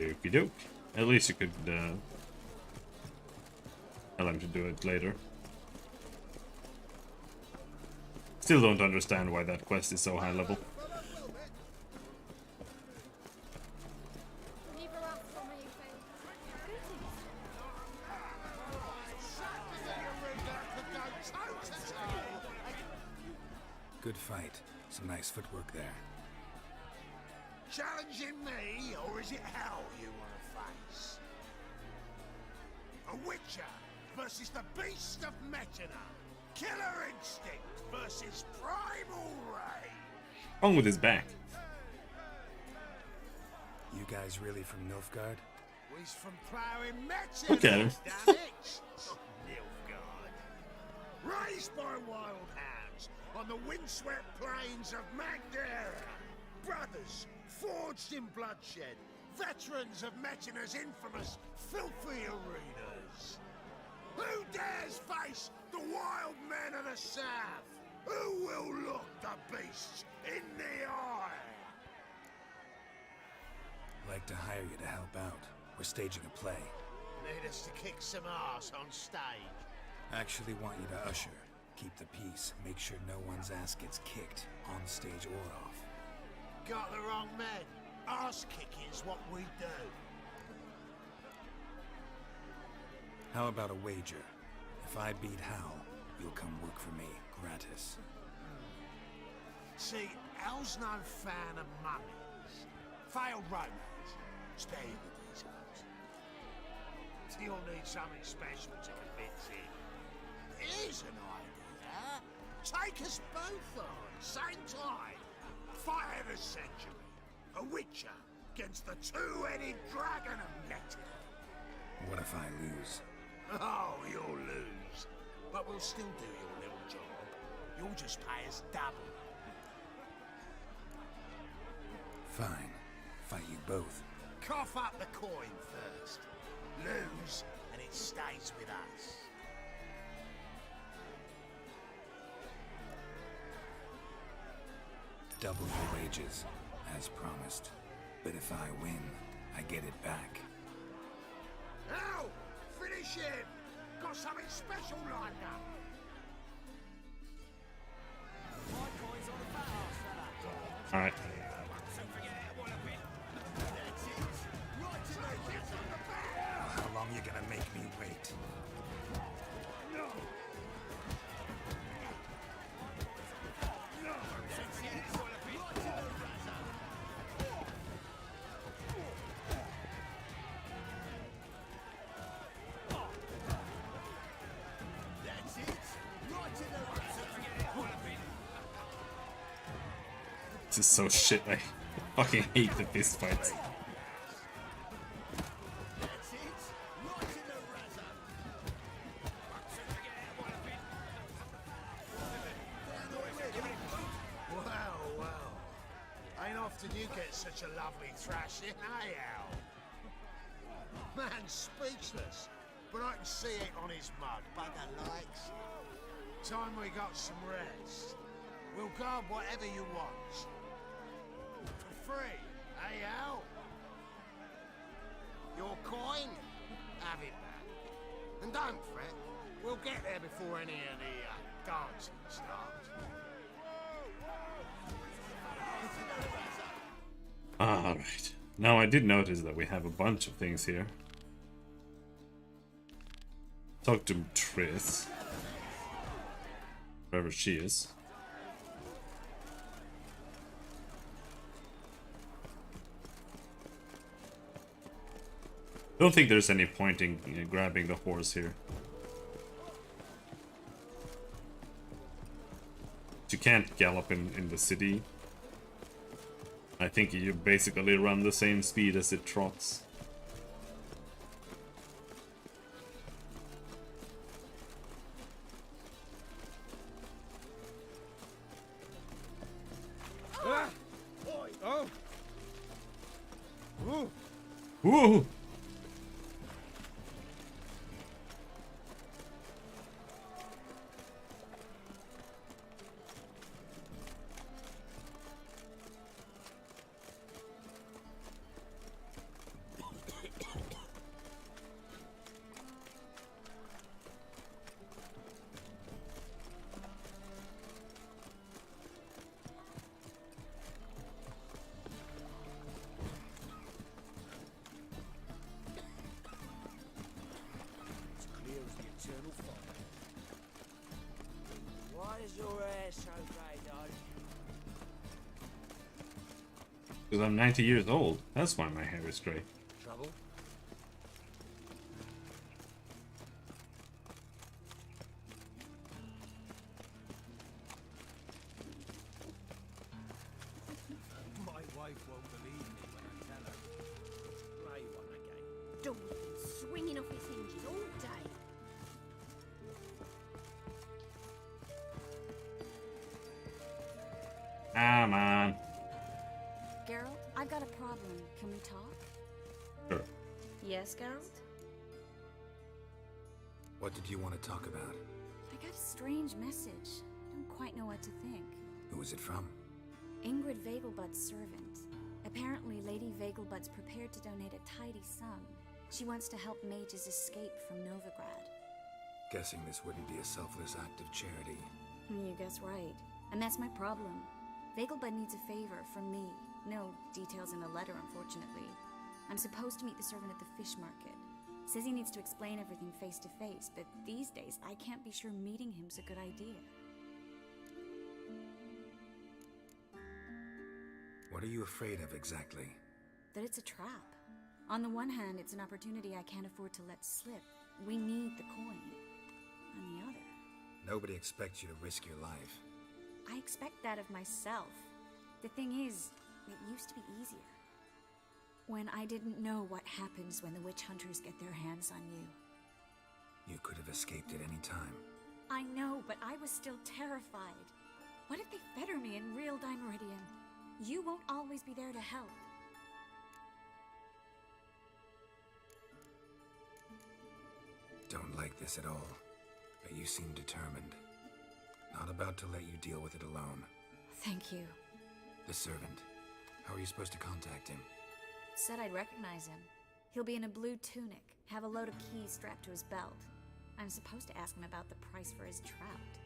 Okie doke. At least you could tell him to do it later. Still don't understand why that quest is so high level. Good fight. Some nice footwork there. Challenging me, or is it hell you want to face? A Witcher versus the Beast of Metina. Killer instinct versus primal rage. What's wrong with his back? You guys really from Nilfgaard? He's from ploughing Metina. Look at him. Damn it. Nilfgaard. Raised by wild hounds on the windswept plains of Magdera. Brothers forged in bloodshed, veterans of Metina's infamous filthy arenas. Who dares face the wild men of the south? Who will look the beasts in the eye? Like to hire you to help out. We're staging a play. Need us to kick some ass on stage? Actually want you to usher. Keep the peace. Make sure no one's ass gets kicked, on stage or off. Got the wrong men. Ass kicking's what we do. How about a wager? If I beat Hal, you'll come work for me, gratis. See, Hal's no fan of mummies. Failed romance. Spare you the details. You'll need something special to convince him. Here's an idea. Take us both on, same time. Fight of the century. A Witcher against the two-headed dragon of Nettie. What if I lose? Oh, you'll lose. But we'll still do your little job. You'll just pay us double. Fine. Fight you both. Cough up the coin first. Lose, and it stays with us. Double your wages, as promised. But if I win, I get it back. Now, finish him! Got something special lined up. All right. How long you gonna make me wait? This is so shit. I fucking hate the fist fights. Well. Ain't often you get such a lovely thrashing, eh, Al? Man's speechless, but I can see it on his mug. Bugger likes it. Time we got some rest. We'll guard whatever you want. For free, eh, Al? Your coin? Have it back. And don't fret, we'll get there before any of the dancing starts. Alright. Now I did notice that we have a bunch of things here. Talk to Triss. Wherever she is. I don't think there's any point in grabbing the horse here. You can't gallop in the city. I think you basically run the same speed as it trots. Ah! Oh! Ooh! Ooh! Why is your hair so grey, darling? Because I'm 90 years old. That's why my hair is grey. Trouble? My wife won't believe me when I tell her. Play one again. Door's been swinging off its hinges all day. Ah, man. Geralt, I've got a problem. Can we talk? Sure. Yes, Geralt? What did you want to talk about? I got a strange message. I don't quite know what to think. Who was it from? Ingrid Vegelbud's servant. Apparently, Lady Vegelbud's prepared to donate a tidy sum. She wants to help mages escape from Novigrad. Guessing this wouldn't be a selfless act of charity. You guess right. And that's my problem. Vegelbud needs a favor from me. No details in the letter, unfortunately. I'm supposed to meet the servant at the fish market. Says he needs to explain everything face to face, but these days I can't be sure meeting him's a good idea. What are you afraid of exactly? That it's a trap. On the one hand, it's an opportunity I can't afford to let slip. We need the coin. On the other... Nobody expects you to risk your life. I expect that of myself. The thing is, it used to be easier. When I didn't know what happens when the witch hunters get their hands on you. You could have escaped at any time. I know, but I was still terrified. What if they fetter me in real Dimeridium? You won't always be there to help. Don't like this at all, but you seem determined. Not about to let you deal with it alone. Thank you. The servant. How are you supposed to contact him? Said I'd recognize him. He'll be in a blue tunic, have a load of keys strapped to his belt. I'm supposed to ask him about the price for his trout.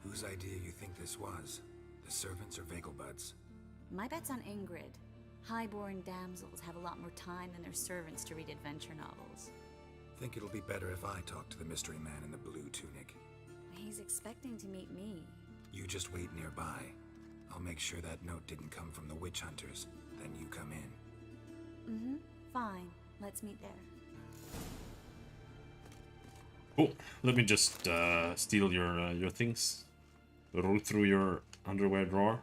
Whose idea you think this was? The servants or Vegelbud's? My bet's on Ingrid. Highborn damsels have a lot more time than their servants to read adventure novels. Think it'll be better if I talk to the mystery man in the blue tunic. He's expecting to meet me. You just wait nearby. I'll make sure that note didn't come from the witch hunters. Then you come in. Mm-hmm. Fine. Let's meet there. Oh, let me just steal your things. Root through your underwear drawer.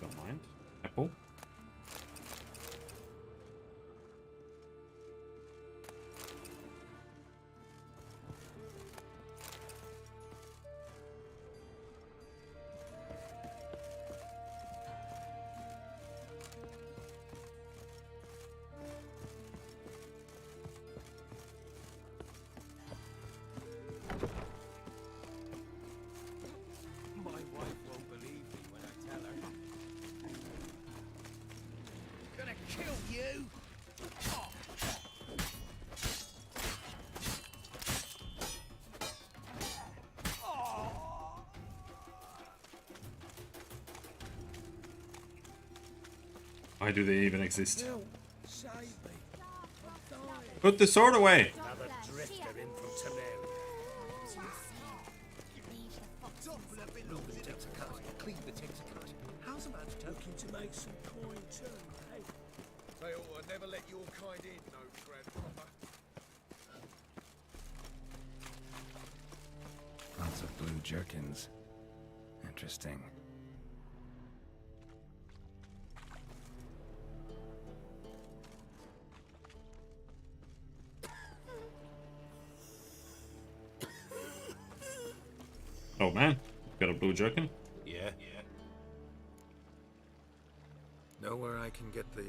Don't mind. Apple. Why do they even exist? Put the sword away! Another drifter in from Temeria. Clean the Texicati. How's about looking to make some coin too, hey? They ought to never let your kind in, no grandfather. Lots of blue jerkins. Interesting. Oh man, got a blue jerkin? Yeah. Know where I can get the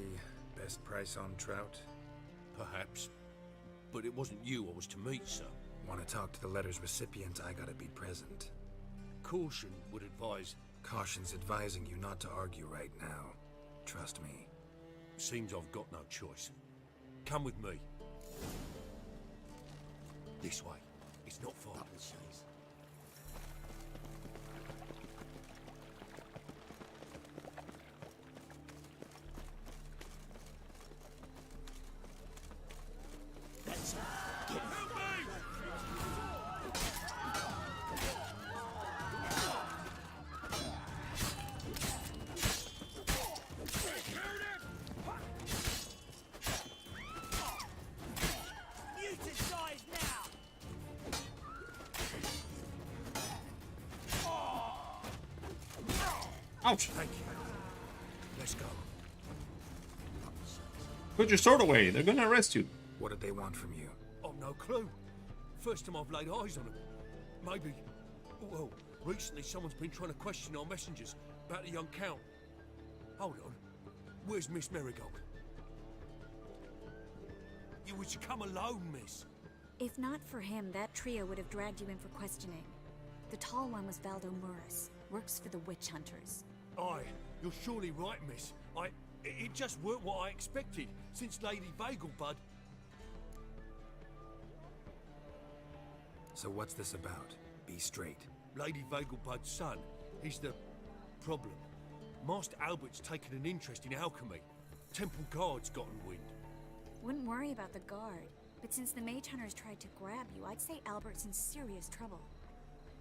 best price on trout? Perhaps. But it wasn't you I was to meet, sir. Want to talk to the letter's recipient, I gotta be present. Caution would advise... Caution's advising you not to argue right now. Trust me. Seems I've got no choice. Come with me. This way. It's not far. Ouch! Thank you. Let's go. Put your sword away, they're gonna arrest you. What did they want from you? I've no clue. First time I've laid eyes on them. Maybe... Well, recently someone's been trying to question our messengers about the young Count. Hold on. Where's Miss Marigold? You was to come alone, miss. If not for him, that trio would have dragged you in for questioning. The tall one was Valdo Murris, works for the witch hunters. Aye, you're surely right, miss. It just weren't what I expected, since Lady Vegelbud... So what's this about? Be straight. Lady Vegelbud's son, he's the... problem. Master Albert's taken an interest in alchemy. Temple Guard's gotten wind. Wouldn't worry about the guard, but since the mage hunters tried to grab you, I'd say Albert's in serious trouble.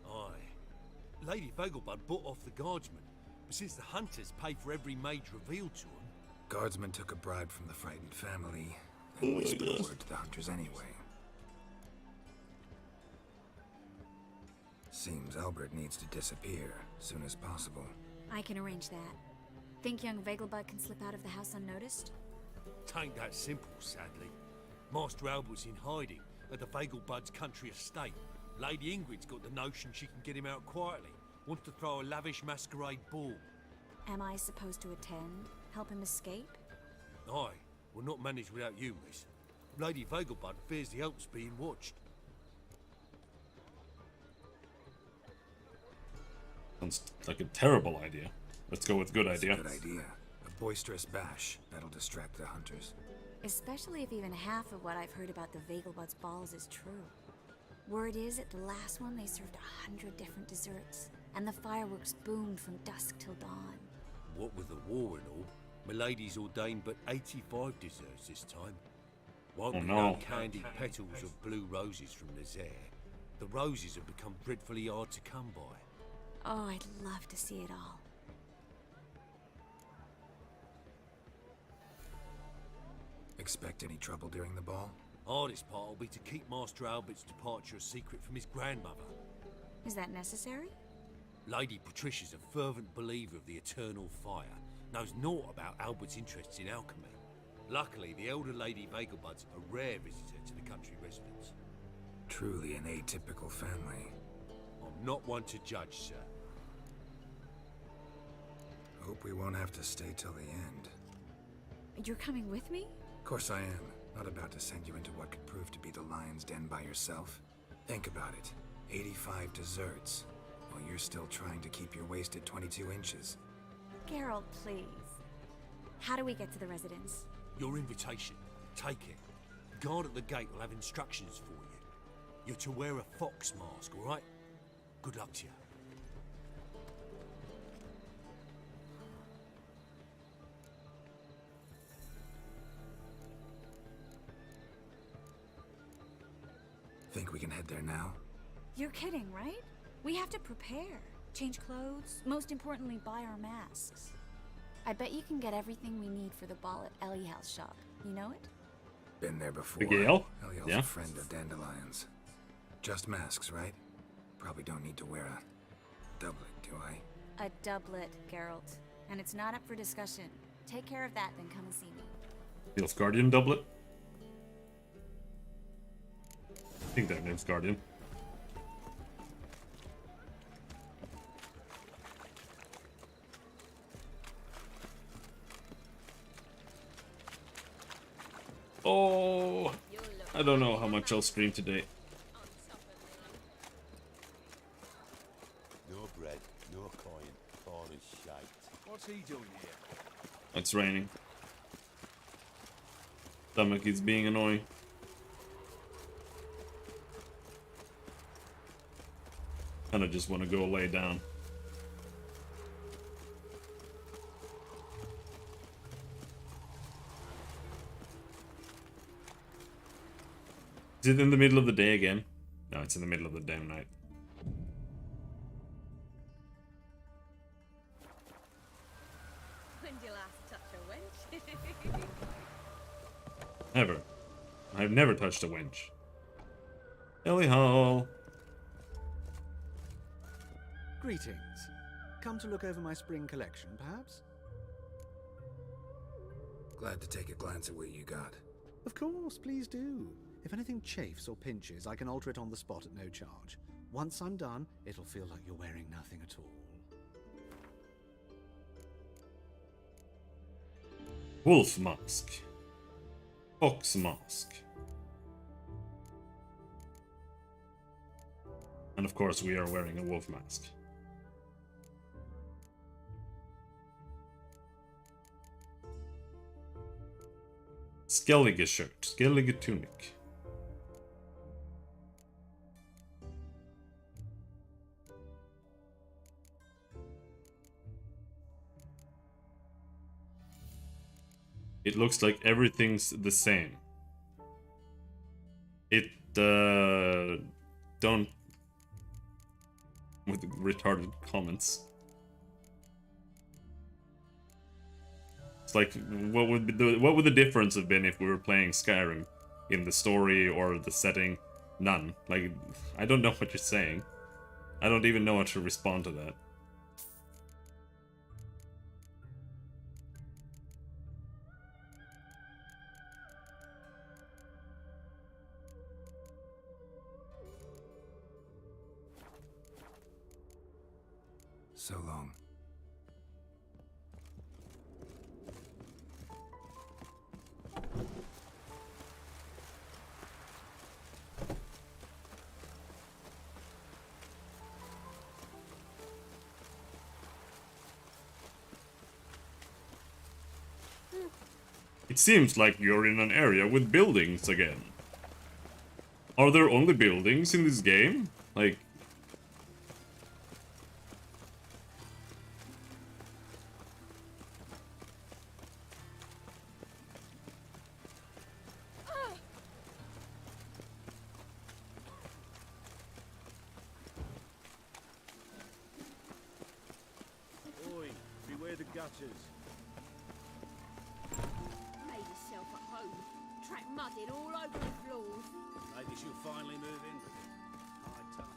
Aye. Lady Vegelbud bought off the guardsmen, but since the hunters pay for every mage revealed to them... Guardsmen took a bribe from the frightened family, and whispered word to the hunters anyway. Seems Albert needs to disappear soon as possible. I can arrange that. Think young Vegelbud can slip out of the house unnoticed? Tain't that simple, sadly. Master Albert's in hiding at the Vegelbud's country estate. Lady Ingrid's got the notion she can get him out quietly. Wants to throw a lavish masquerade ball. Am I supposed to attend? Help him escape? Aye, will not manage without you, miss. Lady Vegelbud fears the Alps being watched. Sounds like a terrible idea. Let's go with good idea. Good idea. A boisterous bash. That'll distract the hunters. Especially if even half of what I've heard about the Vegelbud's balls is true. Word is, at the last one they served 100 different desserts, and the fireworks boomed from dusk till dawn. What with the war and all, Milady's ordained but 85 desserts this time. Won't be no candied petals of blue roses from Nazaire. The roses have become dreadfully hard to come by. Oh, I'd love to see it all. Expect any trouble during the ball? Hardest part will be to keep Master Albert's departure a secret from his grandmother. Is that necessary? Lady Patricia's a fervent believer of the eternal fire, knows naught about Albert's interests in alchemy. Luckily, the elder Lady Vegelbud's a rare visitor to the country residence. Truly an atypical family. I'm not one to judge, sir. Hope we won't have to stay till the end. You're coming with me? Of course I am. Not about to send you into what could prove to be the lion's den by yourself. Think about it. 85 desserts, while you're still trying to keep your waist at 22 inches. Geralt, please. How do we get to the residence? Your invitation. Take it. The guard at the gate will have instructions for you. You're to wear a fox mask, all right? Good luck to you. Think we can head there now? You're kidding, right? We have to prepare. Change clothes, most importantly, buy our masks. I bet you can get everything we need for the ball at Elihel's shop. You know it? Been there before. Gale? Eliel's Yeah. a friend of Dandelion's. Just masks, right? Probably don't need to wear a doublet, do I? A doublet, Geralt. And it's not up for discussion. Take care of that, then come and see me. Nilfgaardian doublet? I think they're Nilfgaardian. Oh, I don't know how much I'll stream today. No bread, no coin, corn is shite. What's he doing here? It's raining. Stomach is being annoying. Kinda just want to go lay down. Is it in the middle of the day again? No, it's in the middle of the damn night. When did you last touch a wench? Never. I've never touched a wench. Ellie Hall. Greetings. Come to look over my spring collection, perhaps? Glad to take a glance at what you got. Of course, please do. If anything chafes or pinches, I can alter it on the spot at no charge. Once I'm done, it'll feel like you're wearing nothing at all. Wolf mask. Fox mask. And of course we are wearing a wolf mask. Skellige shirt. Skellige tunic. It looks like everything's the same. It, don't... With retarded comments. It's like, what would the difference have been if we were playing Skyrim? In the story or the setting? None. Like, I don't know what you're saying. I don't even know how to respond to that. So long. It seems like you're in an area with buildings again. Are there only buildings in this game? Like... Oi, beware the gutters. Made yourself at home. Track mudded all over the floors. Maybe she'll finally move in with it. High time.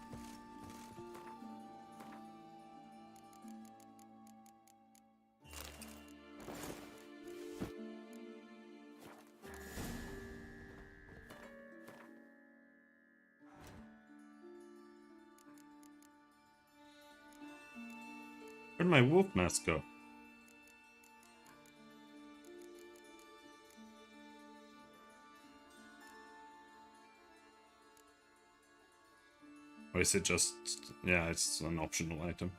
Where'd my wolf mask go? Or is it just... yeah, it's an optional item.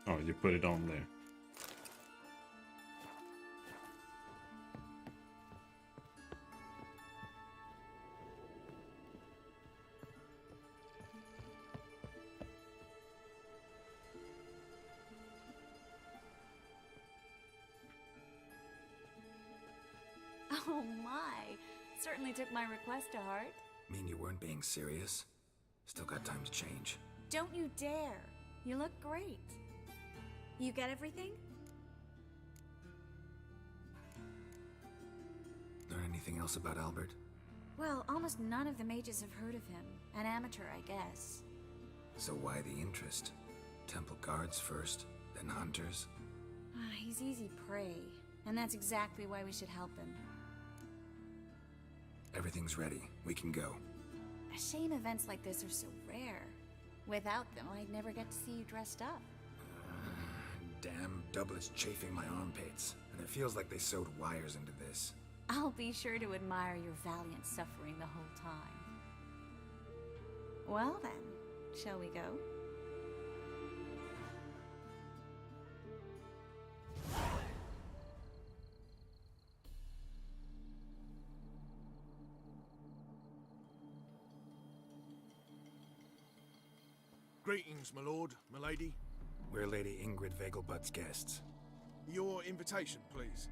Oh, you put it on there. Oh my! Certainly took my request to heart. Mean you weren't being serious? Still got time to change. Don't you dare! You look great. You get everything? Learn anything else about Albert? Well, almost none of the mages have heard of him. An amateur, I guess. So why the interest? Temple guards first, then hunters? He's easy prey, and that's exactly why we should help him. Everything's ready. We can go. A shame events like this are so rare. Without them, I'd never get to see you dressed up. Damn doublets chafing my armpits, and it feels like they sewed wires into this. I'll be sure to admire your valiant suffering the whole time. Well then, shall we go? Greetings, my lord, my lady. We're Lady Ingrid Vegelbud's guests. Your invitation, please.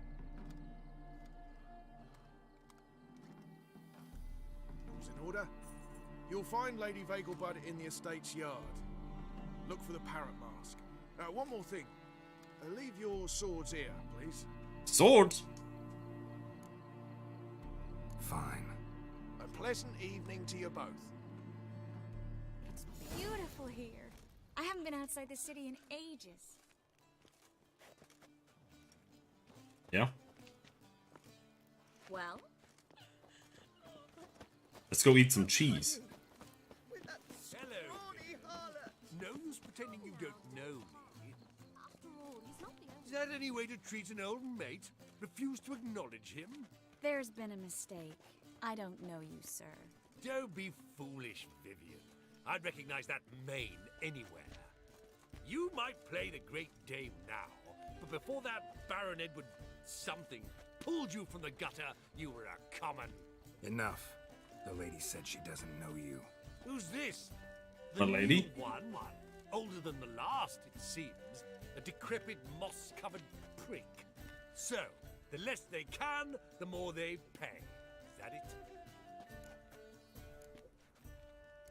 All's in order. You'll find Lady Vegelbud in the estate's yard. Look for the parrot mask. One more thing. Leave your swords here, please. Swords? Fine. A pleasant evening to you both. It's beautiful here. I haven't been outside the city in ages. Yeah. Well? Let's go eat some cheese. Hello. No use pretending you don't know me. Is that any way to treat an old mate? Refuse to acknowledge him? There's been a mistake. I don't know you, sir. Don't be foolish, Vivian. I'd recognize that mane anywhere. You might play the Great Dame now, but before that Baron Edward something pulled you from the gutter, you were a common. Enough. The lady said she doesn't know you. Who's this? The lady? New one. Older than the last, it seems. A decrepit, moss-covered prick. So, the less they can, the more they pay. Is that it?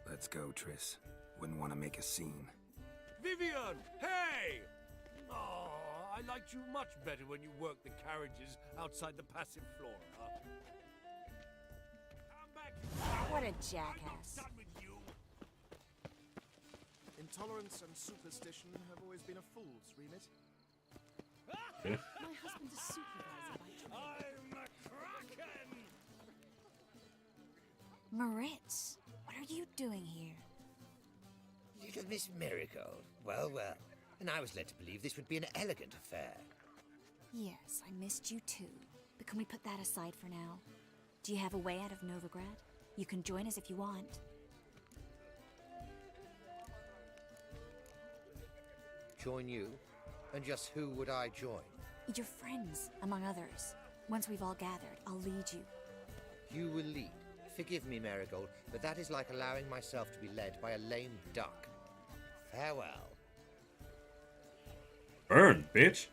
Let's go, Triss. Wouldn't want to make a scene. Vivian! Hey! Oh, I liked you much better when you worked the carriages outside the passive flora. What a jackass. Intolerance and superstition have always been a fool's remit. Okay. My husband's a supervisor by trade. I'm a kraken! Moritz, what are you doing here? Little Miss Marigold. Well, well. And I was led to believe this would be an elegant affair. Yes, I missed you too. But can we put that aside for now? Do you have a way out of Novigrad? You can join us if you want. Join you? And just who would I join? Your friends, among others. Once we've all gathered, I'll lead you. You will lead. Forgive me, Marigold, but that is like allowing myself to be led by a lame duck. Farewell. Burn, bitch!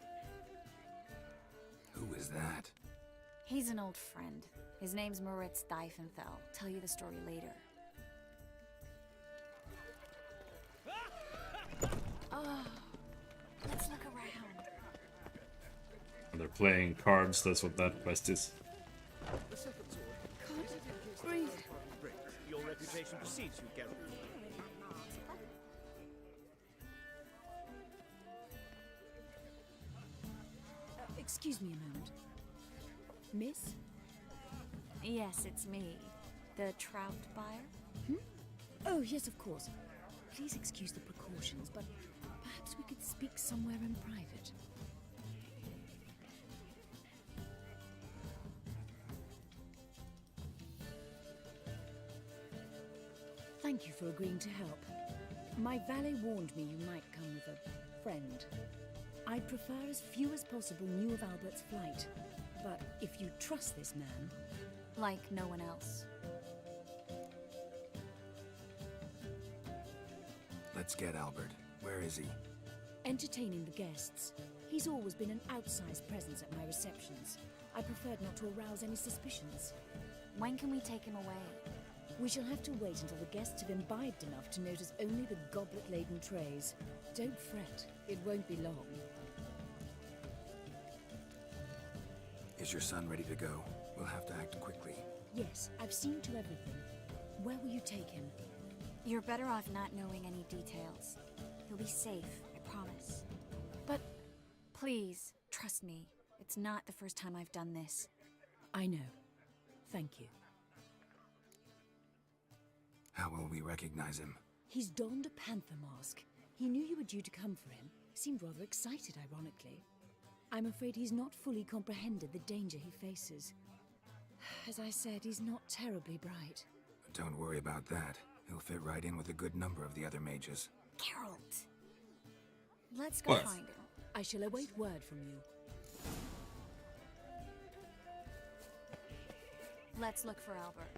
Who is that? He's an old friend. His name's Moritz Diefenfeld. Tell you the story later. Oh, let's look around. They're playing cards, that's what that quest is. The second sword. God, breathe. Your reputation precedes you, Geralt. Excuse me a moment. Miss? Yes, it's me. The trout buyer? Hmm? Oh, yes, of course. Please excuse the precautions, but perhaps we could speak somewhere in private. Thank you for agreeing to help. My valet warned me you might come with a friend. I'd prefer as few as possible knew of Albert's flight. But if you trust this man... Like no one else. Let's get Albert. Where is he? Entertaining the guests. He's always been an outsized presence at my receptions. I preferred not to arouse any suspicions. When can we take him away? We shall have to wait until the guests have imbibed enough to notice only the goblet-laden trays. Don't fret. It won't be long. Is your son ready to go? We'll have to act quickly. Yes, I've seen to everything. Where will you take him? You're better off not knowing any details. He'll be safe, I promise. But... Please, trust me. It's not the first time I've done this. I know. Thank you. How will we recognize him? He's donned a panther mask. He knew you were due to come for him. Seemed rather excited, ironically. I'm afraid he's not fully comprehended the danger he faces. As I said, he's not terribly bright. Don't worry about that. He'll fit right in with a good number of the other mages. Geralt! Let's go find him. I shall await word from you. Let's look for Albert.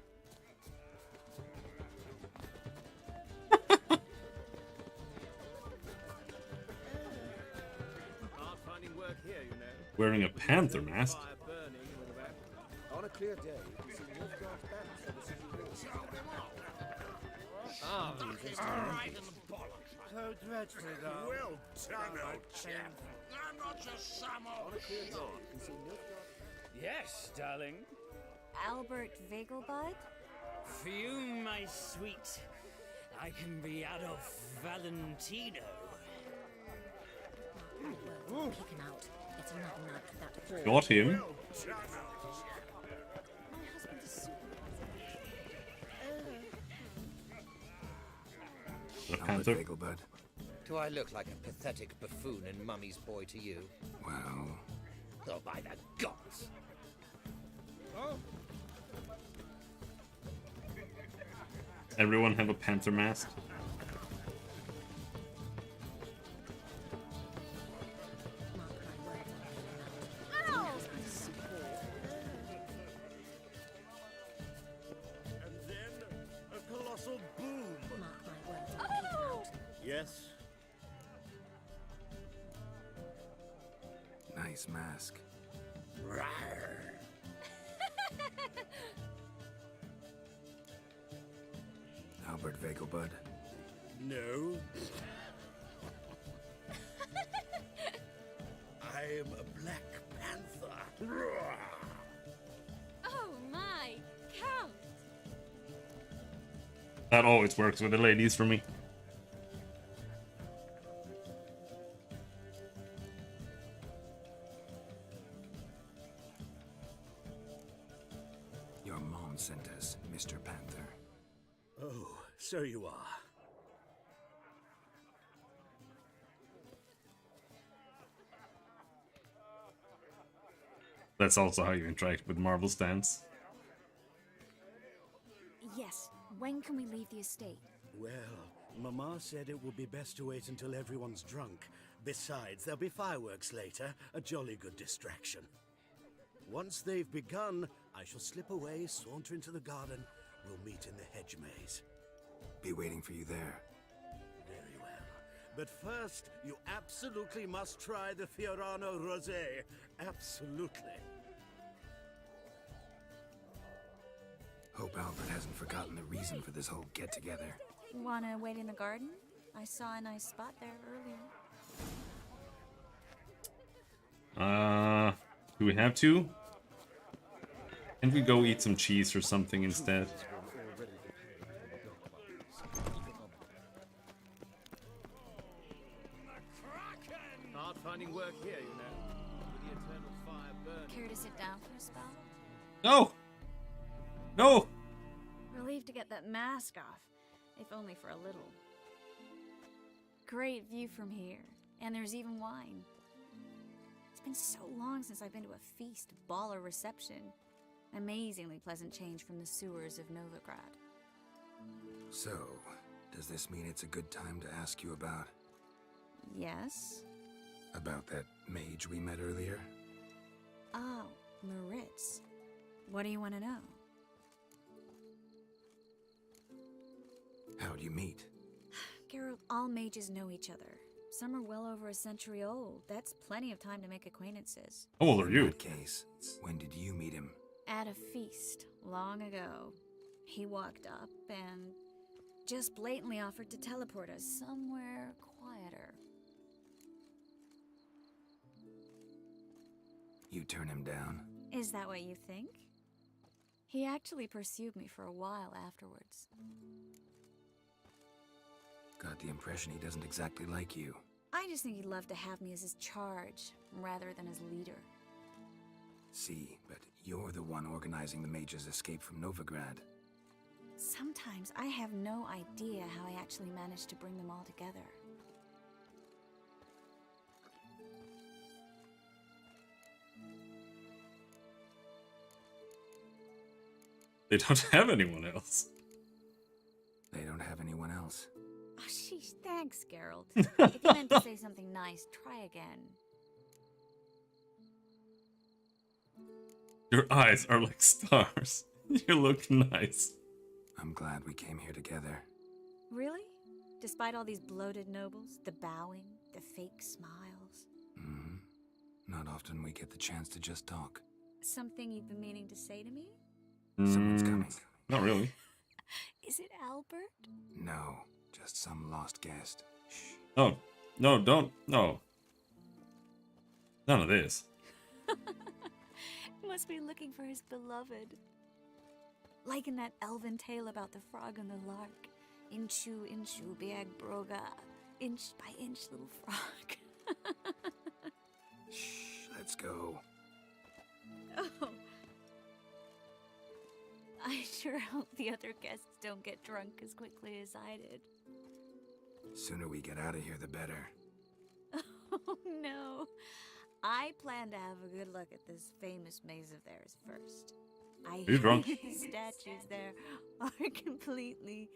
Work here, you know. Wearing a panther mask? On a clear day, you can see Nilfgaard's banners on the city walls. Ah, So dreadfully done. Well done, old chap. I'm not just some old On a clear day, you can see Nilfgaard. yes, darling. Albert Vegelbud? For you, my sweet, I can be Adolf Valentino. Well, kick him out. It's another night without a Got him. My husband is supervisor. The panther. Vegelbud. Do I look like a pathetic buffoon and mummy's boy to you? Well... Oh, by the gods! Everyone have a panther mask? Yes. Nice mask. Albert Vegelbud. No. I am a Black Panther. Oh my, Count! That always works with the ladies for me. Town sent us, Mr. Panther. Oh, so you are. That's also how you interact with Marvel stands. Yes, when can we leave the estate? Well, Mama said it would be best to wait until everyone's drunk. Besides, there'll be fireworks later, a jolly good distraction. Once they've begun, I shall slip away, saunter into the garden. We'll meet in the hedge maze. Be waiting for you there. Very well. But first, you absolutely must try the Fiorano Rosé. Absolutely. Hope Albert hasn't forgotten the reason for this whole get-together. Wanna wait in the garden? I saw a nice spot there earlier. Do we have to? Can't we go eat some cheese or something instead? Hard finding work here, you know. With the eternal fire burning. Care to sit down for a spell? No! No! Relieved to get that mask off, if only for a little. Great view from here, and there's even wine. It's been so long since I've been to a feast, ball, or reception. Amazingly pleasant change from the sewers of Novigrad. So, does this mean it's a good time to ask you about... Yes? About that mage we met earlier? Oh, Maritz. What do you want to know? How'd you meet? Geralt, all mages know each other. Some are well over a century old. That's plenty of time to make acquaintances. How old are you? In that case, when did you meet him? At a feast, long ago. He walked up and just blatantly offered to teleport us somewhere quieter. You turn him down? Is that what you think? He actually pursued me for a while afterwards. Got the impression he doesn't exactly like you. I just think he'd love to have me as his charge, rather than his leader. See, but you're the one organizing the mage's escape from Novigrad. Sometimes I have no idea how I actually managed to bring them all together. They don't have anyone else. They don't have anyone else. Oh, sheesh, thanks, Geralt. If you meant to say something nice, try again. Your eyes are like stars. You look nice. I'm glad we came here together. Really? Despite all these bloated nobles, the bowing, the fake smiles? Mm-hmm. Not often we get the chance to just talk. Something you've been meaning to say to me? Someone's coming. Not really. Is it Albert? No, just some lost guest. Oh, no, don't, no. None of this. Must be looking for his beloved. Like in that elven tale about the frog and the lark. Inchu, inchu, biag broga. Inch by inch, little frog. Shh, let's go. Oh. I sure hope the other guests don't get drunk as quickly as I did. Sooner we get out of here, the better. Oh no. I plan to have a good look at this famous maze of theirs first. I Are you drunk? hear the statues there are completely,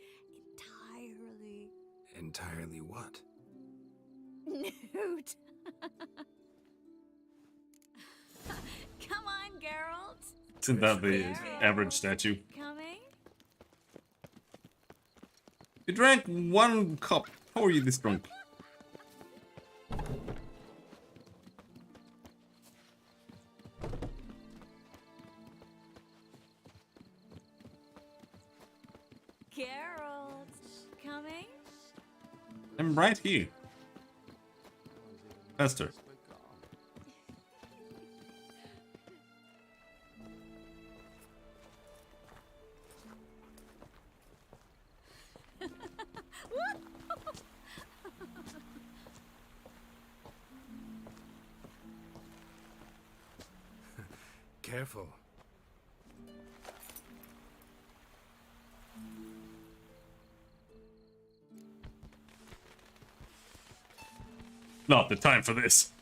Entirely what? nude. Come on, Geralt. Isn't that the average statue? Coming? You drank one cup. How are you this drunk? Geralt. Coming? I'm right here. Faster. Careful. not the time for this.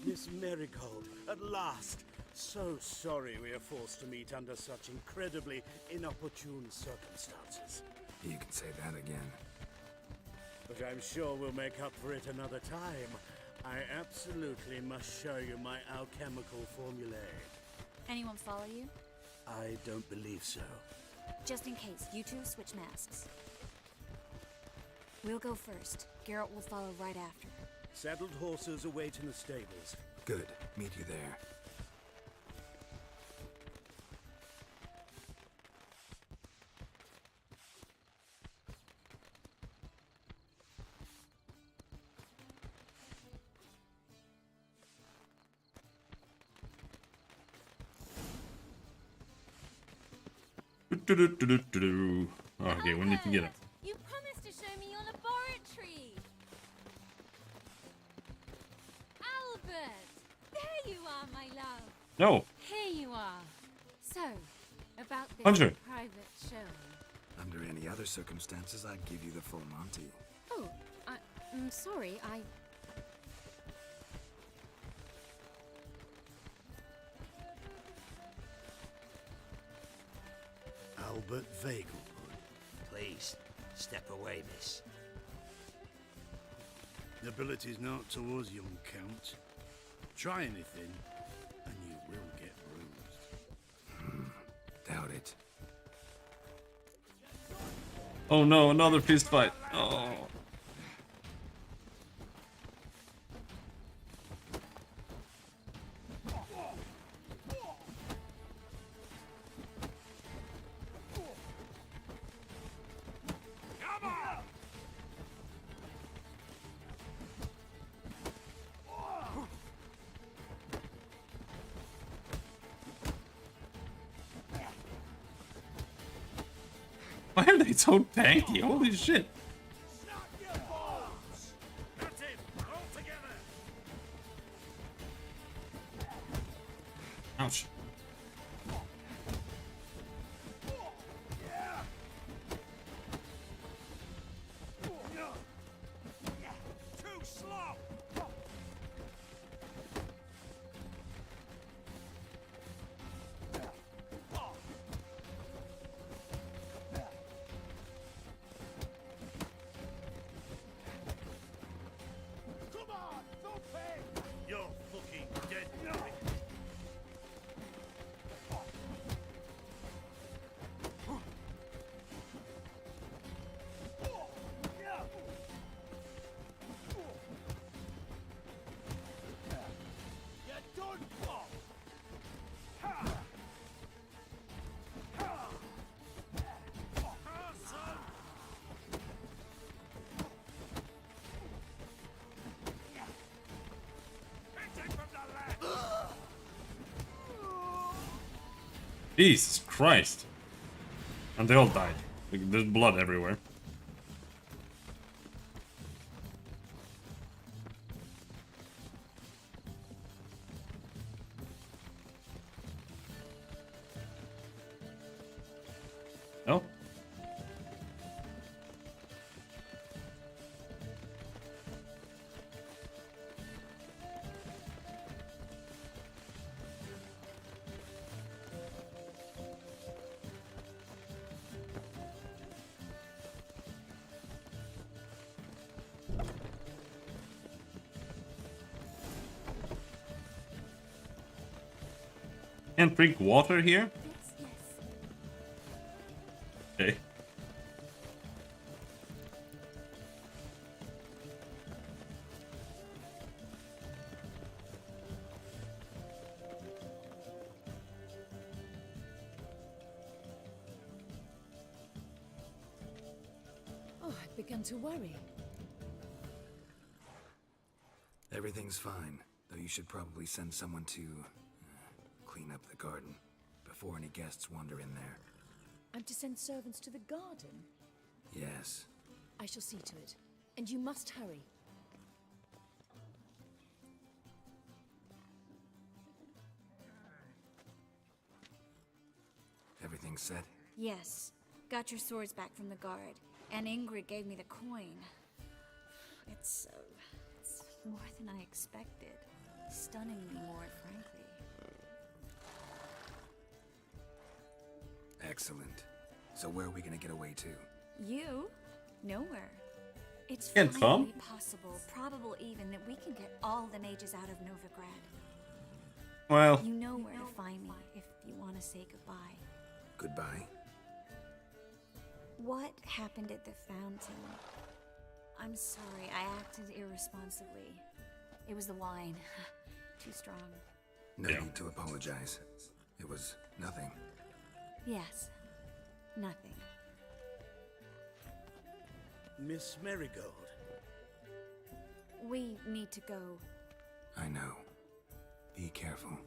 Miss Marigold, at last. So sorry we are forced to meet under such incredibly inopportune circumstances. You can say that again. But I'm sure we'll make up for it another time. I absolutely must show you my alchemical formulae. Anyone follow you? I don't believe so. Just in case, you two switch masks. We'll go first. Garrett will follow right after. Saddled horses await in the stables. Good. Meet you there. Okay, we need to get him. You promised to show me your laboratory. Albert, there you are, my love. No. Here you are. So, about this Hunter. private show. Under any other circumstances, I'd give you the full Monty. Oh, I'm sorry, Albert Vegelbud. Please, step away, miss. Nobility's not towards young Count. Try anything, and you will get bruised. Doubt it. Oh no, another fist fight. Oh. Why are they so tanky? Holy shit. Ouch. Too slow! You're fucking dead now. Jesus Christ. And they all died. Like, there's blood everywhere. No? Can't drink water here? Okay. Oh, I'd begun to worry. Everything's fine, though you should probably send someone to clean up the garden before any guests wander in there. I'm to send servants to the garden? Yes. I shall see to it. And you must hurry. Everything's set? Yes, got your swords back from the guard, and Ingrid gave me the coin. It's more than I expected. Stunningly more, frankly. Excellent. So where are we gonna get away to? You? Nowhere. It's Can't finally come. possible, probable even, that we can get all the mages out of Novigrad. Well, You know where to find me if you want to say goodbye. Goodbye. What happened at the fountain? I'm sorry, I acted irresponsibly. It was the wine. Too strong. No need to apologize. It was nothing. Yes. Nothing. Miss Marigold. We need to go. I know. Be careful.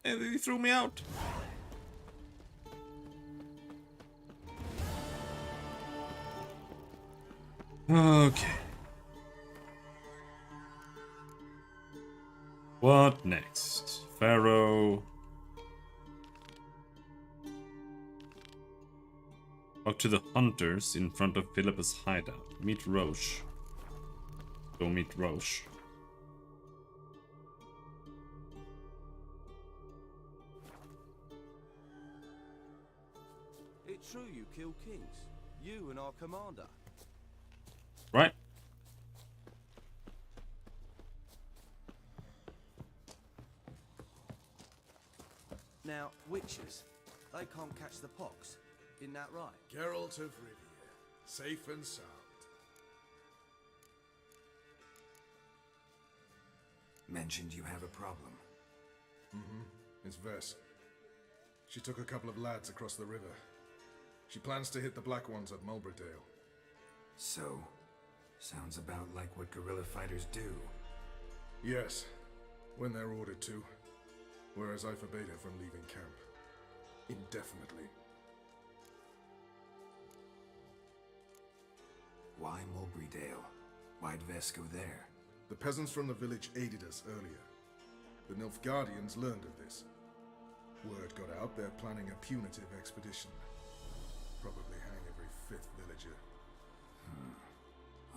And he threw me out. Okay. What next? Pharaoh. Talk to the hunters in front of Philippa's hideout. Meet Roche. Go meet Roche. It's true you kill kings. You and our commander. Right. Now, witches, they can't catch the pox. Isn't that right? Geralt of Rivia, safe and sound. Mentioned you have a problem. It's Vess. She took a couple of lads across the river. She plans to hit the Black Ones at Mulbridale. So, sounds about like what guerrilla fighters do. Yes, when they're ordered to. Whereas I forbade her from leaving camp. Indefinitely. Why Mulbridale? Why'd Vess go there? The peasants from the village aided us earlier. The Nilfgaardians learned of this. Word got out they're planning a punitive expedition. Probably hang every fifth villager.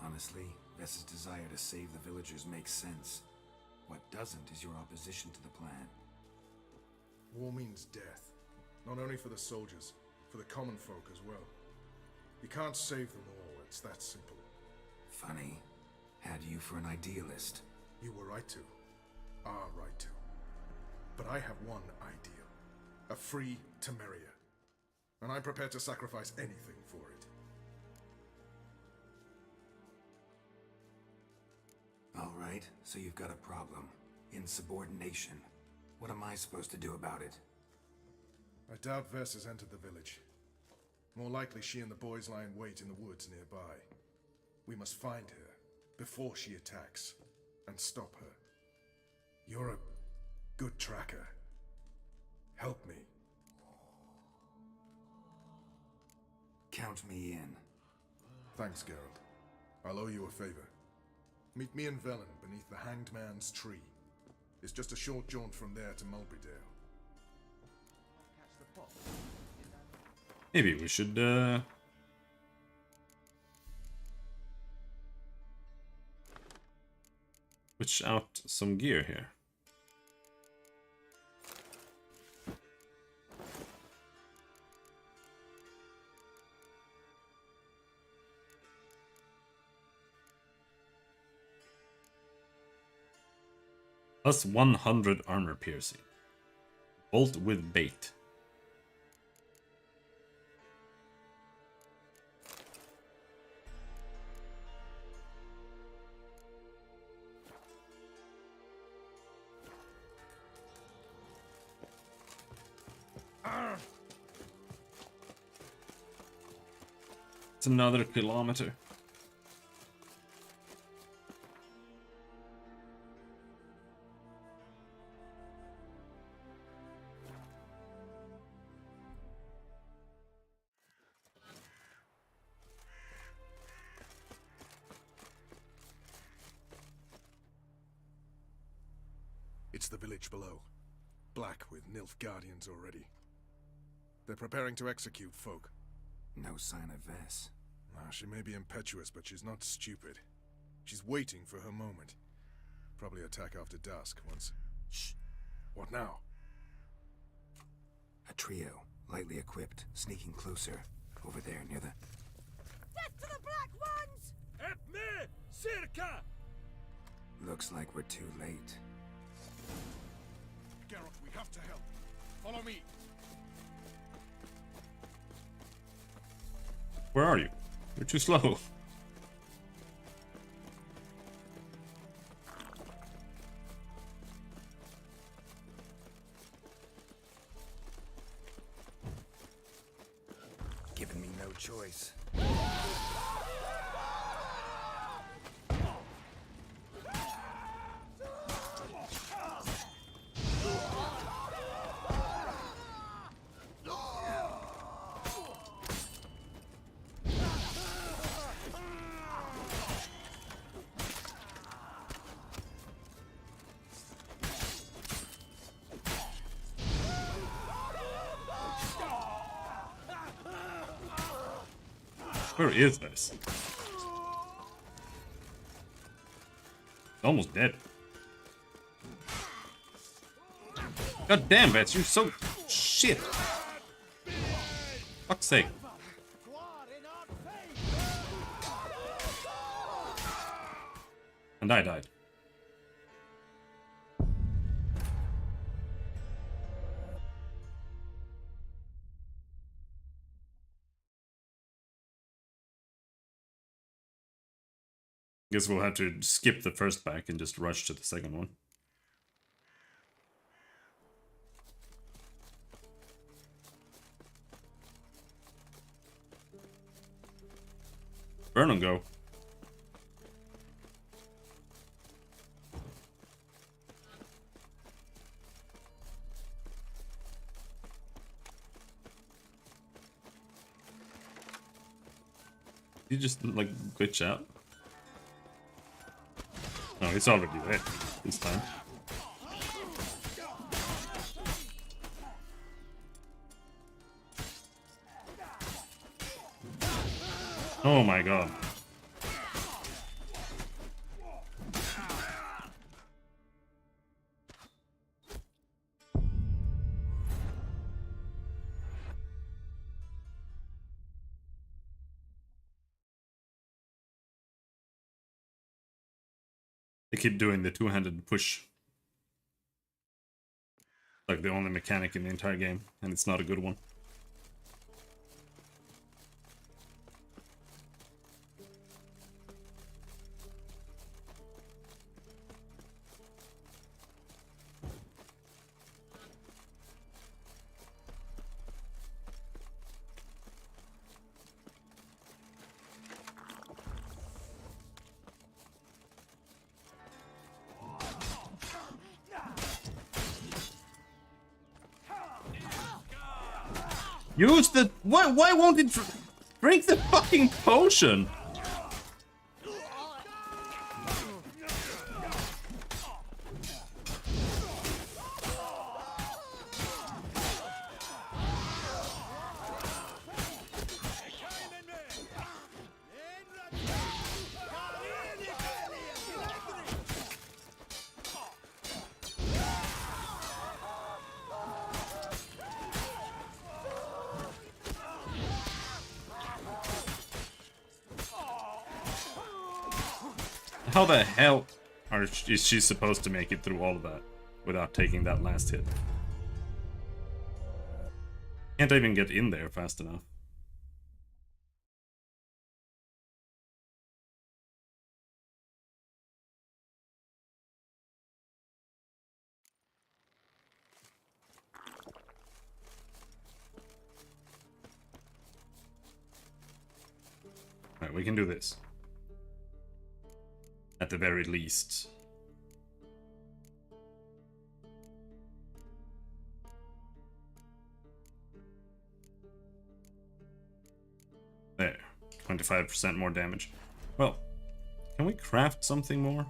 Honestly, Vess's desire to save the villagers makes sense. What doesn't is your opposition to the plan. War means death. Not only for the soldiers, for the common folk as well. You can't save them all, it's that simple. Funny. Had you for an idealist. You were right to. Are right to. But I have one ideal. A free Temeria. And I'm prepared to sacrifice anything for it. Alright, so you've got a problem. Insubordination. What am I supposed to do about it? I doubt Vess has entered the village. More likely she and the boys lie in wait in the woods nearby. We must find her before she attacks and stop her. You're a good tracker. Help me. Count me in. Thanks, Geralt. I'll owe you a favor. Meet me and Velen beneath the Hanged Man's tree. It's just a short jaunt from there to Mulbridale. Maybe we should switch out some gear here. Plus 100 armor piercing. Bolt with bait. It's another kilometer. It's the village below. Black with Nilfgaardians already. They're preparing to execute folk. No sign of Vess. She may be impetuous, but she's not stupid. She's waiting for her moment. Probably attack after dusk once... Shh! What now? A trio, lightly equipped, sneaking closer. Over there, near the... Death to the Black Ones! Epme! Circa! Looks like we're too late. Geralt, we have to help. Follow me. Where are you? You're too slow. Giving me no choice. Where is this? Almost dead. God damn, Vess, you're so shit. Fuck's sake. And I died. Guess we'll have to skip the first pack and just rush to the second one. Burn and go. Did you just like glitch out? No, it's already there this time. Oh my god. They keep doing the two-handed push. Like the only mechanic in the entire game, and it's not a good one. Use the... Why won't it drink the fucking potion? How the hell is she supposed to make it through all of that without taking that last hit? Can't even get in there fast enough. Alright, we can do this. At the very least. There. 25% more damage. Well, can we craft something more?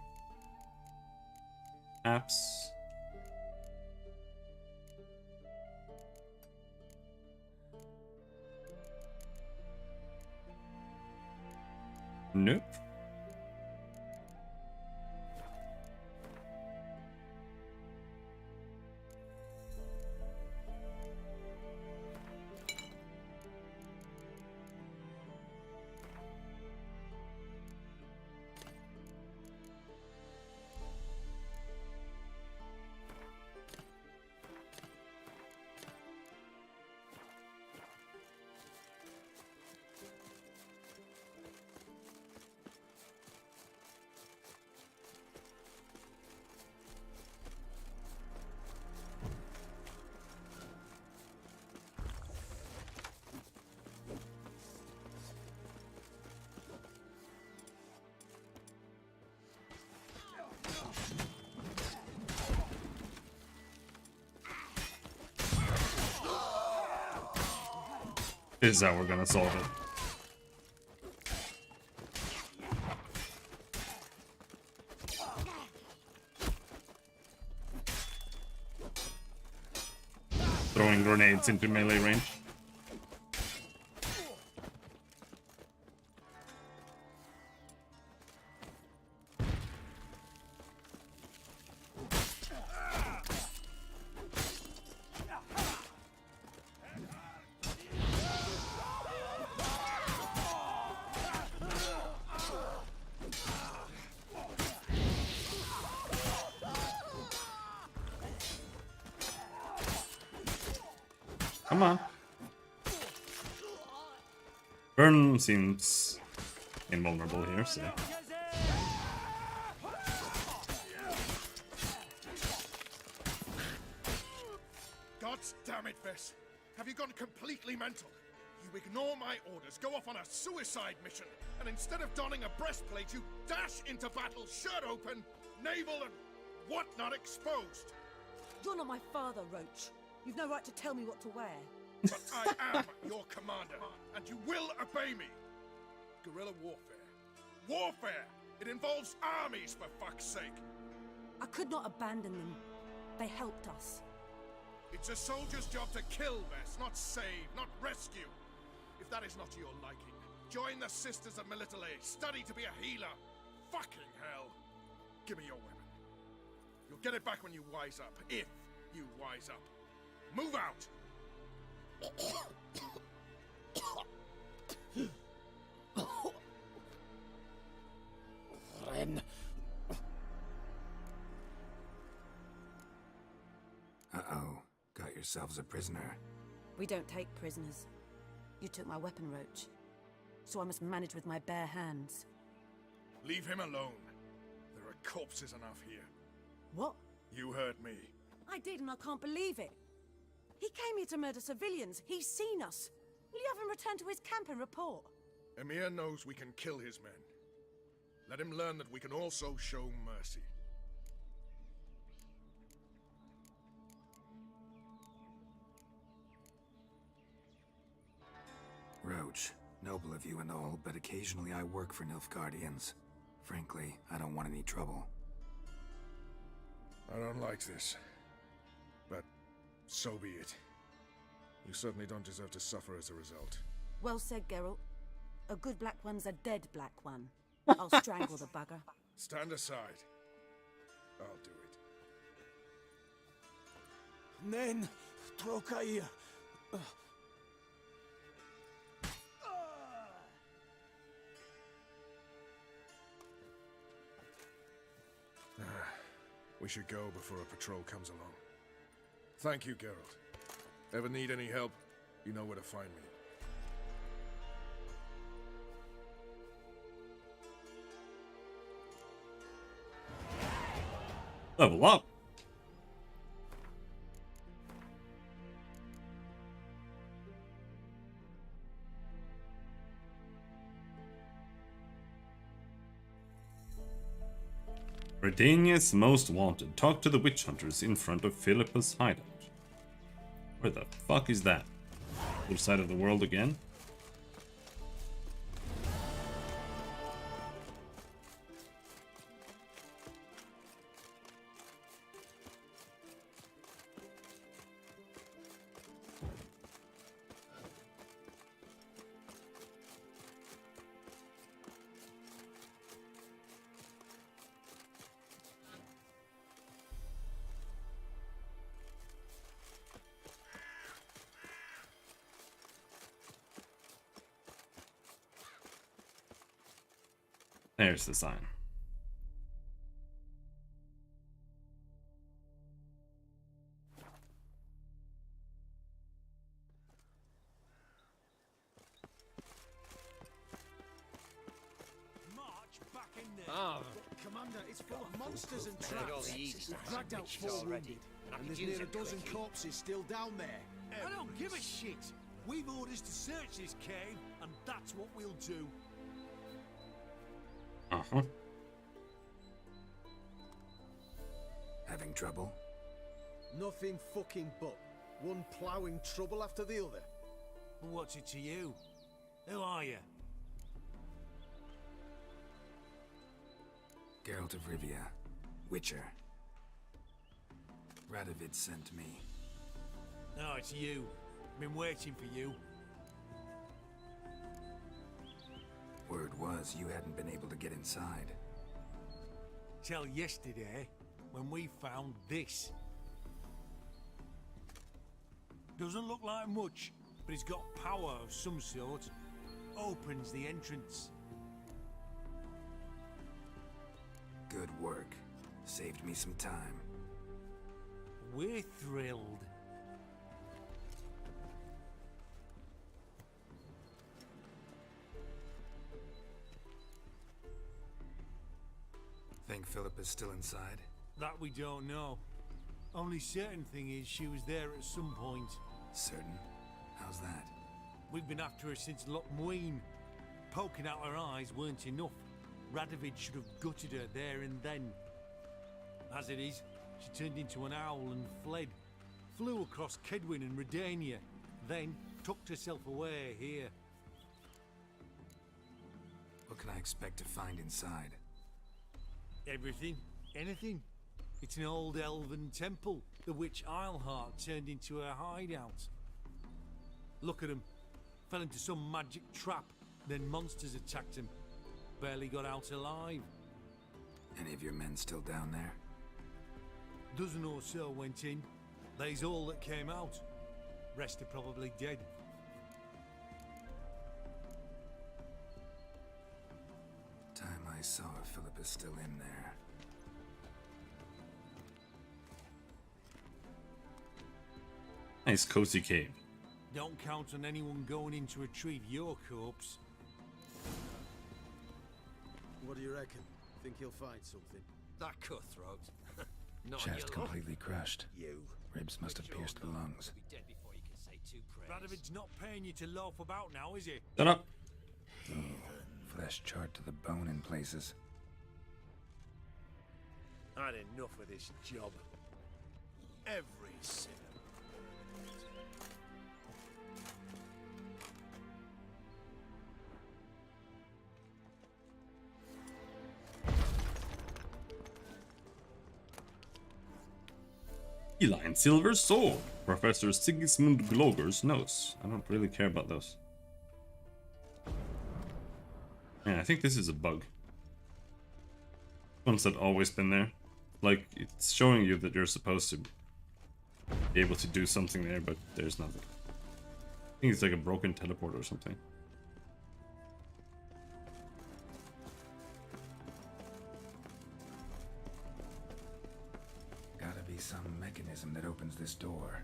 Apps. Nope. This is how we're gonna solve it. Throwing grenades into melee range. Come on. Burn seems invulnerable here, so. God damn it, Vess. Have you gone completely mental? You ignore my orders, go off on a suicide mission, and instead of donning a breastplate, you dash into battle, shirt open, navel and whatnot exposed. You're not my father, Roach. You've no right to tell me what to wear. But I am your commander, and you will obey me. Guerrilla warfare. Warfare! It involves armies, for fuck's sake. I could not abandon them. They helped us. It's a soldier's job to kill, Vess, not save, not rescue. If that is not to your liking, join the Sisters of Melitele. Study to be a healer. Fucking hell. Give me your weapon. You'll get it back when you wise up. If you wise up. Move out! Ren. Uh-oh. Got yourselves a prisoner. We don't take prisoners. You took my weapon, Roach. So I must manage with my bare hands. Leave him alone. There are corpses enough here. What? You heard me. I did, and I can't believe it. He came here to murder civilians. He's seen us. Will you have him return to his camp and report? Emir knows we can kill his men. Let him learn that we can also show mercy. Roach, noble of you and all, but occasionally I work for Nilfgaardians. Frankly, I don't want any trouble. I don't like this. But so be it. You certainly don't deserve to suffer as a result. Well said, Geralt. A good black one's a dead black one. I'll strangle the bugger. Stand aside. I'll do it. Nen, Trokair. We should go before a patrol comes along. Thank you, Geralt. Ever need any help, you know where to find me. Level up. Redania's Most Wanted. Talk to the witch hunters in front of Philippa's hideout. Where the fuck is that? Other side of the world again? There's the sign. Ah, Commander, it's full of monsters and traps. We've dragged out 4 wounded, and there's near a dozen corpses still down there. I don't give a shit. We've orders to search this cave, and that's what we'll do. Uh-huh. Having trouble? Nothing fucking but. One ploughing trouble after the other. What's it to you? Who are you? Geralt of Rivia, Witcher. Radovid sent me. No, it's you. Been waiting for you. Word was you hadn't been able to get inside. Till yesterday, when we found this. Doesn't look like much, but it's got power of some sort. Opens the entrance. Good work. Saved me some time. We're thrilled. Think Philippa's still inside? That we don't know. Only certain thing is she was there at some point. Certain? How's that? We've been after her since Loch Muin. Poking out her eyes weren't enough. Radovid should have gutted her there and then. As it is, she turned into an owl and fled. Flew across Kedwin and Redania, then tucked herself away here. What can I expect to find inside? Everything. Anything. It's an old elven temple, the witch Isleheart turned into her hideout. Look at him. Fell into some magic trap, then monsters attacked him. Barely got out alive. Any of your men still down there? Dozen or so went in. They's all that came out. Rest are probably dead. Time I saw if Philippa's still in there. Nice cozy cave. Don't count on anyone going in to retrieve your corpse. What do you reckon? Think he'll find something? That cutthroat. Not Chest completely crushed. You. Ribs must have pierced the lungs. Be dead before you can say 2 prayers. Radovid's not paying you to loaf about now, is he? Shut up. Flesh charred to the bone in places. I had enough of this job. Every sinner. Feline silver sword. Professor Sigismund Gloger's notes. I don't really care about those. Yeah, I think this is a bug. Ones that always been there. Like, it's showing you that you're supposed to be able to do something there, but there's nothing. I think it's like a broken teleport or something. Gotta be some mechanism that opens this door.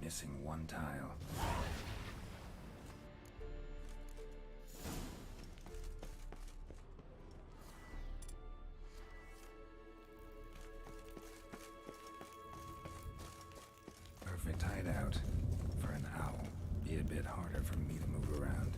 Missing one tile. Perfect hideout for an owl. Be a bit harder for me to move around.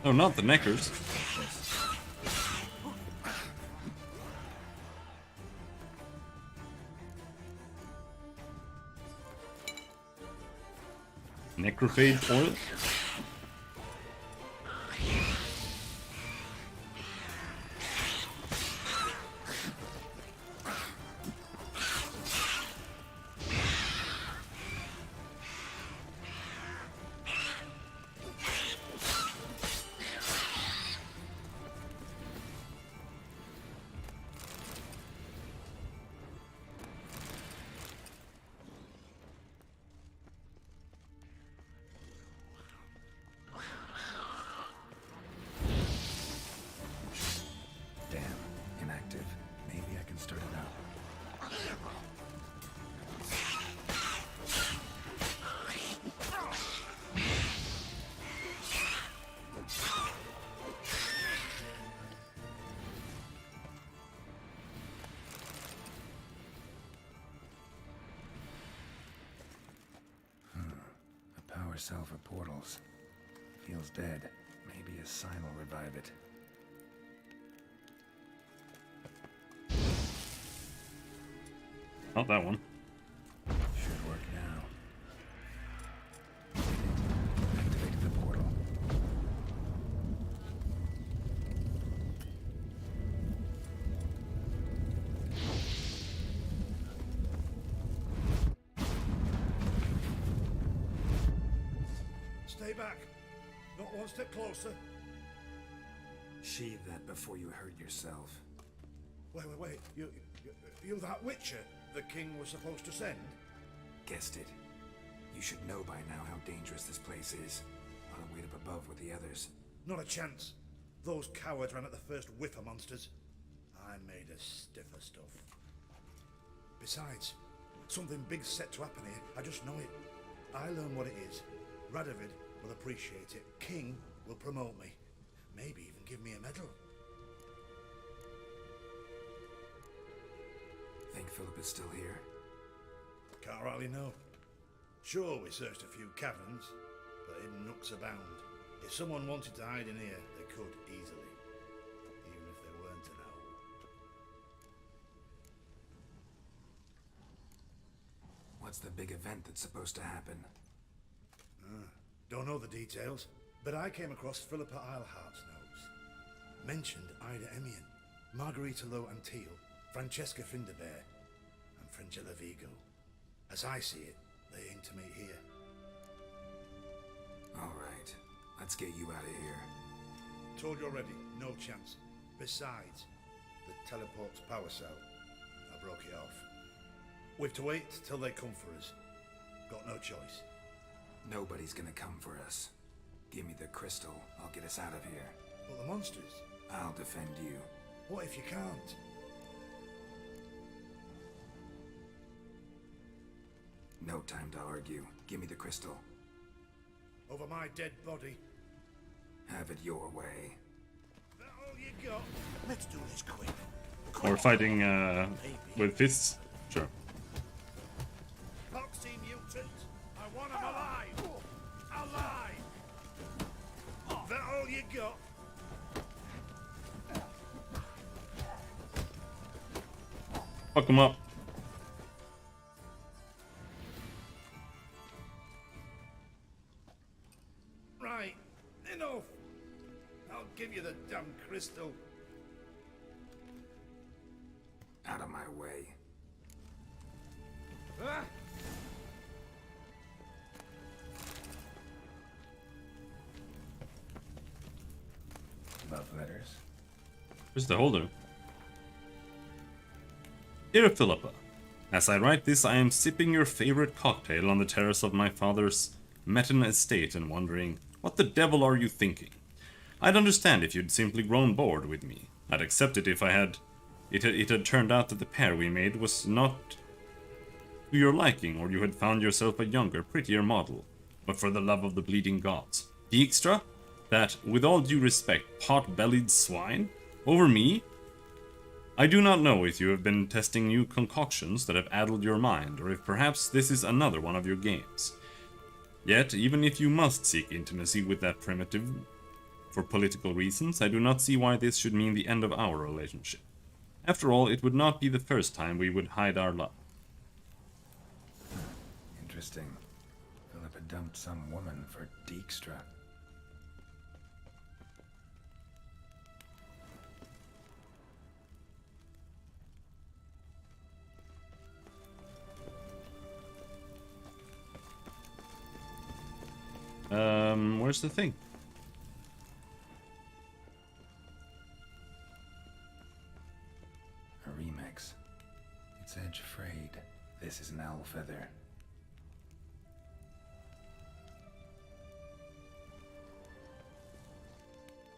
Oh, not the Neckers. Necrophage oil? Damn, inactive. Maybe I can start it out. A power cell for portals. Feels dead. Maybe a sign will revive it. Not that one. Should work now. Activated the portal. Stay back. Not one step closer. Sheathe that before you hurt yourself. Wait. You that Witcher the king was supposed to send? Guessed it. You should know by now how dangerous this place is. Ought to wait up above with the others. Not a chance. Those cowards ran at the first whiff of monsters. I made a stiffer stuff. Besides, something big's set to happen here. I just know it. I learn what it is. Radovid will appreciate it. King will promote me. Maybe even give me a medal. Think Philip is still here? Can't rightly know. Sure, we searched a few caverns, but hidden nooks abound. If someone wanted to hide in here, they could easily. Even if they weren't an owl. What's the big event that's supposed to happen? Don't know the details, but I came across Philippa Eilhart's notes. Mentioned Ida Emian, Margarita Lo Antille, Francesca Finderbear, and Fringilla Vigo. As I see it, they aim to meet here. All right, let's get you out of here. Told you already, no chance. Besides, the teleport's power cell. I broke it off. We've to wait till they come for us. Got no choice. Nobody's gonna come for us. Give me the crystal, I'll get us out of here. But the monsters? I'll defend you. What if you can't? No time to argue. Give me the crystal. Over my dead body. Have it your way. That all you got? Let's do this quick. Or fighting with fists? Sure. Foxy mutant. I want him alive. Alive. That all you got? Fuck him up. Right. Enough. I'll give you the damn crystal. Out of my way. Ah! Love letters. Where's the holder? Dear Philippa, as I write this, I am sipping your favorite cocktail on the terrace of my father's Metten estate and wondering, what the devil are you thinking? I'd understand if you'd simply grown bored with me. I'd accept it if it had turned out that the pair we made was not to your liking, or you had found yourself a younger, prettier model. But for the love of the bleeding gods. Dijkstra? That, with all due respect, pot-bellied swine? Over me? I do not know if you have been testing new concoctions that have addled your mind, or if perhaps this is another one of your games. Yet, even if you must seek intimacy with that primitive For political reasons, I do not see why this should mean the end of our relationship. After all, it would not be the first time we would hide our love. Interesting. Philippa dumped some woman for Dijkstra. Where's the thing? A remix. Its edge frayed. This is an owl feather.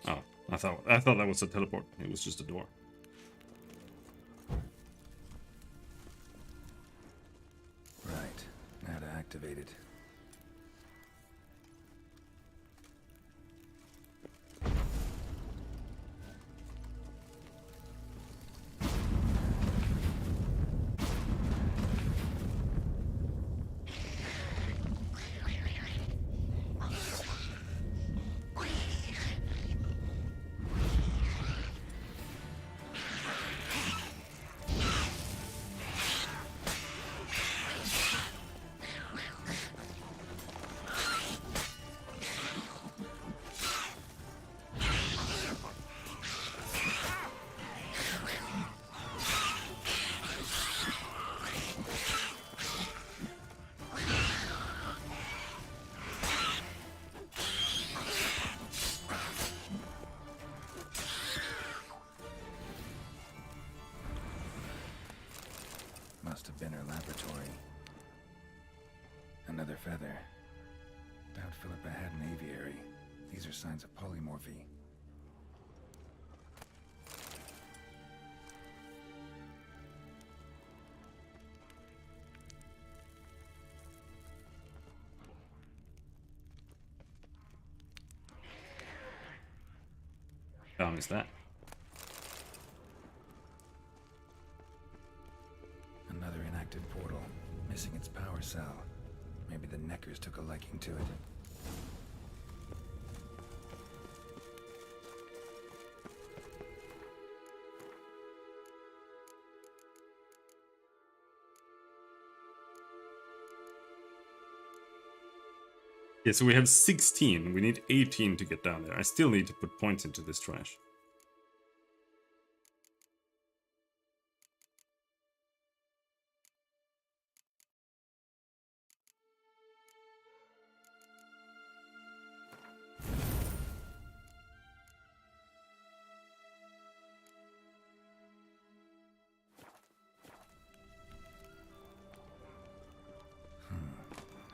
Oh, I thought that was a teleport. It was just a door. Right. Now to activate it. Must have been her laboratory. Another feather. Doubt Philippa had an aviary. These are signs of polymorphy. How long is that? Another inactive portal, missing its power cell. Maybe the Neckers took a liking to it. Yeah, so we have 16. We need 18 to get down there. I still need to put points into this trash.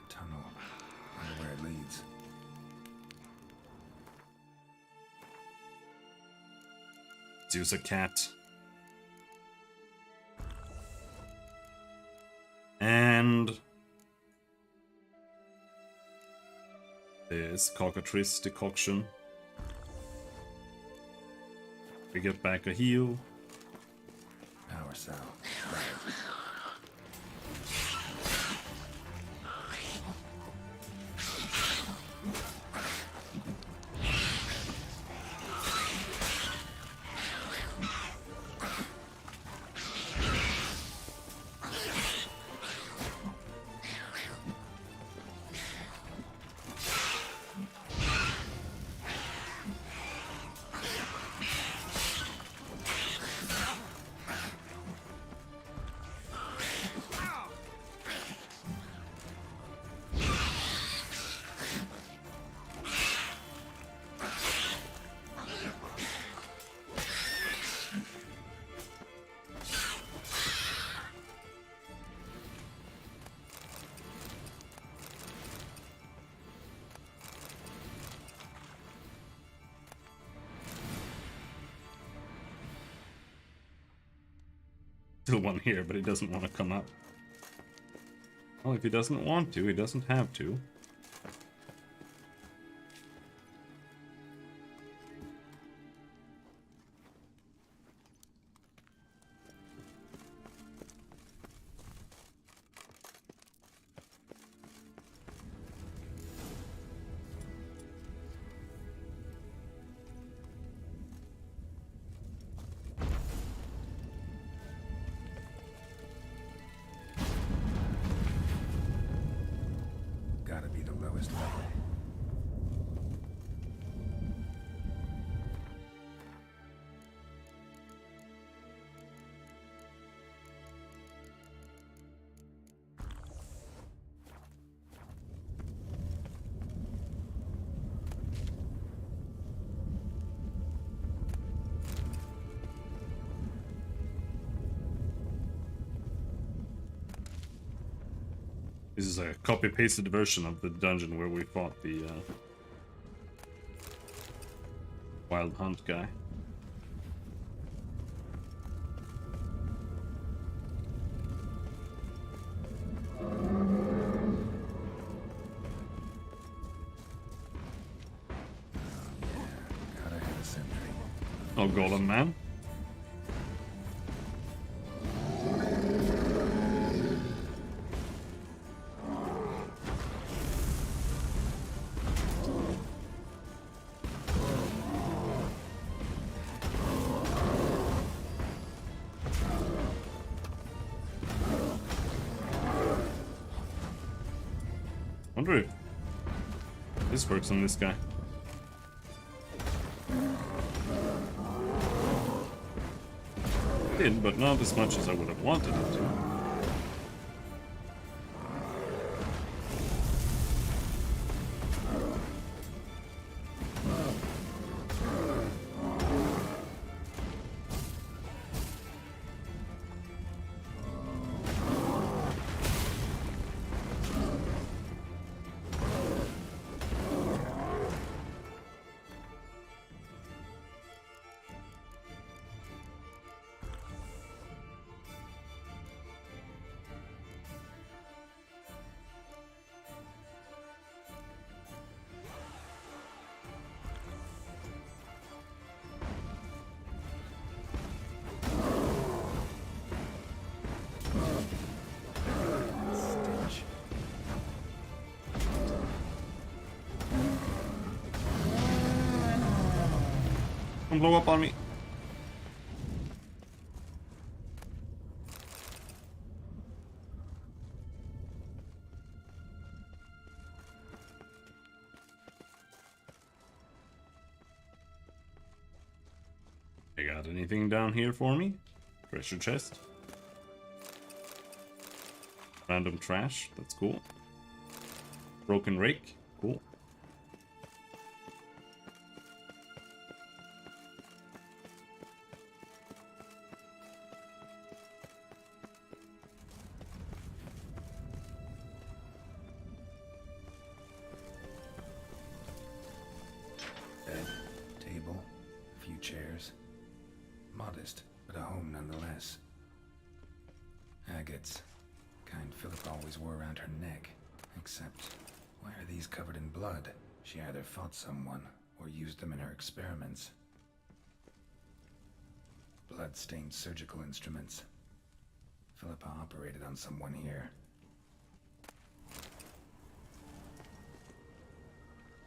Tunnel. Wonder where it leads. Let's use a cat. And this cockatrice decoction. We get back a heal. Power cell. Still one here, but he doesn't want to come up. Well, if he doesn't want to, he doesn't have to. This is a copy-pasted version of the dungeon where we fought the Wild Hunt guy. Gotta hit a sentry. Oh, Golem Man. Wonder if this works on this guy. It did, but not as much as I would have wanted it to. Don't blow up on me. You got anything down here for me? Treasure chest. Random trash, that's cool. Broken rake, cool. Bed, table, a few chairs. Modest, but a home nonetheless. Agates. Kind Philippa always wore around her neck. Except, why are these covered in blood? She either fought someone, or used them in her experiments. Blood-stained surgical instruments. Philippa operated on someone here.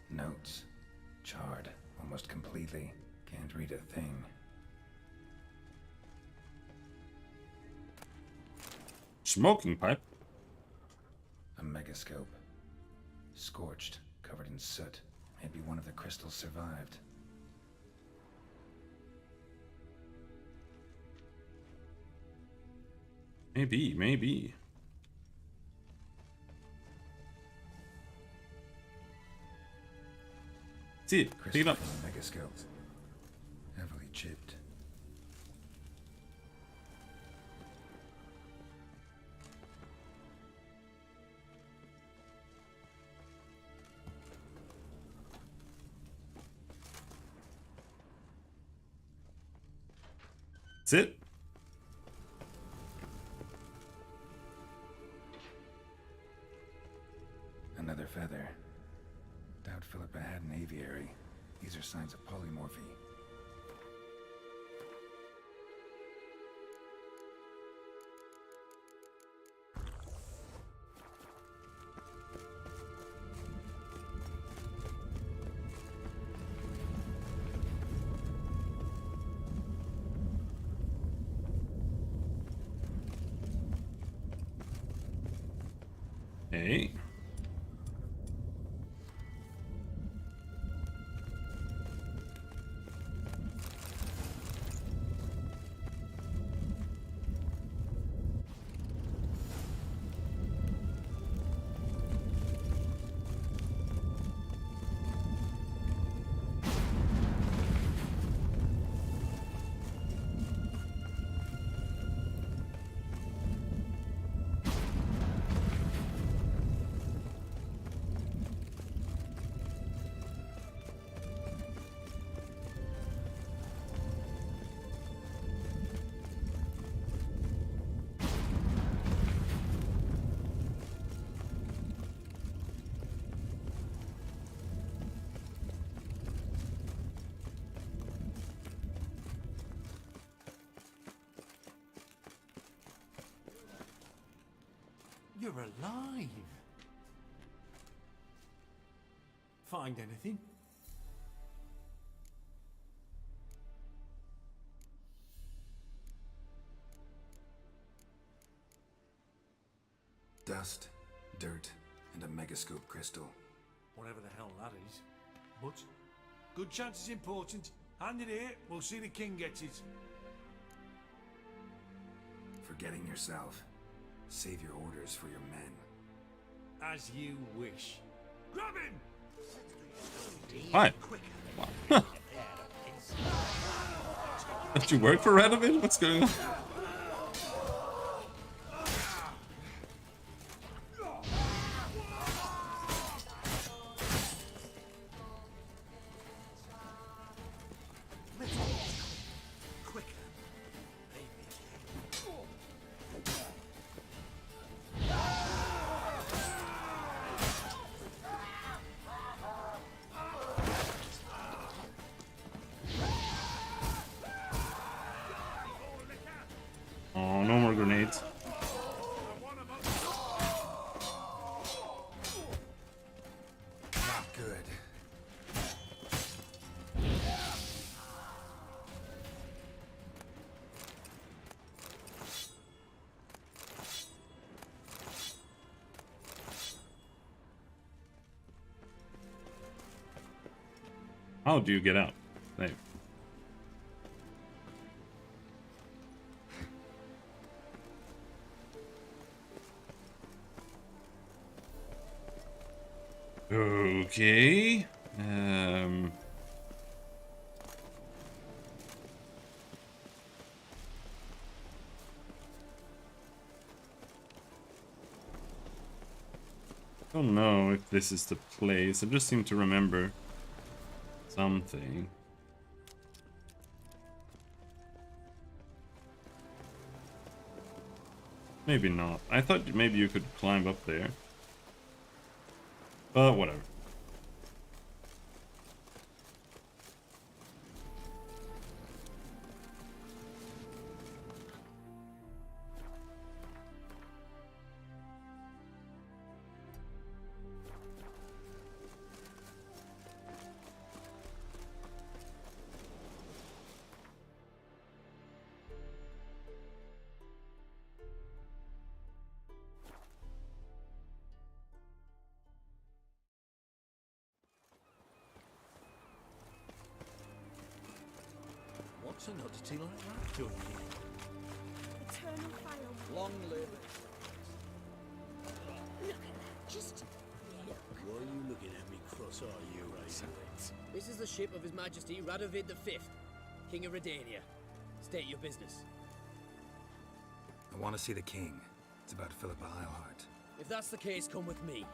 Notes. Charred, almost completely. Can't read a thing. Smoking pipe? A megascope. Scorched, covered in soot. Maybe one of the crystals survived. Maybe. See it, pick it up. Megascope. Heavily chipped. That's it. Another feather. Doubt Philippa had an aviary. These are signs of polymorphy. Hey. You're alive. Find anything? Dust, dirt, and a megascope crystal. Whatever the hell that is. But good chance is important. Hand it here, we'll see the king gets it. Forgetting yourself. Save your orders for your men. As you wish. Grab him! Hi. Wow. Did you work for Radovid? What's going on? Oh, no more grenades. Not good. How do you get out? There. Okay. Don't know if this is the place. I just seem to remember something. Maybe not. I thought maybe you could climb up there. But whatever. What's an oddity like that doing here? Eternal file. Long live. Look at that. Just look. Why are you looking at me cross-eyed, you racer? This is the ship of His Majesty Radovid V, King of Redania. State your business. I want to see the king. It's about Philippa Eilhart. If that's the case, come with me.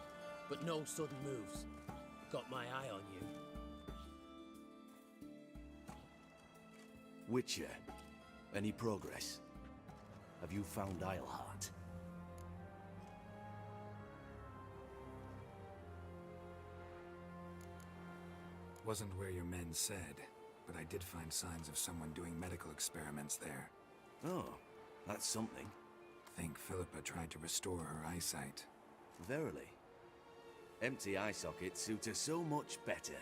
But no sudden moves. Got my eye on you. Witcher, any progress? Have you found Eilhart? Wasn't where your men said, but I did find signs of someone doing medical experiments there. Oh, that's something. Think Philippa tried to restore her eyesight. Verily. Empty eye sockets suit her so much better.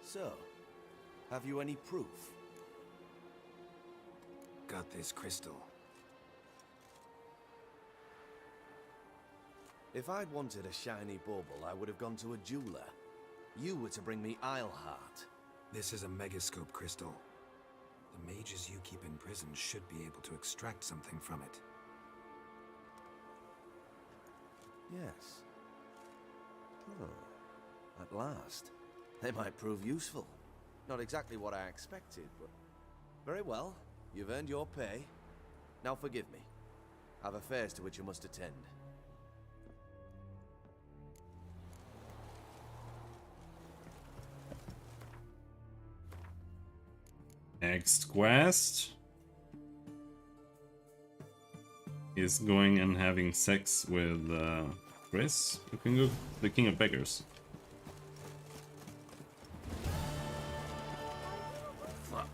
So, have you any proof? Got this crystal. If I'd wanted a shiny bauble, I would have gone to a jeweler. You were to bring me Eilhart. This is a megascope crystal. The mages you keep in prison should be able to extract something from it. Yes. Oh, at last. They might prove useful. Not exactly what I expected, but... Very well. You've earned your pay. Now forgive me. I've affairs to which you must attend. Next quest is going and having sex with Chris. You can go to the King of Beggars. Fuck.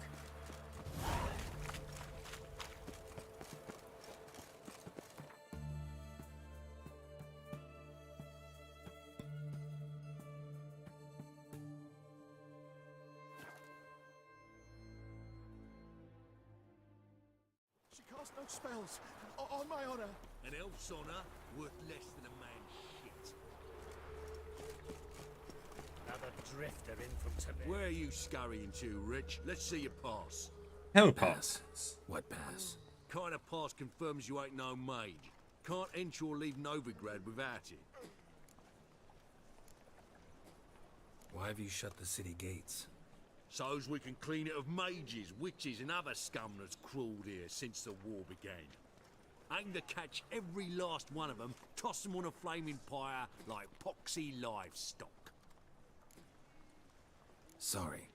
cast no spells. On my honor. An elf's honor worth less than a man's shit. Another drifter in from Tibet. Where are you scurrying to, Rich? Let's see your pass. Hell pass. What pass? Kind of pass confirms you ain't no mage. Can't enter or leave Novigrad without it. Why have you shut the city gates? So's we can clean it of mages, witches and other scum that's crawled here since the war began. Aim to catch every last one of them, toss them on a flaming pyre like poxy livestock. Sorry,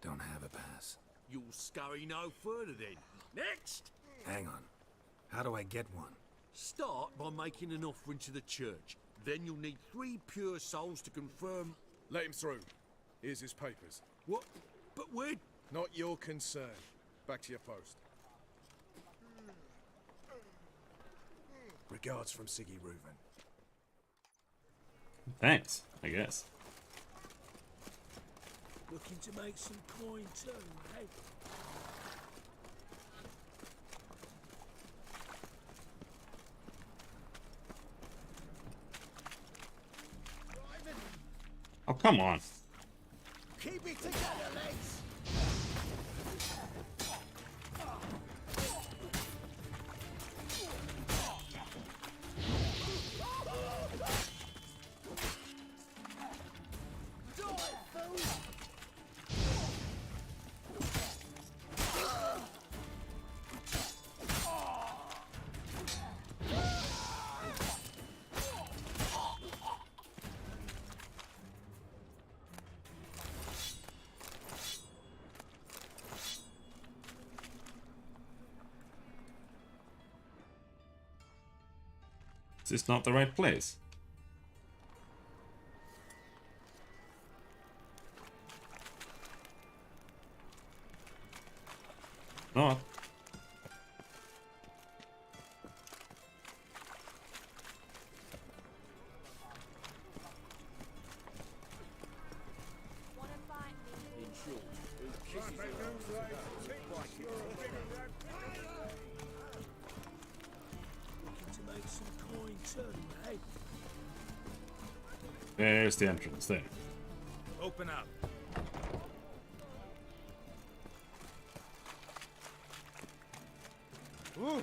don't have a pass. You'll scurry no further then. Next! Hang on. How do I get one? Start by making an offering to the church. Then you'll need 3 pure souls to confirm... Let him through. Here's his papers. What? But we're... Not your concern. Back to your post. Regards from Siggy Reuven. Thanks, I guess. Looking to make some coin too, eh? Oh, come on. Keep it together, legs. Is this not the right place? Not. In short, who kisses Looking to make some coin too, eh? There's the entrance there. Open up. Ooh.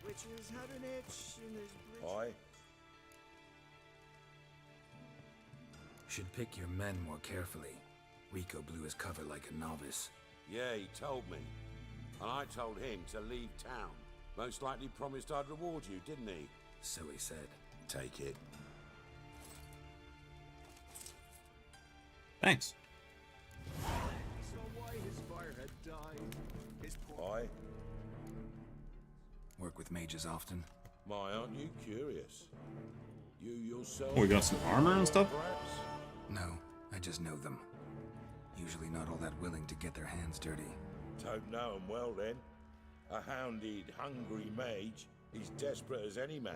Witches had an itch in his bridge. Aye. Should pick your men more carefully. Rico blew his cover like a novice. Yeah, he told me. And I told him to leave town. Most likely promised I'd reward you, didn't he? So he said. Take it. Thanks. So why his fire had died. His poor... Aye. Work with mages often? My, aren't you curious? You yourself... Oh, we got some armor and stuff? Perhaps? No, I just know them. Usually not all that willing to get their hands dirty. Don't know him well, then. A hounded, hungry mage. He's desperate as any man.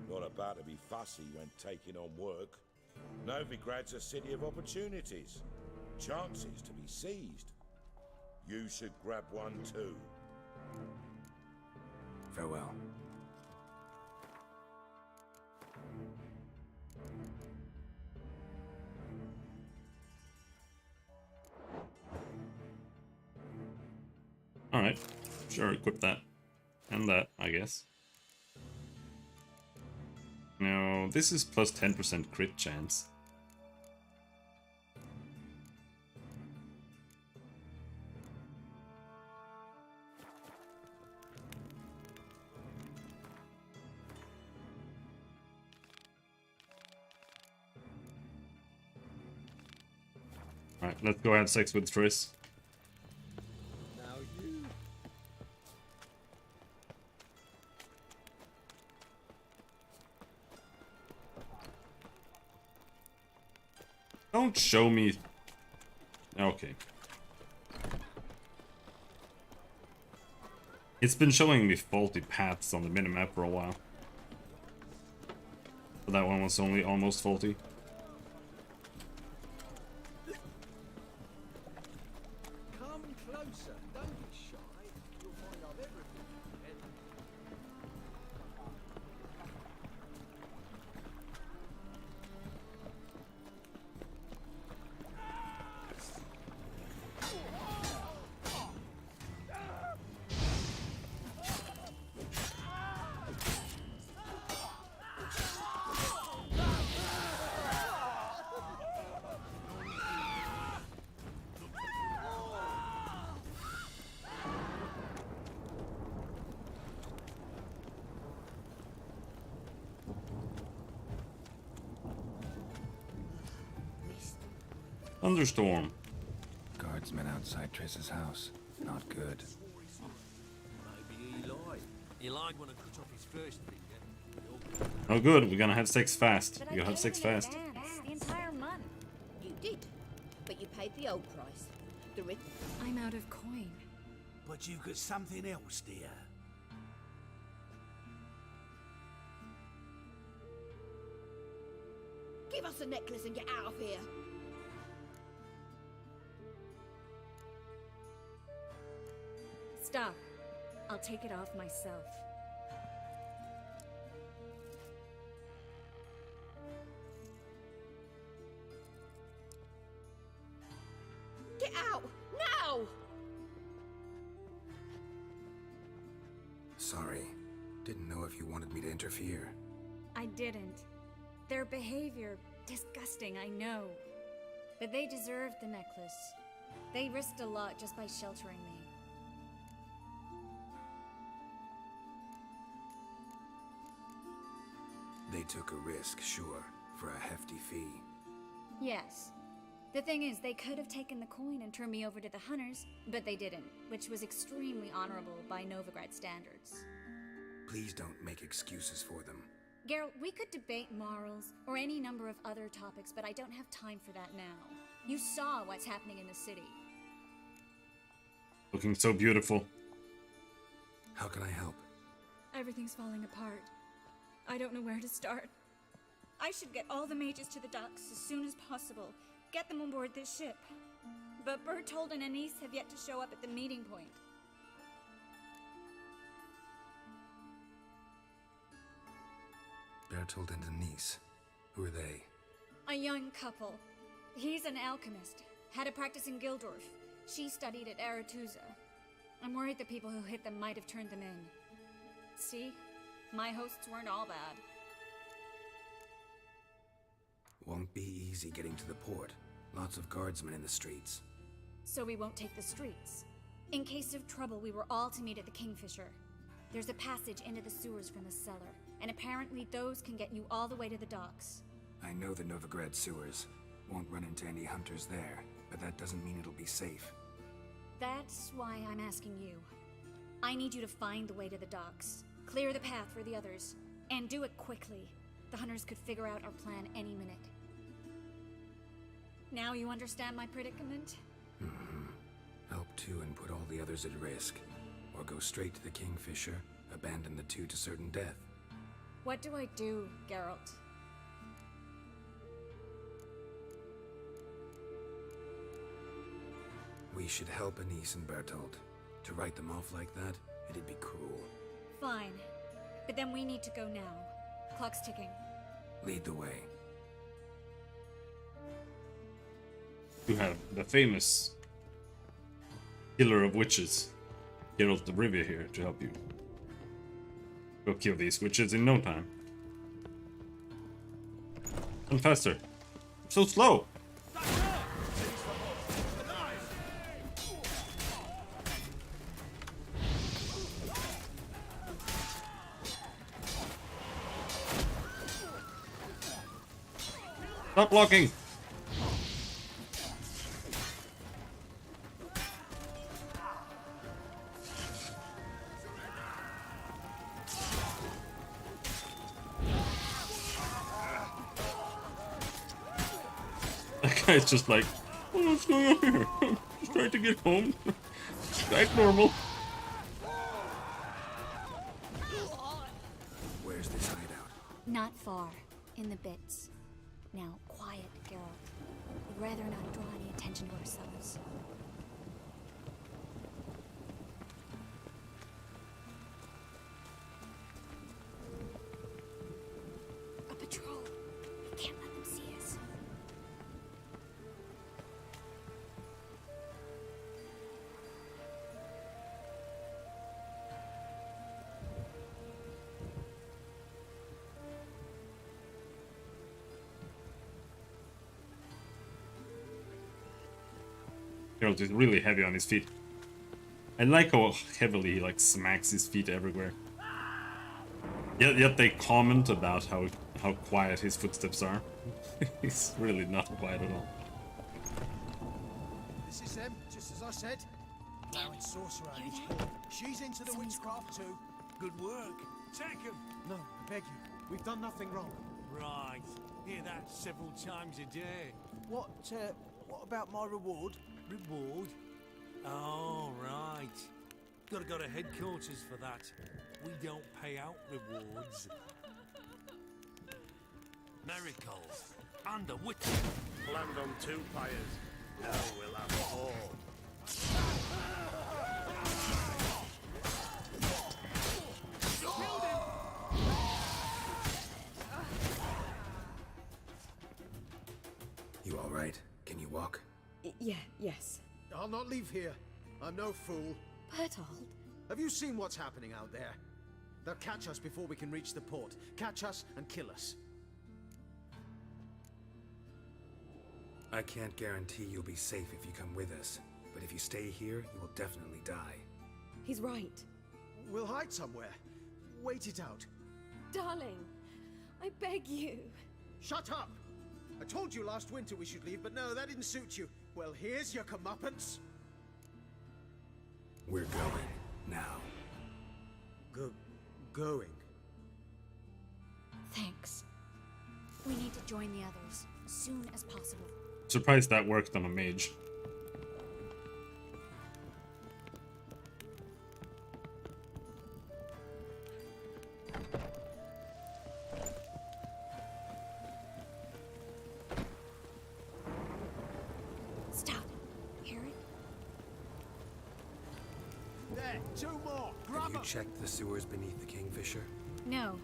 Not about to be fussy when taking on work. Novigrad's a city of opportunities. Chances to be seized. You should grab one too. Farewell. Alright. Sure, equip that. And that, I guess. No, this is plus 10% crit chance. Alright, let's go have sex with Triss. Now you... Don't show me... Okay. It's been showing me faulty paths on the minimap for a while. But that one was only almost faulty. Thunderstorm. Guardsmen outside Triss's house. Not good. Maybe he lied. He lied when I cut off his first finger. Oh good, we're gonna have sex fast. We're gonna have sex fast. The entire month. You did, but you paid the old price. The rich. I'm out of coin. But you've got something else, dear. Give us the necklace and get out of here. Stop. I'll take it off myself. Get out now! Sorry. Didn't know if you wanted me to interfere. I didn't. Their behavior, disgusting, I know. But they deserved the necklace. They risked a lot just by sheltering me. They took a risk, sure, for a hefty fee. Yes. The thing is, they could have taken the coin and turned me over to the hunters, but they didn't, which was extremely honorable by Novigrad standards. Please don't make excuses for them. Geralt, we could debate morals or any number of other topics, but I don't have time for that now. You saw what's happening in the city. Looking so beautiful. How can I help? Everything's falling apart. I don't know where to start. I should get all the mages to the docks as soon as possible. Get them on board this ship. But Bertold and Anise have yet to show up at the meeting point. Bertold and Anise. Who are they? A young couple. He's an alchemist. Had a practice in Gildorf. She studied at Aretuza. I'm worried the people who hit them might have turned them in. See? My hosts weren't all bad. Won't be easy getting to the port. Lots of guardsmen in the streets. So we won't take the streets. In case of trouble, we were all to meet at the Kingfisher. There's a passage into the sewers from the cellar, and apparently those can get you all the way to the docks. I know the Novigrad sewers. Won't run into any hunters there, but that doesn't mean it'll be safe. That's why I'm asking you. I need you to find the way to the docks. Clear the path for the others, and do it quickly. The hunters could figure out our plan any minute. Now you understand my predicament? Mm-hmm. Help two and put all the others at risk. Or go straight to the Kingfisher, abandon the two to certain death. What do I do, Geralt? We should help Anise and Bertold. To write them off like that, it'd be cruel. Fine. But then we need to go now. Clock's ticking. Lead the way. You have the famous killer of witches, Geralt of Rivia, here to help you. Go kill these witches in no time. And faster. I'm so slow. Stop blocking! That guy's just like, oh, what's going on here? I'm just trying to get home. Back normal. Where's this hideout? Not far. In the bits. Now, quiet, Geralt. We'd rather not draw any attention to ourselves. A patrol. We can't let them see us. Geralt is really heavy on his feet. I like how heavily he like smacks his feet everywhere. Yet they comment about how quiet his footsteps are. He's really not quiet at all. This is them, just as I said. Darren Sorcerer and his court. She's into the witchcraft too. Good work. Take him. No, I beg you. We've done nothing wrong. Right. Hear that several times a day. What about my reward? Reward? Oh, right. Gotta go to headquarters for that. We don't pay out rewards. Miracles. And a witch. Land on 2 pyres. Now we'll have 4. You all right? Can you walk? Yes. I'll not leave here. I'm no fool. Bertold? Have you seen what's happening out there? They'll catch us before we can reach the port. Catch us and kill us. I can't guarantee you'll be safe if you come with us, but if you stay here, you will definitely die. He's right. We'll hide somewhere. Wait it out. Darling, I beg you. Shut up! I told you last winter we should leave, but no, that didn't suit you. Well, here's your comeuppance. We're going now. Going? Thanks. We need to join the others as soon as possible. Surprised that worked on a mage. Stop. Hear it? There, 2 more. Grab Have you 'em. checked the sewers beneath the Kingfisher? No.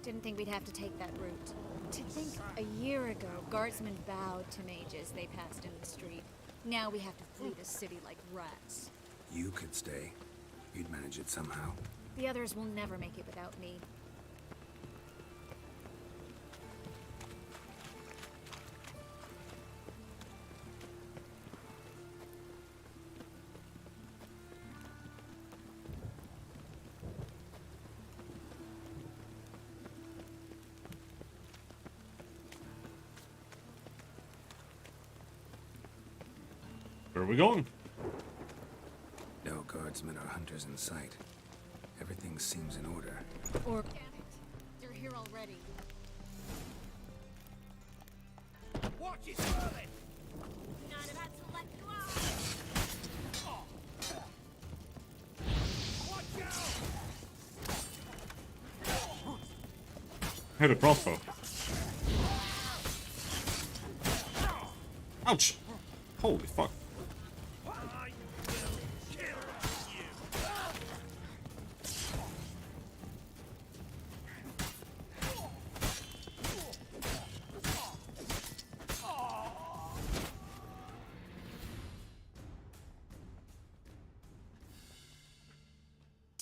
Didn't think we'd have to take that route. To think a year ago, guardsmen bowed to mages they passed in the street. Now we have to flee the city like rats. You could stay. You'd manage it somehow. The others will never make it without me. Where are we going? No guardsmen or hunters in sight. Everything seems in order. Or They're here already. Watch it, Merlin! Not about to let you out. Watch out! I had a crossbow. Ouch! Holy fuck.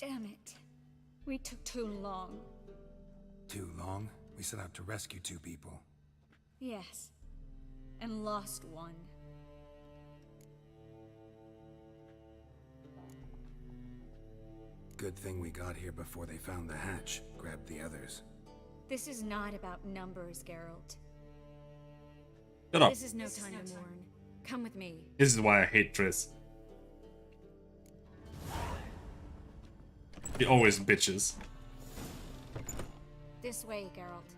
damn it. We took too long. Too long? We set out to rescue 2 people. Yes. And lost one. Good thing we got here before they found the hatch, grabbed the others. This is not about numbers, Geralt. Shut up. This is no time to mourn. Come with me. This is why I hate Triss. He always bitches. This way, Geralt.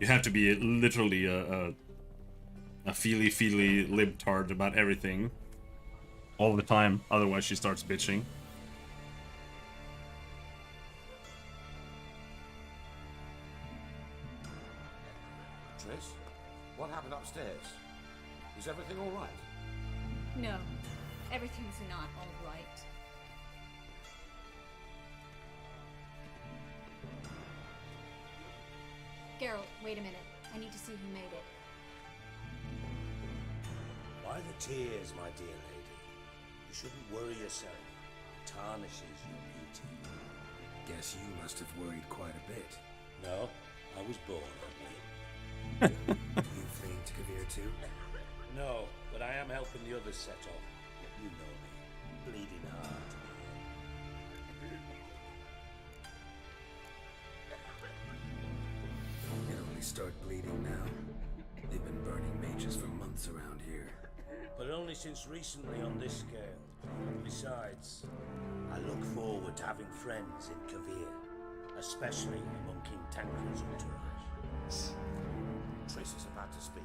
You have to be literally a feely libtard about everything all the time, otherwise she starts bitching. Triss, what happened upstairs? Is everything all right? No, everything's not all right. Geralt, wait a minute. I need to see who made it. Why the tears, my dear lady? You shouldn't worry yourself. It tarnishes your beauty. Guess you must have worried quite a bit. No, I was born ugly. You fleeing to Kavir too? No, but I am helping the others set off. You know me, bleeding hard. It only start bleeding now. They've been burning mages for months around here. But only since recently on this scale. Besides, I look forward to having friends in Kavir, especially among King Tancred's entourage. Triss is about to speak.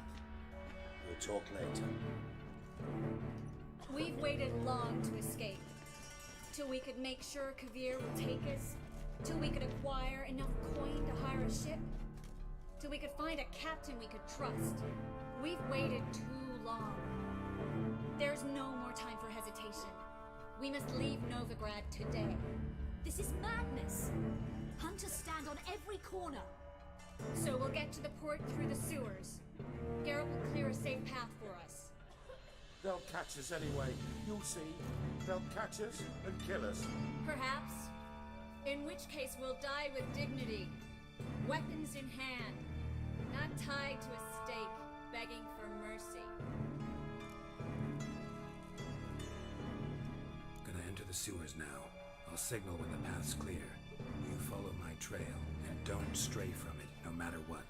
We'll talk later. We've waited long to escape. Till we could make sure Kavir will take us. Till we could acquire enough coin to hire a ship. Till we could find a captain we could trust. We've waited too long. There's no more time for hesitation. We must leave Novigrad today. This is madness. Hunters stand on every corner. So we'll get to the port through the sewers. Geralt will clear a safe path for us. They'll catch us anyway. You'll see. They'll catch us and kill us. Perhaps. In which case we'll die with dignity. Weapons in hand. Not tied to a stake, begging for mercy. Gonna enter the sewers now. I'll signal when the path's clear. You follow my trail, and don't stray from it, no matter what.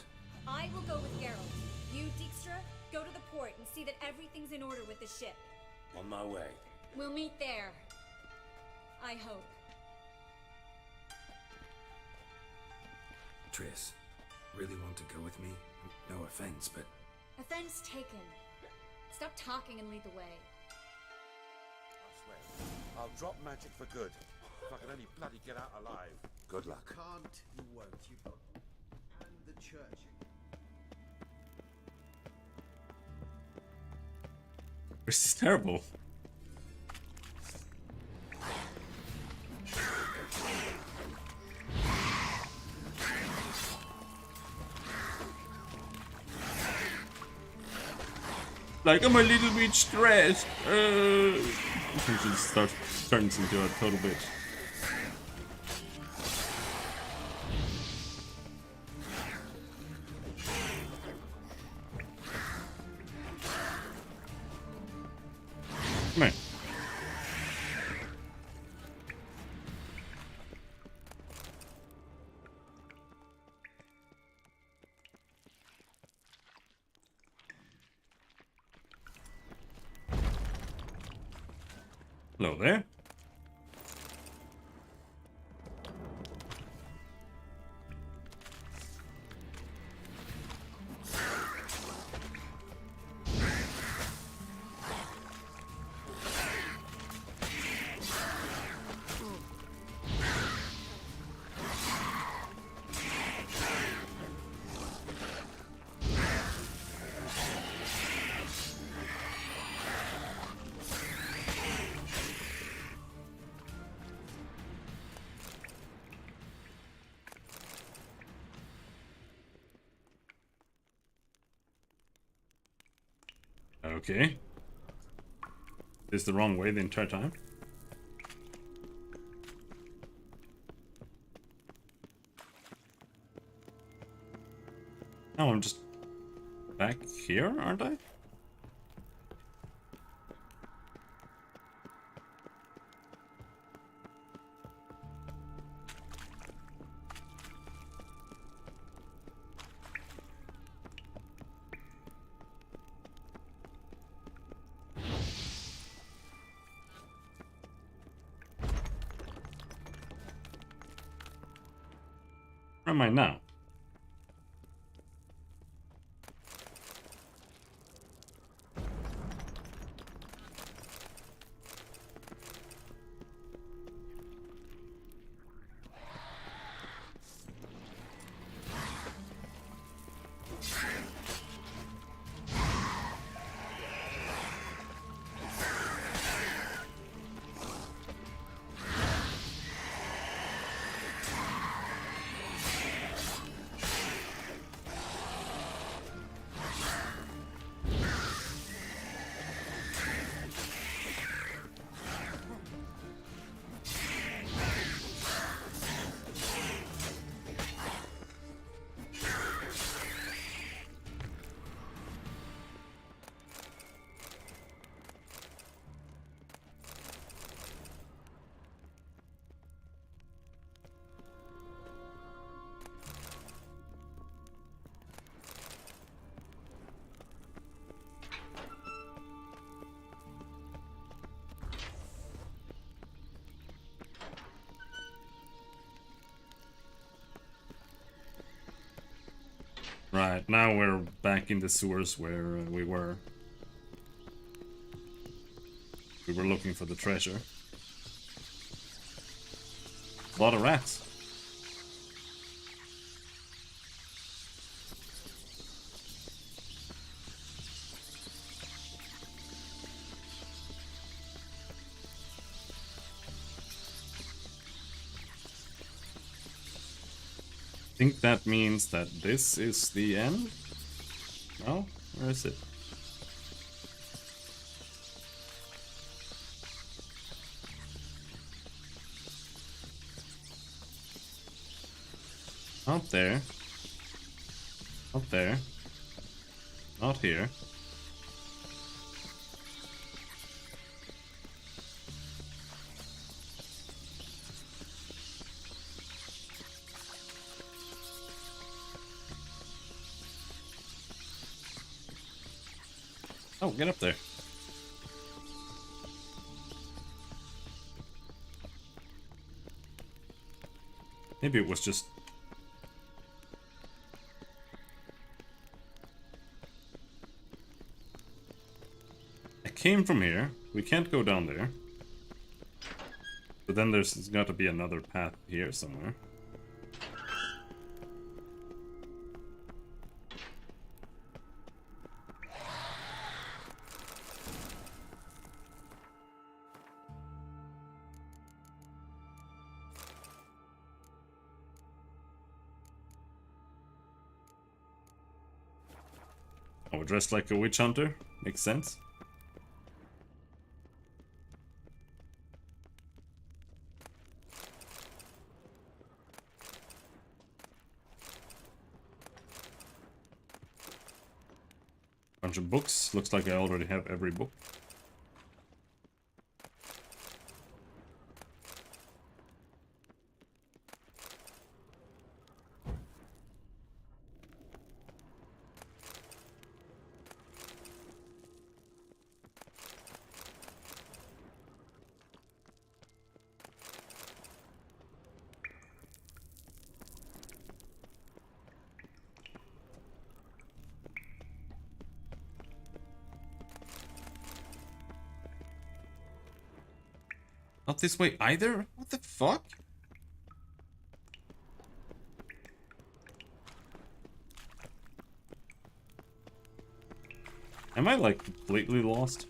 I will go with Geralt. You, Dijkstra, go to the port and see that everything's in order with the ship. On my way. We'll meet there. I hope. Triss, really want to go with me? No offense, but... Offense taken. Stop talking and lead the way. I swear, I'll drop magic for good. If I can only bloody get out alive. Good luck. Can't, you won't. You've got... And the church. This is terrible. Like, I'm a little bit stressed. It just turns into a total bitch. Come here. Hello there. Okay. Is the wrong way the entire time? No, I'm just back here, aren't I? Where am I now? Right, now we're back in the sewers where we were. We were looking for the treasure. A lot of rats. I think that means that this is the end? No? Where is it? Not there. Not there. Not here. Oh, get up there. Maybe it was just... I came from here. We can't go down there. But then there's got to be another path here somewhere. Oh, dressed like a witch hunter? Makes sense. Bunch of books. Looks like I already have every book. Not this way either? What the fuck? Am I like completely lost?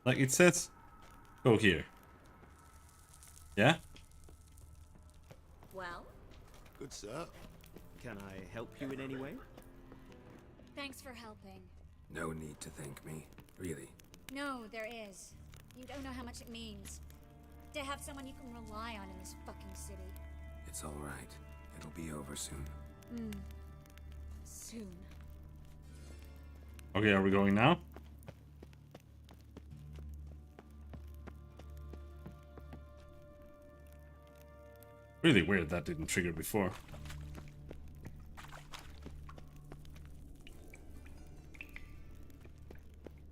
Like it says, go here. Yeah? Well? Good sir. Can I help you in any way? Thanks for helping. No need to thank me. Really. No, there is. You don't know how much it means. To have someone you can rely on in this fucking city. It's all right. It'll be over soon. Soon. Okay, are we going now? Really weird that didn't trigger before.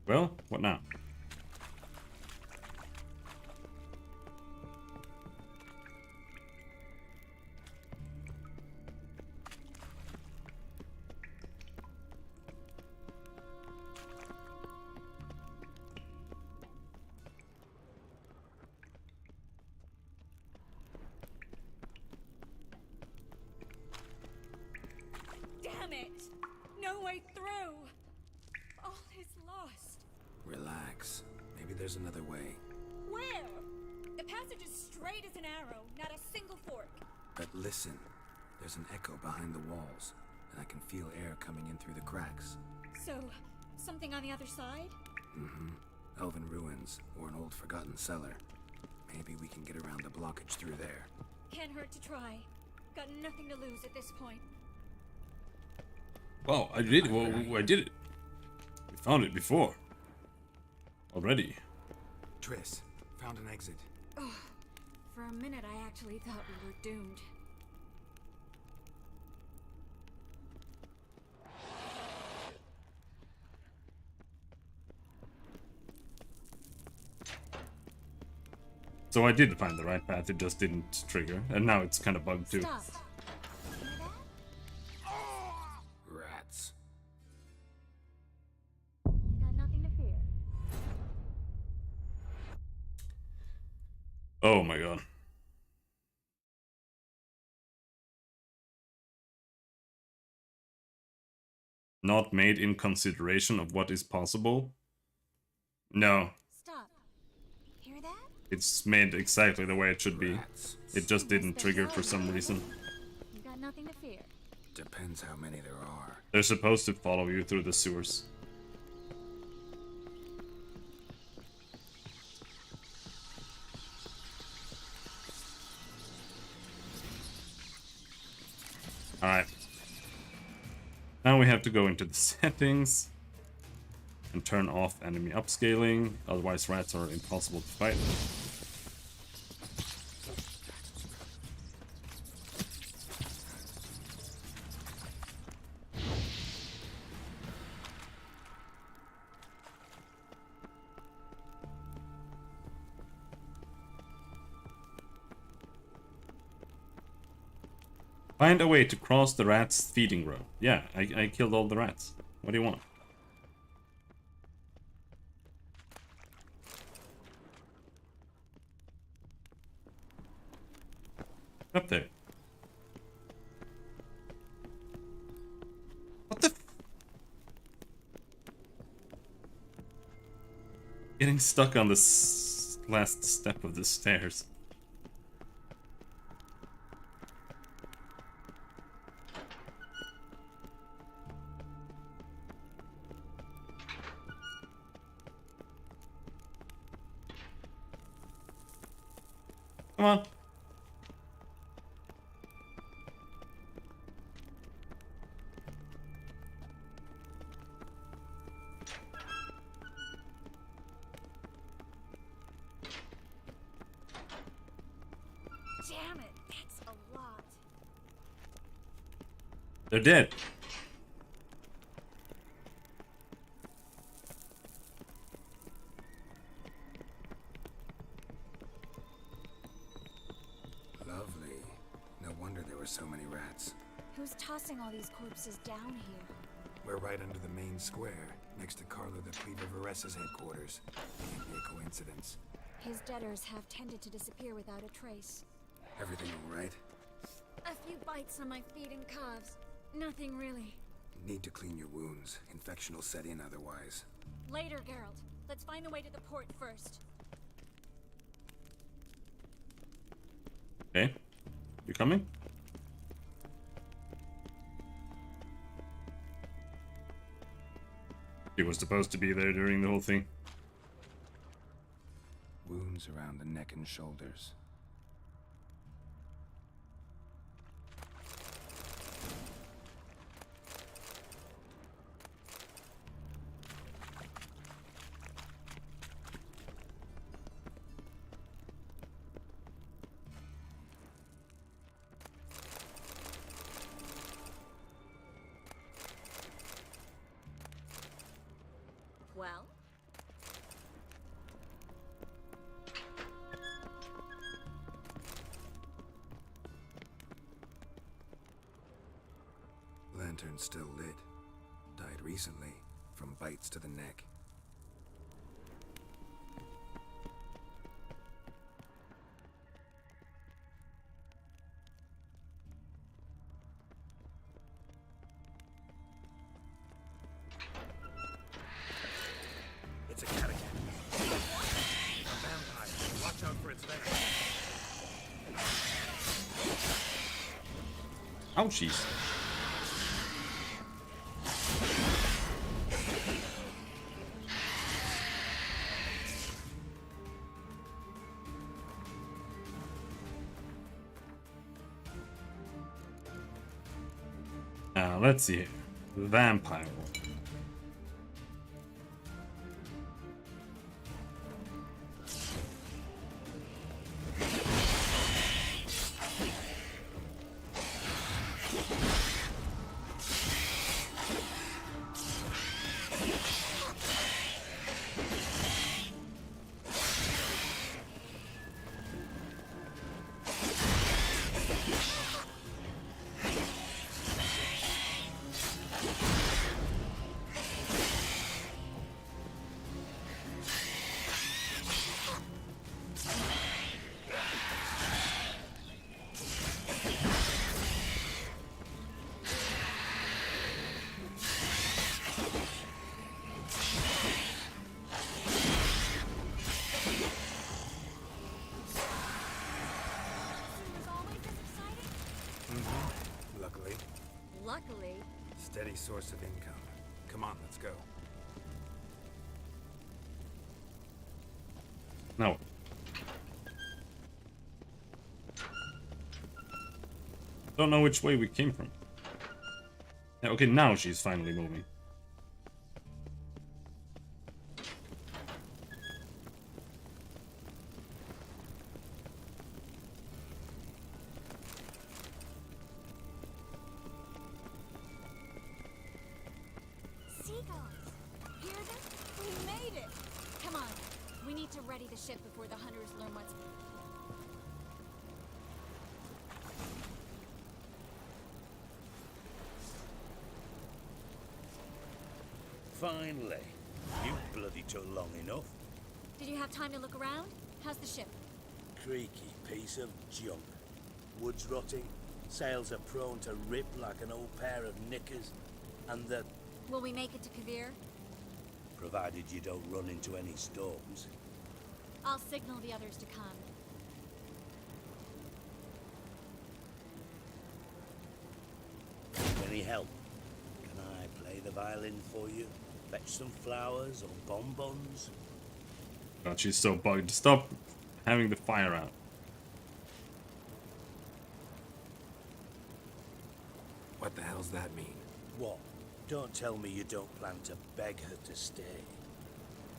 Well, what now? Damn it! No way through! All is lost. Relax. Maybe there's another way. Where? The passage is straight as an arrow, not a single fork. But listen. There's an echo behind the walls, and I can feel air coming in through the cracks. So, something on the other side? Mm-hmm. Elven ruins, or an old forgotten cellar. Maybe we can get around the blockage through there. Can't hurt to try. Got nothing to lose at this point. Wow, I did it. Well, I did it. We found it before. Already. Triss, found an exit. Oh, for a minute I actually thought we were doomed. So I did find the right path, it just didn't trigger, and now it's kind of bugged too. Stop. Rats. Got nothing to fear. Oh my god. Not made in consideration of what is possible? No. Stop. Hear that? It's made exactly the way it should be. It just didn't trigger for some reason. You got nothing to fear. Depends how many there are. They're supposed to follow you through the sewers. Alright. Now we have to go into the settings and turn off enemy upscaling, otherwise rats are impossible to fight. Find a way to cross the rat's feeding row. Yeah, I killed all the rats. What do you want? Up there. What the f— Getting stuck on this last step of the stairs. Come on. Damn it, that's a lot. They're dead. Lovely. No wonder there were so many rats. Who's tossing all these corpses down here? We're right under the main square, next to Carlo the Cleaver Varessa's headquarters. Can't be a coincidence. His debtors have tended to disappear without a trace. Everything all right? A few bites on my feet and calves. Nothing really. Need to clean your wounds. Infection will set in otherwise. Later, Geralt. Let's find the way to the port first. Okay. You coming? He was supposed to be there during the whole thing. Wounds around the neck and shoulders. Well? Lantern's still lit. Died recently, from bites to the neck. It's a Catacan. A vampire. Watch out for its venom. Ouchies. Now, let's see here. Vampire. Steady source of income. Come on, let's go. No. Don't know which way we came from. Yeah, okay, now she's finally moving. Seagulls! Hear them? We made it! Come on, we need to ready the ship before the hunters learn what's... Finally. You bloody took long enough. Did you have time to look around? How's the ship? Creaky piece of junk. Wood's rotting, sails are prone to rip like an old pair of knickers, and the... Will we make it to Kavir? Provided you don't run into any storms. I'll signal the others to come. Any help? Can I play the violin for you? Fetch some flowers or bonbons? God, she's so bugged. Stop having the fire out. What the hell's that mean? What? Don't tell me you don't plan to beg her to stay.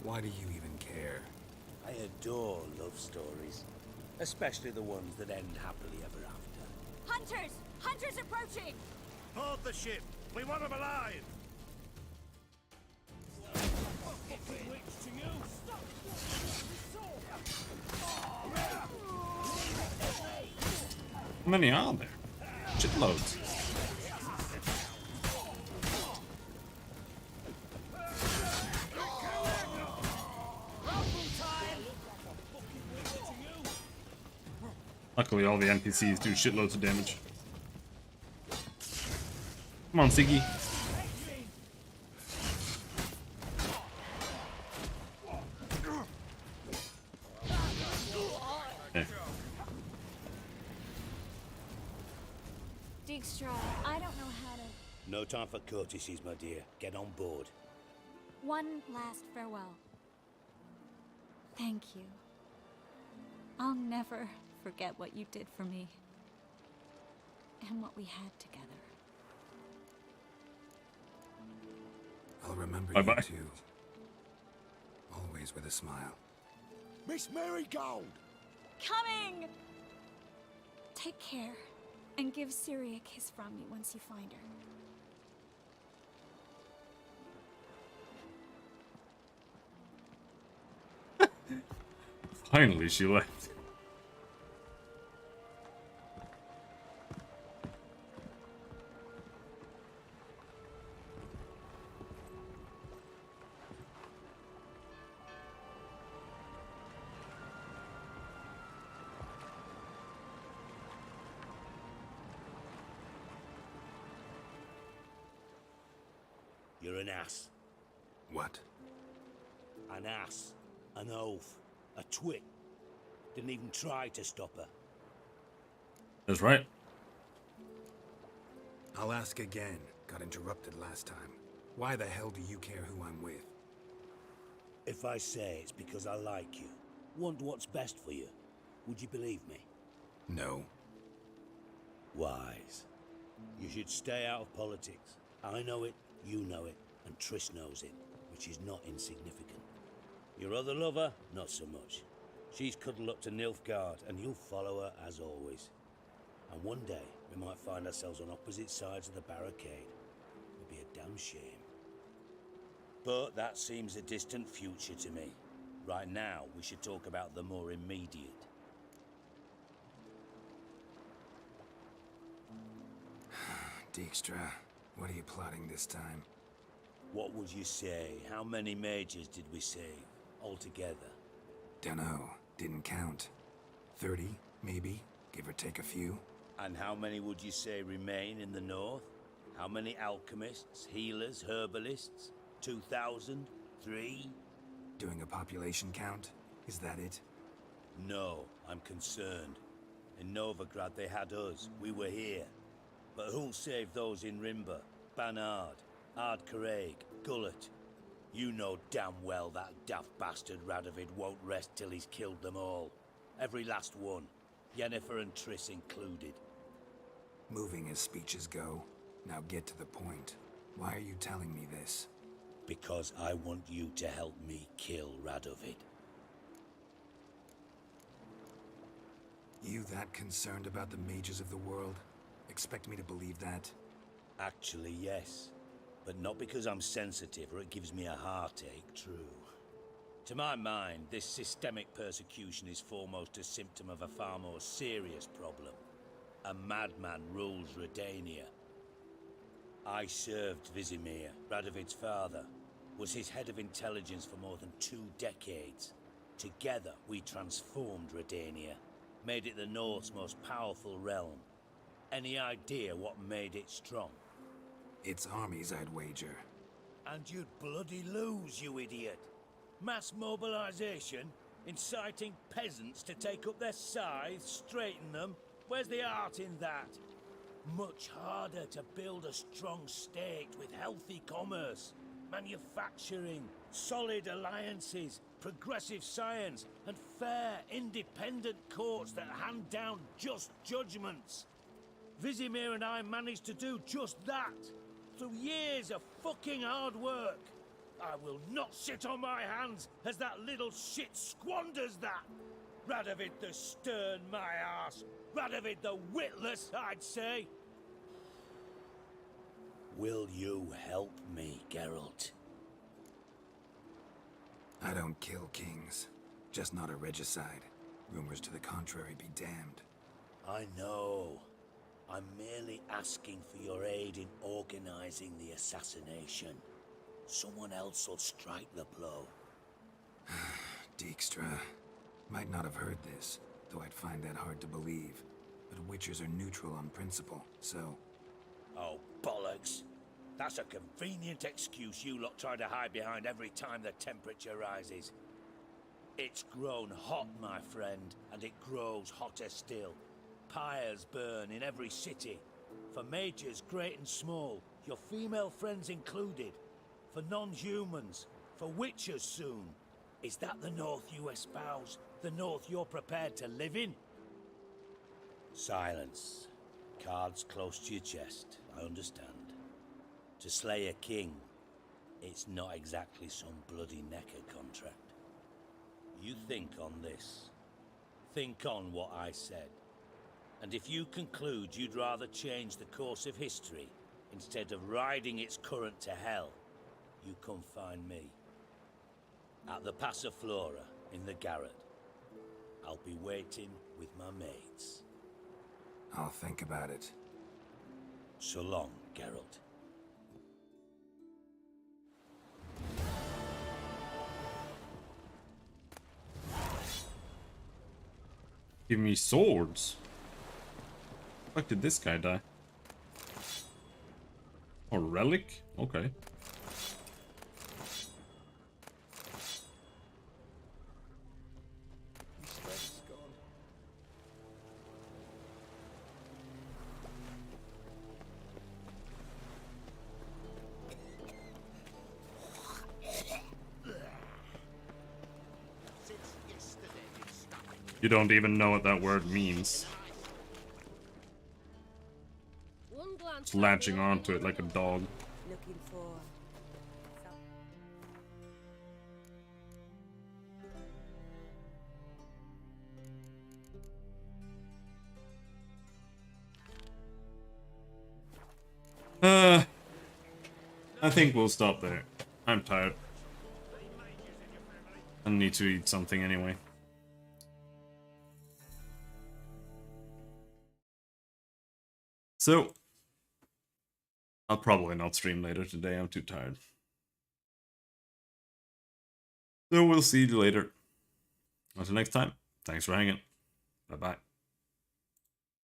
Why do you even care? I adore love stories. Especially the ones that end happily ever after. Hunters! Hunters approaching! Board the ship! We want them alive! How many are there? Shitloads. Luckily, all the NPCs do shitloads of damage. Come on, Siggy. Okay. Dijkstra, I don't know how to... No time for courtesies, my dear. Get on board. One last farewell. Thank you. I'll never forget what you did for me. And what we had together. I'll remember Bye-bye. you too. Always with a smile. Miss Marigold! Coming! Take care, and give Ciri a kiss from me once you find her. Finally, she left. You're an ass. What? An ass. An oaf. A twit. Didn't even try to stop her. That's right. I'll ask again. Got interrupted last time. Why the hell do you care who I'm with? If I say it's because I like you, want what's best for you, would you believe me? No. Wise. You should stay out of politics. I know it, you know it, and Triss knows it, which is not insignificant. Your other lover, not so much. She's cuddled up to Nilfgaard, and you'll follow her as always. And one day, we might find ourselves on opposite sides of the barricade. It'd be a damn shame. But that seems a distant future to me. Right now, we should talk about the more immediate. Dijkstra, what are you plotting this time? What would you say? How many mages did we save altogether? Dunno. Didn't count. 30, maybe, give or take a few. And how many would you say remain in the north? How many alchemists, healers, herbalists? 2,000? 3? Doing a population count? Is that it? No, I'm concerned. In Novigrad they had us. We were here. But who'll save those in Rimba? Banard, Ard Craig, Gullet. You know damn well that daft bastard Radovid won't rest till he's killed them all. Every last one. Yennefer and Triss included. Moving as speeches go. Now get to the point. Why are you telling me this? Because I want you to help me kill Radovid. You that concerned about the mages of the world? Expect me to believe that? Actually, yes. But not because I'm sensitive or it gives me a heartache, true. To my mind, this systemic persecution is foremost a symptom of a far more serious problem. A madman rules Redania. I served Vizimir, Radovid's father, was his head of intelligence for more than 2 decades. Together, we transformed Redania, made it the North's most powerful realm. Any idea what made it strong? Its armies, I'd wager. And you'd bloody lose, you idiot. Mass mobilization, inciting peasants to take up their scythes, straighten them. Where's the art in that? Much harder to build a strong state with healthy commerce, manufacturing, solid alliances, progressive science, and fair, independent courts that hand down just judgments. Vizimir and I managed to do just that, through years of fucking hard work. I will not sit on my hands as that little shit squanders that. Radovid the stern, my arse. Radovid the witless, I'd say. Will you help me, Geralt? I don't kill kings. Just not a regicide. Rumors to the contrary be damned. I know. I'm merely asking for your aid in organizing the assassination. Someone else will strike the blow. Dijkstra. Might not have heard this, though I'd find that hard to believe. But Witchers are neutral on principle, so... Oh, bollocks. That's a convenient excuse you lot try to hide behind every time the temperature rises. It's grown hot, my friend, and it grows hotter still. Pyres burn in every city. For mages great and small, your female friends included. For non-humans, for witchers soon. Is that the North you espouse? The North you're prepared to live in? Silence. Cards close to your chest, I understand. To slay a king, it's not exactly some bloody necker contract. You think on this. Think on what I said. And if you conclude you'd rather change the course of history instead of riding its current to hell, you come find me. At the Passiflora in the Garrett. I'll be waiting with my mates. I'll think about it. So long, Geralt. Give me swords. Fuck, did this guy die? A relic? Okay. You don't even know what that word means. Just latching onto it like a dog. Looking for I think we'll stop there. I'm tired. I need to eat something anyway. So, I'll probably not stream later today, I'm too tired. So we'll see you later. Until next time, thanks for hanging. Bye-bye.